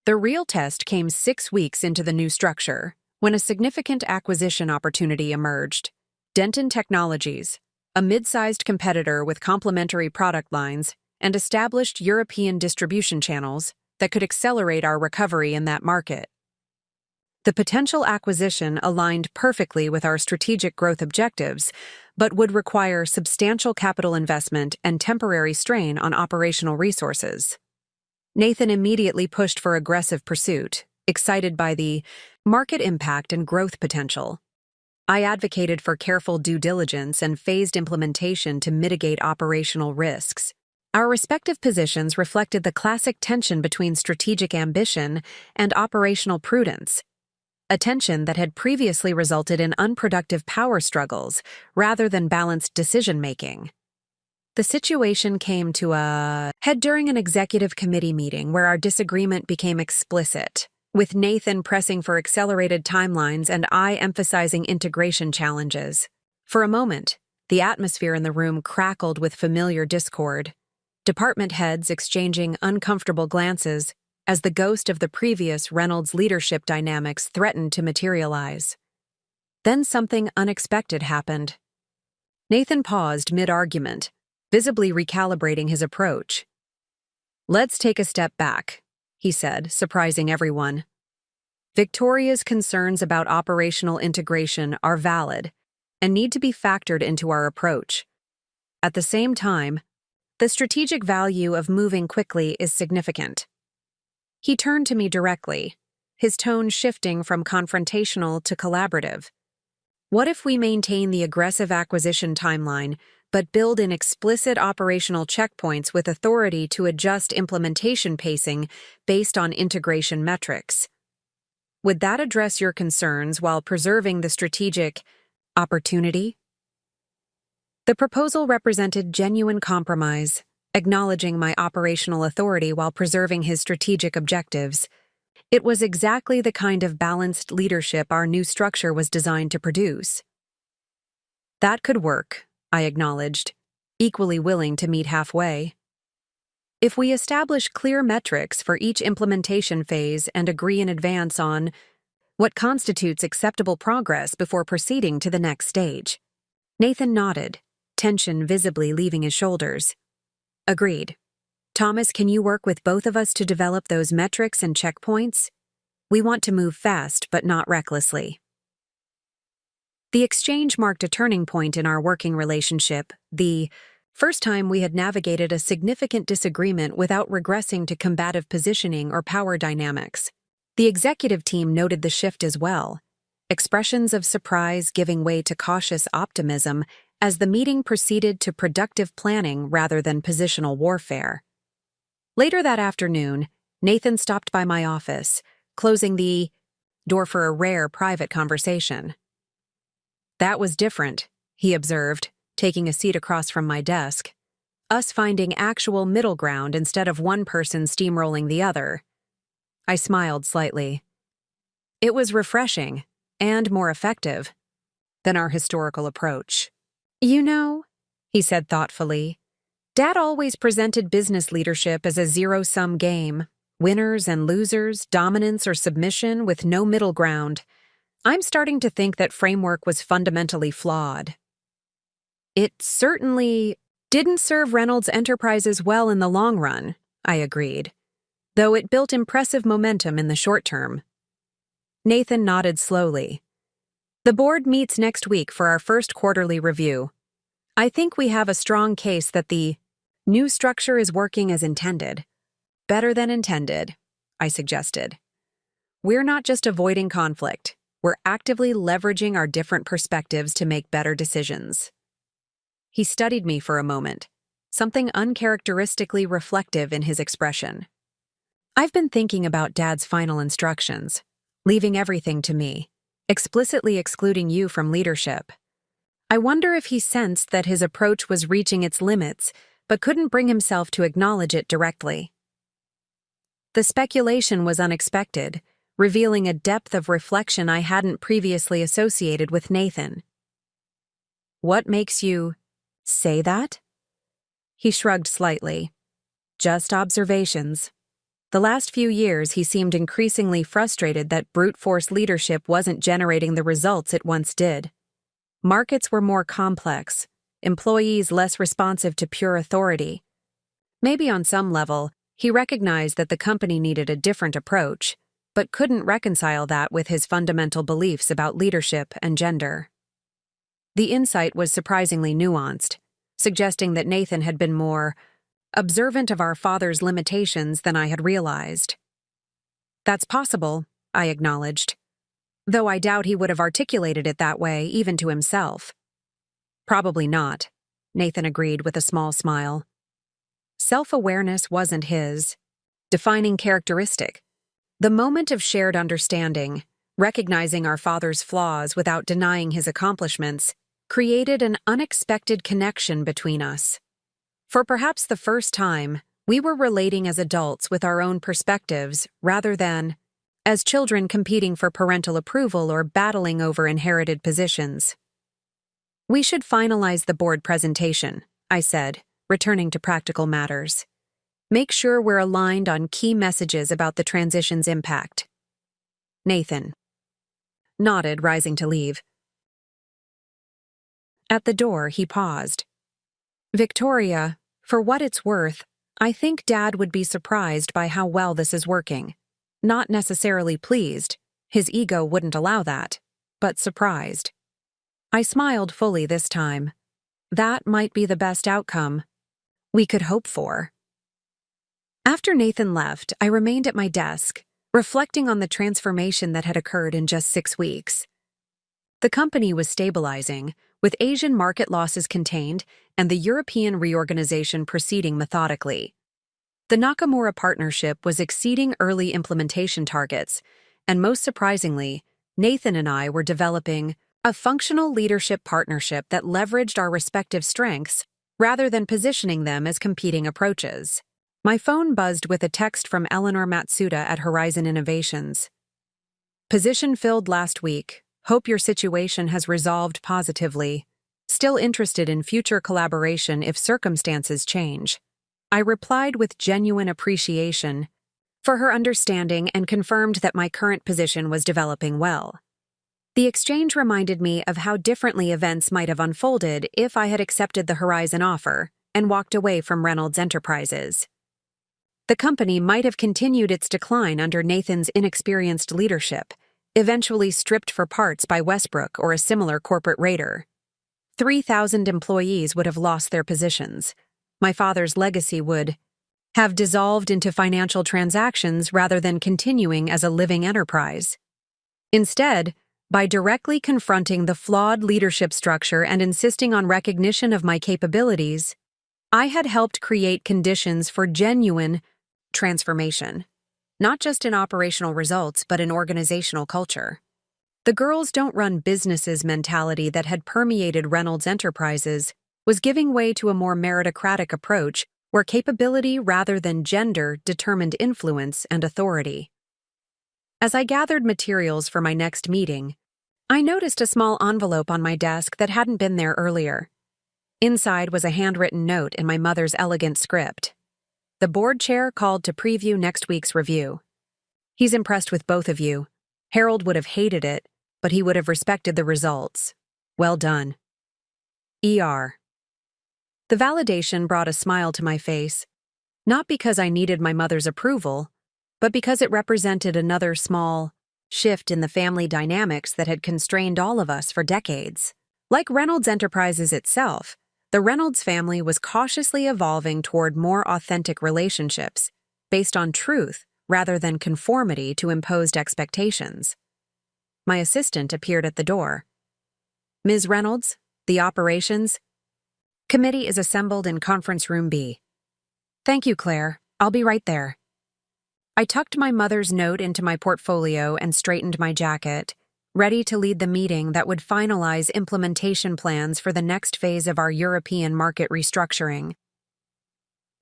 Speaker 1: The real test came 6 weeks into the new structure, when a significant acquisition opportunity emerged. Denton Technologies, a mid-sized competitor with complementary product lines and established European distribution channels that could accelerate our recovery in that market. The potential acquisition aligned perfectly with our strategic growth objectives, but would require substantial capital investment and temporary strain on operational resources. Nathan immediately pushed for aggressive pursuit, excited by the market impact and growth potential. I advocated for careful due diligence and phased implementation to mitigate operational risks. Our respective positions reflected the classic tension between strategic ambition and operational prudence, a tension that had previously resulted in unproductive power struggles rather than balanced decision-making. The situation came to a head during an executive committee meeting where our disagreement became explicit, with Nathan pressing for accelerated timelines and I emphasizing integration challenges. For a moment, the atmosphere in the room crackled with familiar discord, department heads exchanging uncomfortable glances as the ghost of the previous Reynolds leadership dynamics threatened to materialize. Then something unexpected happened. Nathan paused mid-argument, visibly recalibrating his approach. "Let's take a step back," he said, surprising everyone. "Victoria's concerns about operational integration are valid and need to be factored into our approach. At the same time, the strategic value of moving quickly is significant." He turned to me directly, his tone shifting from confrontational to collaborative. "What if we maintain the aggressive acquisition timeline, but build in explicit operational checkpoints with authority to adjust implementation pacing based on integration metrics? Would that address your concerns while preserving the strategic opportunity?" The proposal represented genuine compromise, acknowledging my operational authority while preserving his strategic objectives. It was exactly the kind of balanced leadership our new structure was designed to produce. "That could work," I acknowledged, equally willing to meet halfway. "If we establish clear metrics for each implementation phase and agree in advance on what constitutes acceptable progress before proceeding to the next stage." Nathan nodded, tension visibly leaving his shoulders. "Agreed. Thomas, can you work with both of us to develop those metrics and checkpoints? We want to move fast, but not recklessly." The exchange marked a turning point in our working relationship, the first time we had navigated a significant disagreement without regressing to combative positioning or power dynamics. The executive team noted the shift as well, expressions of surprise giving way to cautious optimism as the meeting proceeded to productive planning rather than positional warfare. Later that afternoon, Nathan stopped by my office, closing the door for a rare private conversation. "That was different," he observed, taking a seat across from my desk. "Us finding actual middle ground instead of one person steamrolling the other." I smiled slightly. "It was refreshing, and more effective than our historical approach." "You know," he said thoughtfully, "Dad always presented business leadership as a zero-sum game, winners and losers, dominance or submission with no middle ground. I'm starting to think that framework was fundamentally flawed." "It certainly didn't serve Reynolds Enterprises well in the long run," I agreed, "though it built impressive momentum in the short term." Nathan nodded slowly. "The board meets next week for our first quarterly review. I think we have a strong case that the new structure is working as intended." "Better than intended," I suggested. "We're not just avoiding conflict. We're actively leveraging our different perspectives to make better decisions." He studied me for a moment, something uncharacteristically reflective in his expression. "I've been thinking about Dad's final instructions, leaving everything to me, explicitly excluding you from leadership. I wonder if he sensed that his approach was reaching its limits, but couldn't bring himself to acknowledge it directly. The speculation was unexpected, revealing a depth of reflection I hadn't previously associated with Nathan. "What makes you say that?" He shrugged slightly. "Just observations." The last few years, he seemed increasingly frustrated that brute force leadership wasn't generating the results it once did. Markets were more complex, employees less responsive to pure authority. Maybe on some level, he recognized that the company needed a different approach, but couldn't reconcile that with his fundamental beliefs about leadership and gender. The insight was surprisingly nuanced, suggesting that Nathan had been more observant of our father's limitations than I had realized. "That's possible," I acknowledged, though I doubt he would have articulated it that way even to himself. "Probably not," Nathan agreed with a small smile. Self-awareness wasn't his defining characteristic. The moment of shared understanding, recognizing our father's flaws without denying his accomplishments, created an unexpected connection between us. For perhaps the first time, we were relating as adults with our own perspectives rather than as children competing for parental approval or battling over inherited positions. "We should finalize the board presentation," I said, returning to practical matters. "Make sure we're aligned on key messages about the transition's impact." Nathan nodded, rising to leave. At the door, he paused. "Victoria, for what it's worth, I think Dad would be surprised by how well this is working. Not necessarily pleased, his ego wouldn't allow that, but surprised." I smiled fully this time. That might be the best outcome we could hope for. After Nathan left, I remained at my desk, reflecting on the transformation that had occurred in just 6 weeks. The company was stabilizing, with Asian market losses contained and the European reorganization proceeding methodically. The Nakamura partnership was exceeding early implementation targets, and most surprisingly, Nathan and I were developing a functional leadership partnership that leveraged our respective strengths rather than positioning them as competing approaches. My phone buzzed with a text from Eleanor Matsuda at Horizon Innovations. "Position filled last week. Hope your situation has resolved positively. Still interested in future collaboration if circumstances change." I replied with genuine appreciation for her understanding and confirmed that my current position was developing well. The exchange reminded me of how differently events might have unfolded if I had accepted the Horizon offer and walked away from Reynolds Enterprises. The company might have continued its decline under Nathan's inexperienced leadership, eventually stripped for parts by Westbrook or a similar corporate raider. 3,000 employees would have lost their positions. My father's legacy would have dissolved into financial transactions rather than continuing as a living enterprise. Instead, by directly confronting the flawed leadership structure and insisting on recognition of my capabilities, I had helped create conditions for genuine transformation, not just in operational results but in organizational culture. The girls don't run businesses mentality that had permeated Reynolds Enterprises was giving way to a more meritocratic approach where capability rather than gender determined influence and authority. As I gathered materials for my next meeting, I noticed a small envelope on my desk that hadn't been there earlier. Inside was a handwritten note in my mother's elegant script. "The board chair called to preview next week's review. He's impressed with both of you. Harold would have hated it, but he would have respected the results. Well done. ER." The validation brought a smile to my face, not because I needed my mother's approval, but because it represented another small shift in the family dynamics that had constrained all of us for decades. Like Reynolds Enterprises itself, the Reynolds family was cautiously evolving toward more authentic relationships, based on truth rather than conformity to imposed expectations. My assistant appeared at the door. "Ms. Reynolds, the operations committee is assembled in conference room B." "Thank you, Claire. I'll be right there." I tucked my mother's note into my portfolio and straightened my jacket, ready to lead the meeting that would finalize implementation plans for the next phase of our European market restructuring.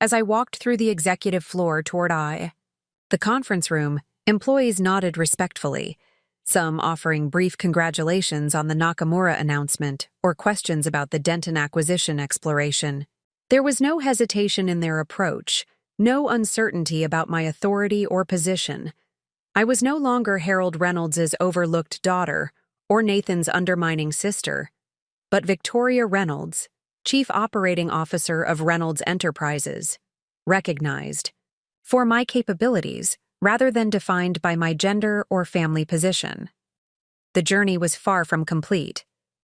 Speaker 1: As I walked through the executive floor toward the conference room, employees nodded respectfully, some offering brief congratulations on the Nakamura announcement or questions about the Denton acquisition exploration. There was no hesitation in their approach, no uncertainty about my authority or position. I was no longer Harold Reynolds's overlooked daughter or Nathan's undermining sister, but Victoria Reynolds, Chief Operating Officer of Reynolds Enterprises, recognized for my capabilities rather than defined by my gender or family position. The journey was far from complete.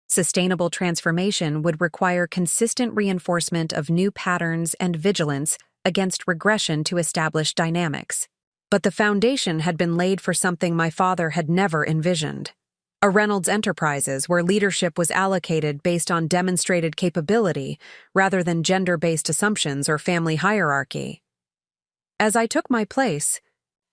Speaker 1: Sustainable transformation would require consistent reinforcement of new patterns and vigilance against regression to established dynamics. But the foundation had been laid for something my father had never envisioned. A Reynolds Enterprises where leadership was allocated based on demonstrated capability rather than gender-based assumptions or family hierarchy. As I took my place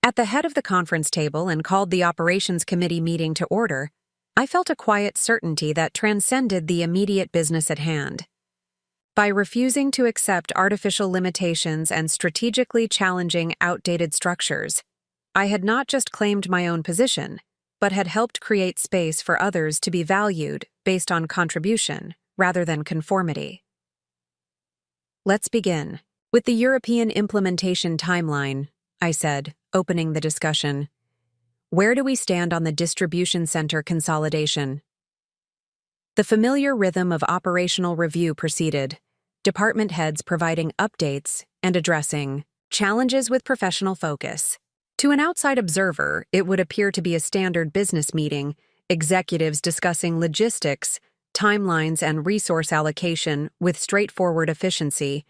Speaker 1: at the head of the conference table and called the operations committee meeting to order, I felt a quiet certainty that transcended the immediate business at hand. By refusing to accept artificial limitations and strategically challenging outdated structures, I had not just claimed my own position, but had helped create space for others to be valued based on contribution rather than conformity. Let's begin with the European implementation timeline, I said, opening the discussion. Where do we stand on the distribution center consolidation? The familiar rhythm of operational review proceeded, department heads providing updates and addressing challenges with professional focus. To an outside observer, it would appear to be a standard business meeting, executives discussing logistics, timelines, and resource allocation with straightforward efficiency.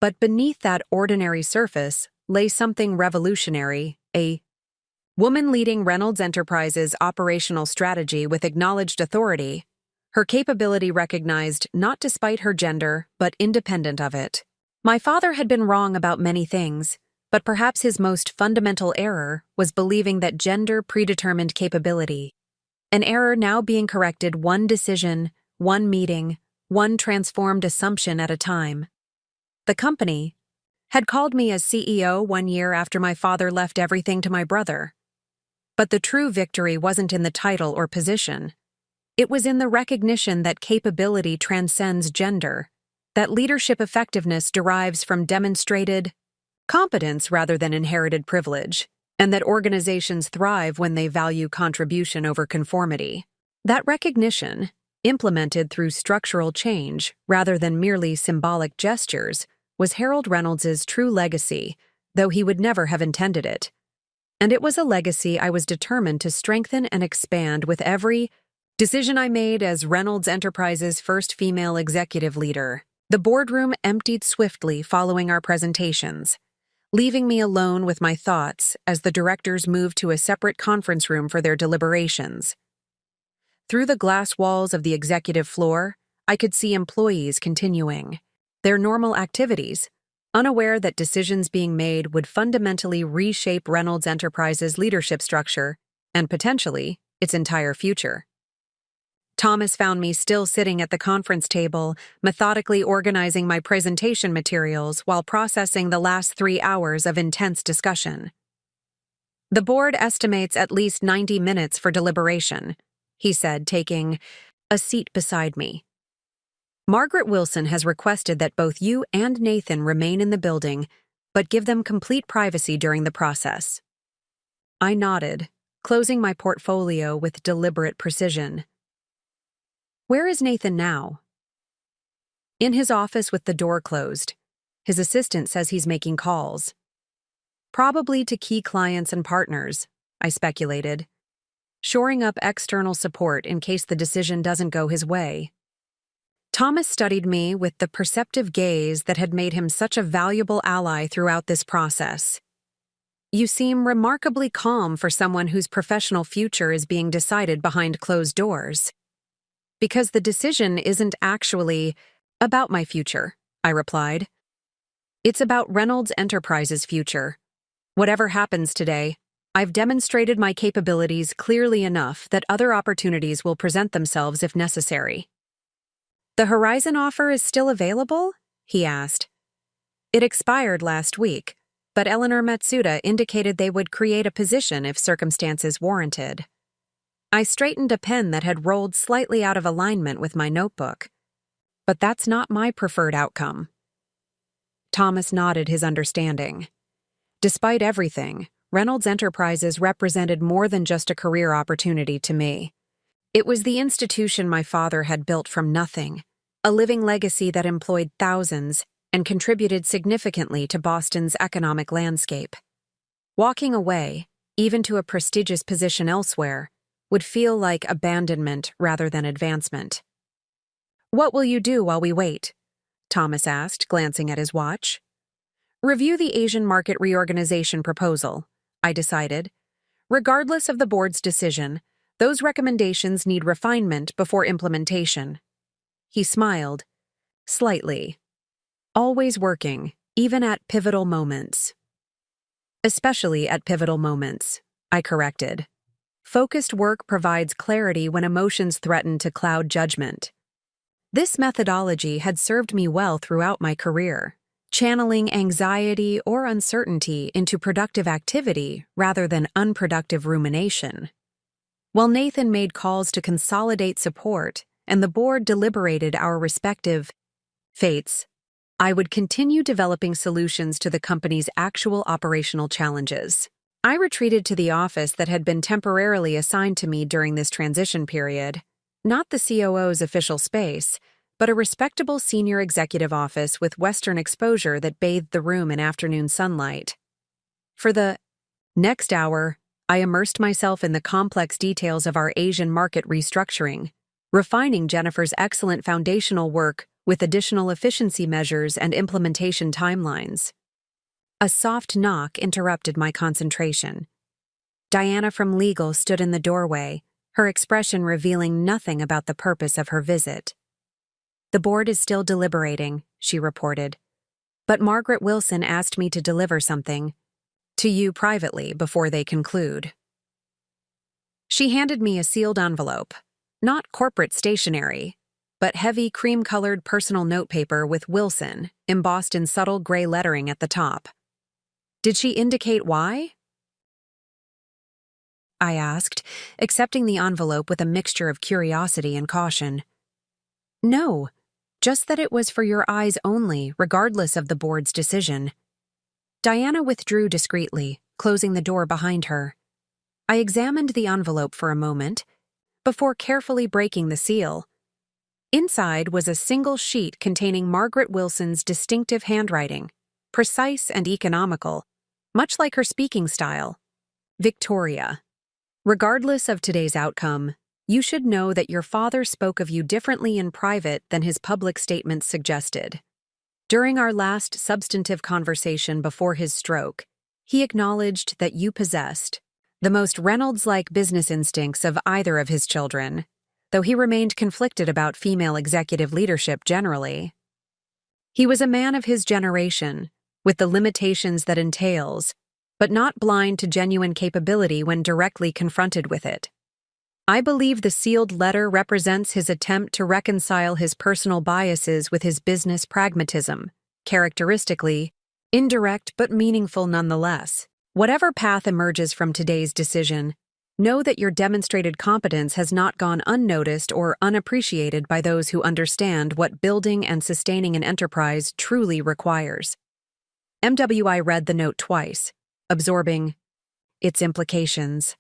Speaker 1: But beneath that ordinary surface lay something revolutionary, a woman leading Reynolds Enterprises' operational strategy with acknowledged authority, her capability recognized not despite her gender, but independent of it. My father had been wrong about many things, but perhaps his most fundamental error was believing that gender predetermined capability. An error now being corrected one decision, one meeting, one transformed assumption at a time. The company had called me as CEO 1 year after my father left everything to my brother. But the true victory wasn't in the title or position. It was in the recognition that capability transcends gender, that leadership effectiveness derives from demonstrated competence rather than inherited privilege, and that organizations thrive when they value contribution over conformity. That recognition, implemented through structural change rather than merely symbolic gestures, was Harold Reynolds's true legacy, though he would never have intended it. And it was a legacy I was determined to strengthen and expand with every decision I made as Reynolds Enterprises' first female executive leader. The boardroom emptied swiftly following our presentations, leaving me alone with my thoughts as the directors moved to a separate conference room for their deliberations. Through the glass walls of the executive floor, I could see employees continuing their normal activities, unaware that decisions being made would fundamentally reshape Reynolds Enterprises' leadership structure and potentially its entire future. Thomas found me still sitting at the conference table, methodically organizing my presentation materials while processing the last 3 hours of intense discussion. The board estimates at least 90 minutes for deliberation, he said, taking a seat beside me. Margaret Wilson has requested that both you and Nathan remain in the building, but give them complete privacy during the process. I nodded, closing my portfolio with deliberate precision. Where is Nathan now? In his office with the door closed. His assistant says he's making calls. Probably to key clients and partners, I speculated, shoring up external support in case the decision doesn't go his way. Thomas studied me with the perceptive gaze that had made him such a valuable ally throughout this process. You seem remarkably calm for someone whose professional future is being decided behind closed doors. Because the decision isn't actually about my future, I replied. It's about Reynolds Enterprises' future. Whatever happens today, I've demonstrated my capabilities clearly enough that other opportunities will present themselves if necessary. The Horizon offer is still available? He asked. It expired last week, but Eleanor Matsuda indicated they would create a position if circumstances warranted. I straightened a pen that had rolled slightly out of alignment with my notebook. But that's not my preferred outcome. Thomas nodded his understanding. Despite everything, Reynolds Enterprises represented more than just a career opportunity to me. It was the institution my father had built from nothing, a living legacy that employed thousands and contributed significantly to Boston's economic landscape. Walking away, even to a prestigious position elsewhere, would feel like abandonment rather than advancement. "What will you do while we wait?" Thomas asked, glancing at his watch. "Review the Asian market reorganization proposal," I decided. Regardless of the board's decision, those recommendations need refinement before implementation. He smiled. Slightly. Always working, even at pivotal moments. Especially at pivotal moments, I corrected. Focused work provides clarity when emotions threaten to cloud judgment. This methodology had served me well throughout my career, channeling anxiety or uncertainty into productive activity rather than unproductive rumination. While Nathan made calls to consolidate support and the board deliberated our respective fates, I would continue developing solutions to the company's actual operational challenges. I retreated to the office that had been temporarily assigned to me during this transition period, not the COO's official space, but a respectable senior executive office with Western exposure that bathed the room in afternoon sunlight. For the next hour, I immersed myself in the complex details of our Asian market restructuring, refining Jennifer's excellent foundational work with additional efficiency measures and implementation timelines. A soft knock interrupted my concentration. Diana from legal stood in the doorway, her expression revealing nothing about the purpose of her visit. "The board is still deliberating," she reported. "But Margaret Wilson asked me to deliver something to you privately before they conclude." She handed me a sealed envelope, not corporate stationery, but heavy cream-colored personal notepaper with Wilson embossed in subtle gray lettering at the top. "Did she indicate why?" I asked, accepting the envelope with a mixture of curiosity and caution. "No. Just that it was for your eyes only, regardless of the board's decision." Diana withdrew discreetly, closing the door behind her. I examined the envelope for a moment, before carefully breaking the seal. Inside was a single sheet containing Margaret Wilson's distinctive handwriting, precise and economical, much like her speaking style. Victoria. Regardless of today's outcome, you should know that your father spoke of you differently in private than his public statements suggested. During our last substantive conversation before his stroke, he acknowledged that you possessed the most Reynolds-like business instincts of either of his children, though he remained conflicted about female executive leadership generally. He was a man of his generation, with the limitations that entails, but not blind to genuine capability when directly confronted with it. I believe the sealed letter represents his attempt to reconcile his personal biases with his business pragmatism, characteristically, indirect but meaningful nonetheless. Whatever path emerges from today's decision, know that your demonstrated competence has not gone unnoticed or unappreciated by those who understand what building and sustaining an enterprise truly requires. MWI read the note twice, absorbing its implications.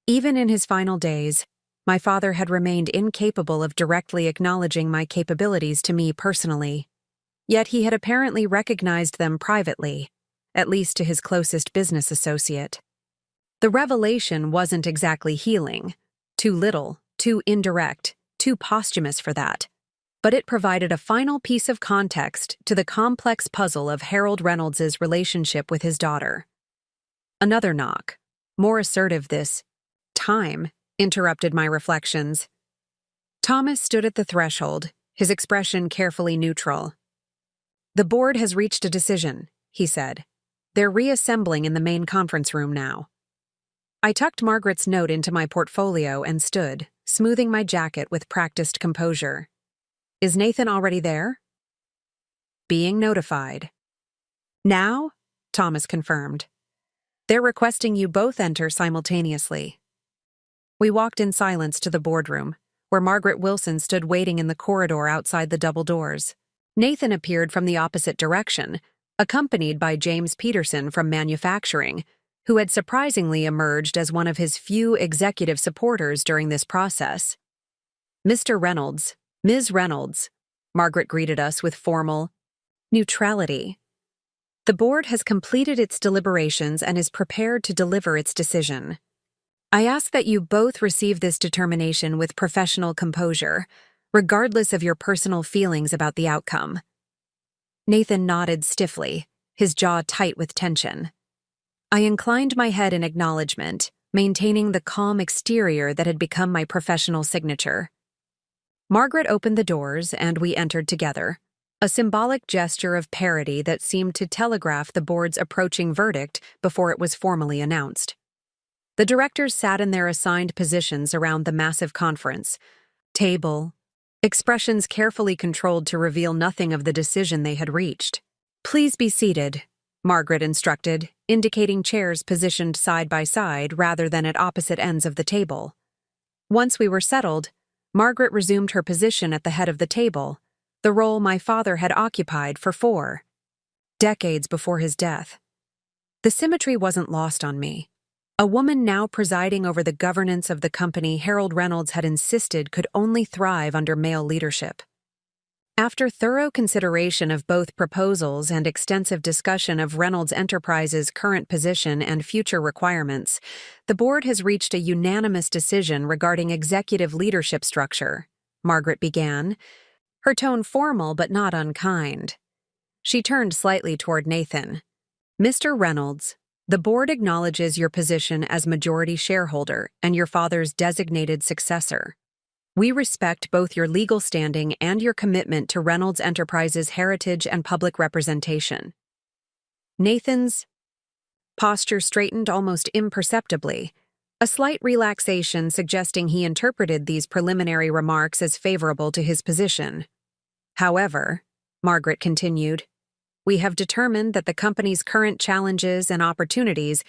Speaker 1: Even in his final days, my father had remained incapable of directly acknowledging my capabilities to me personally. Yet he had apparently recognized them privately, at least to his closest business associate. The revelation wasn't exactly healing, too little, too indirect, too posthumous for that, but it provided a final piece of context to the complex puzzle of Harold Reynolds's relationship with his daughter. Another knock, more assertive this time, interrupted my reflections. Thomas stood at the threshold, his expression carefully neutral. "The board has reached a decision," he said. "They're reassembling in the main conference room now." I tucked Margaret's note into my portfolio and stood, smoothing my jacket with practiced composure. Is Nathan already there? Being notified. Now? Thomas confirmed. They're requesting you both enter simultaneously. We walked in silence to the boardroom, where Margaret Wilson stood waiting in the corridor outside the double doors. Nathan appeared from the opposite direction, accompanied by James Peterson from manufacturing, who had surprisingly emerged as one of his few executive supporters during this process. Mr. Reynolds, Ms. Reynolds, Margaret greeted us with formal neutrality. The board has completed its deliberations and is prepared to deliver its decision. I ask that you both receive this determination with professional composure, regardless of your personal feelings about the outcome. Nathan nodded stiffly, his jaw tight with tension. I inclined my head in acknowledgement, maintaining the calm exterior that had become my professional signature. Margaret opened the doors and we entered together, a symbolic gesture of parody that seemed to telegraph the board's approaching verdict before it was formally announced. The directors sat in their assigned positions around the massive conference table, expressions carefully controlled to reveal nothing of the decision they had reached. Please be seated, Margaret instructed, indicating chairs positioned side by side rather than at opposite ends of the table. Once we were settled, Margaret resumed her position at the head of the table, the role my father had occupied for 4 decades before his death. The symmetry wasn't lost on me. A woman now presiding over the governance of the company Harold Reynolds had insisted could only thrive under male leadership. After thorough consideration of both proposals and extensive discussion of Reynolds Enterprises' current position and future requirements, the board has reached a unanimous decision regarding executive leadership structure, Margaret began, her tone formal but not unkind. She turned slightly toward Nathan. Mr. Reynolds, the board acknowledges your position as majority shareholder and your father's designated successor. We respect both your legal standing and your commitment to Reynolds Enterprises' heritage and public representation. Nathan's posture straightened almost imperceptibly, a slight relaxation suggesting he interpreted these preliminary remarks as favorable to his position. However, Margaret continued, we have determined that the company's current challenges and opportunities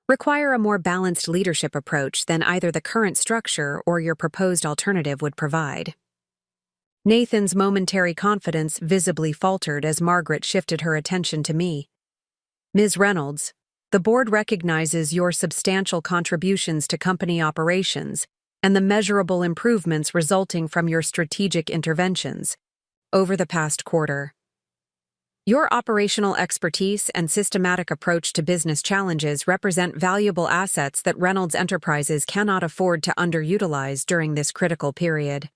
Speaker 1: require a more balanced leadership approach than either the current structure or your proposed alternative would provide. Nathan's momentary confidence visibly faltered as Margaret shifted her attention to me. Ms. Reynolds, the board recognizes your substantial contributions to company operations and the measurable improvements resulting from your strategic interventions over the past quarter. Your operational expertise and systematic approach to business challenges represent valuable assets that Reynolds Enterprises cannot afford to underutilize during this critical period.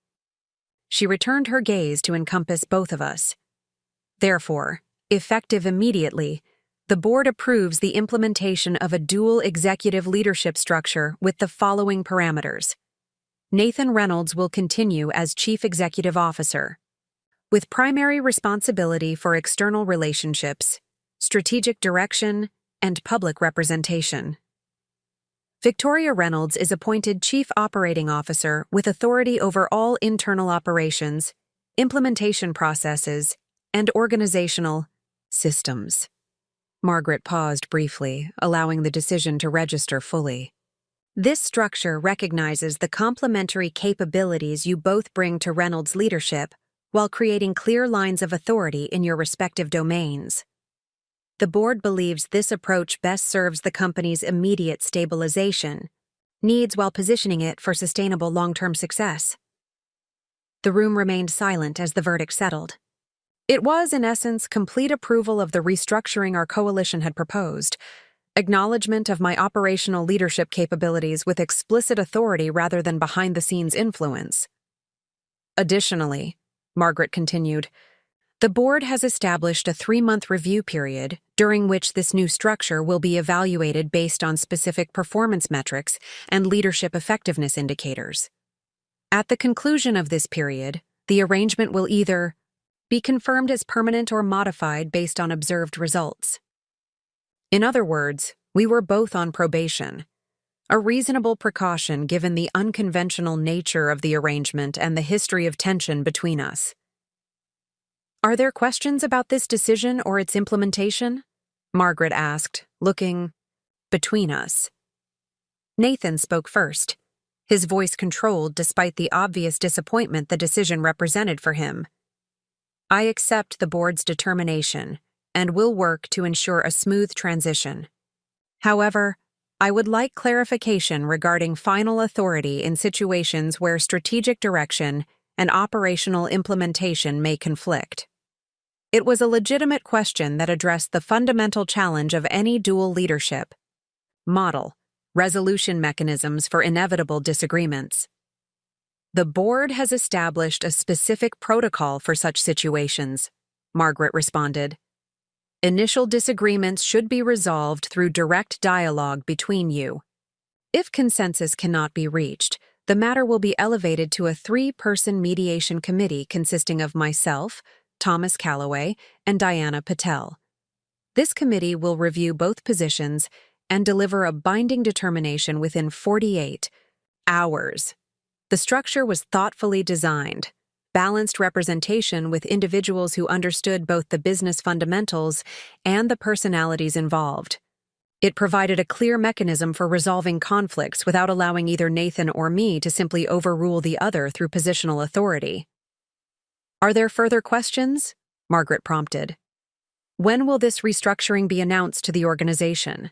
Speaker 1: She returned her gaze to encompass both of us. Therefore, effective immediately, the board approves the implementation of a dual executive leadership structure with the following parameters. Nathan Reynolds will continue as Chief Executive Officer, with primary responsibility for external relationships, strategic direction, and public representation. Victoria Reynolds is appointed Chief Operating Officer with authority over all internal operations, implementation processes, and organizational systems. Margaret paused briefly, allowing the decision to register fully. This structure recognizes the complementary capabilities you both bring to Reynolds' leadership while creating clear lines of authority in your respective domains. The board believes this approach best serves the company's immediate stabilization needs while positioning it for sustainable long-term success. The room remained silent as the verdict settled. It was, in essence, complete approval of the restructuring our coalition had proposed, acknowledgement of my operational leadership capabilities with explicit authority rather than behind-the-scenes influence. Additionally, Margaret continued, the board has established a 3-month review period during which this new structure will be evaluated based on specific performance metrics and leadership effectiveness indicators. At the conclusion of this period, the arrangement will either be confirmed as permanent or modified based on observed results. In other words, we were both on probation. A reasonable precaution given the unconventional nature of the arrangement and the history of tension between us. Are there questions about this decision or its implementation? Margaret asked, looking between us. Nathan spoke first, his voice controlled despite the obvious disappointment the decision represented for him. I accept the board's determination and will work to ensure a smooth transition. However, I would like clarification regarding final authority in situations where strategic direction and operational implementation may conflict. It was a legitimate question that addressed the fundamental challenge of any dual leadership model, resolution mechanisms for inevitable disagreements. The board has established a specific protocol for such situations, Margaret responded. Initial disagreements should be resolved through direct dialogue between you. If consensus cannot be reached, the matter will be elevated to a 3-person mediation committee consisting of myself, Thomas Calloway, and Diana Patel. This committee will review both positions and deliver a binding determination within 48 hours. The structure was thoughtfully designed, balanced representation with individuals who understood both the business fundamentals and the personalities involved. It provided a clear mechanism for resolving conflicts without allowing either Nathan or me to simply overrule the other through positional authority. Are there further questions? Margaret prompted. When will this restructuring be announced to the organization?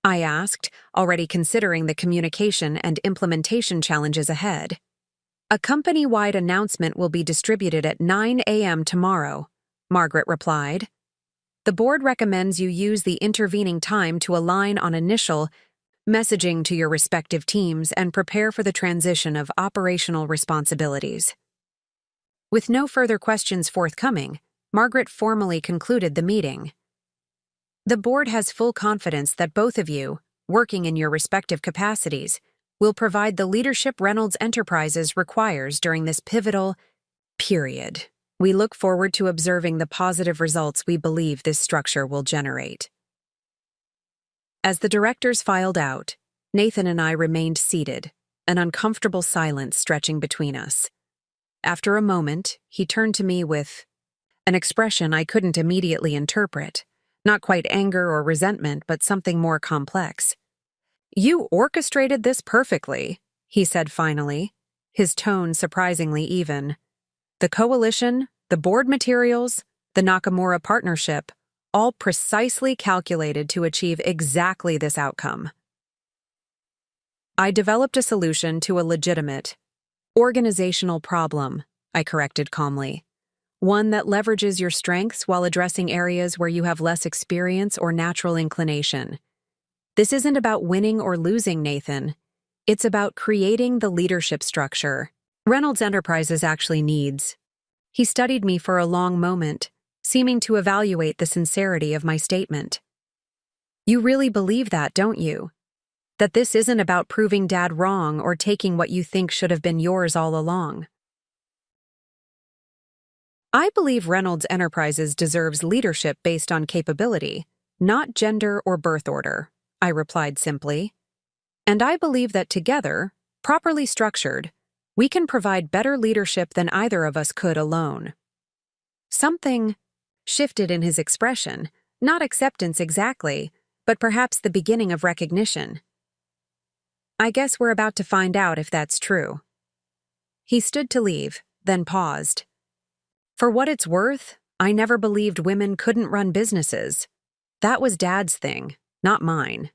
Speaker 1: I asked, already considering the communication and implementation challenges ahead. A company-wide announcement will be distributed at 9 a.m. tomorrow, Margaret replied. The board recommends you use the intervening time to align on initial messaging to your respective teams and prepare for the transition of operational responsibilities. With no further questions forthcoming, Margaret formally concluded the meeting. The board has full confidence that both of you, working in your respective capacities, will provide the leadership Reynolds Enterprises requires during this pivotal period. We look forward to observing the positive results we believe this structure will generate. As the directors filed out, Nathan and I remained seated, an uncomfortable silence stretching between us. After a moment, he turned to me with an expression I couldn't immediately interpret, not quite anger or resentment, but something more complex. "You orchestrated this perfectly," he said finally, his tone surprisingly even. "The coalition, the board materials, the Nakamura partnership, all precisely calculated to achieve exactly this outcome." I developed a solution to a legitimate, organizational problem, I corrected calmly. One that leverages your strengths while addressing areas where you have less experience or natural inclination. This isn't about winning or losing, Nathan. It's about creating the leadership structure Reynolds Enterprises actually needs. He studied me for a long moment, seeming to evaluate the sincerity of my statement. You really believe that, don't you? That this isn't about proving Dad wrong or taking what you think should have been yours all along? I believe Reynolds Enterprises deserves leadership based on capability, not gender or birth order, I replied simply. And I believe that together, properly structured, we can provide better leadership than either of us could alone. Something shifted in his expression, not acceptance exactly, but perhaps the beginning of recognition. I guess we're about to find out if that's true. He stood to leave, then paused. For what it's worth, I never believed women couldn't run businesses. That was Dad's thing, not mine.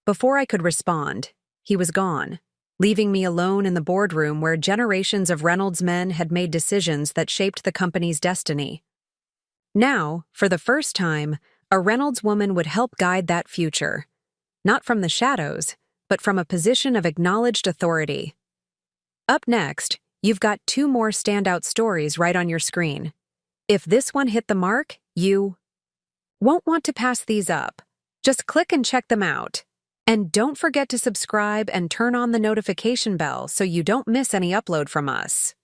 Speaker 1: Before I could respond, he was gone, leaving me alone in the boardroom where generations of Reynolds men had made decisions that shaped the company's destiny. Now, for the first time, a Reynolds woman would help guide that future, not from the shadows, but from a position of acknowledged authority. Up next, you've got 2 more standout stories right on your screen. If this one hit the mark, you won't want to pass these up. Just click and check them out. And don't forget to subscribe and turn on the notification bell so you don't miss any upload from us.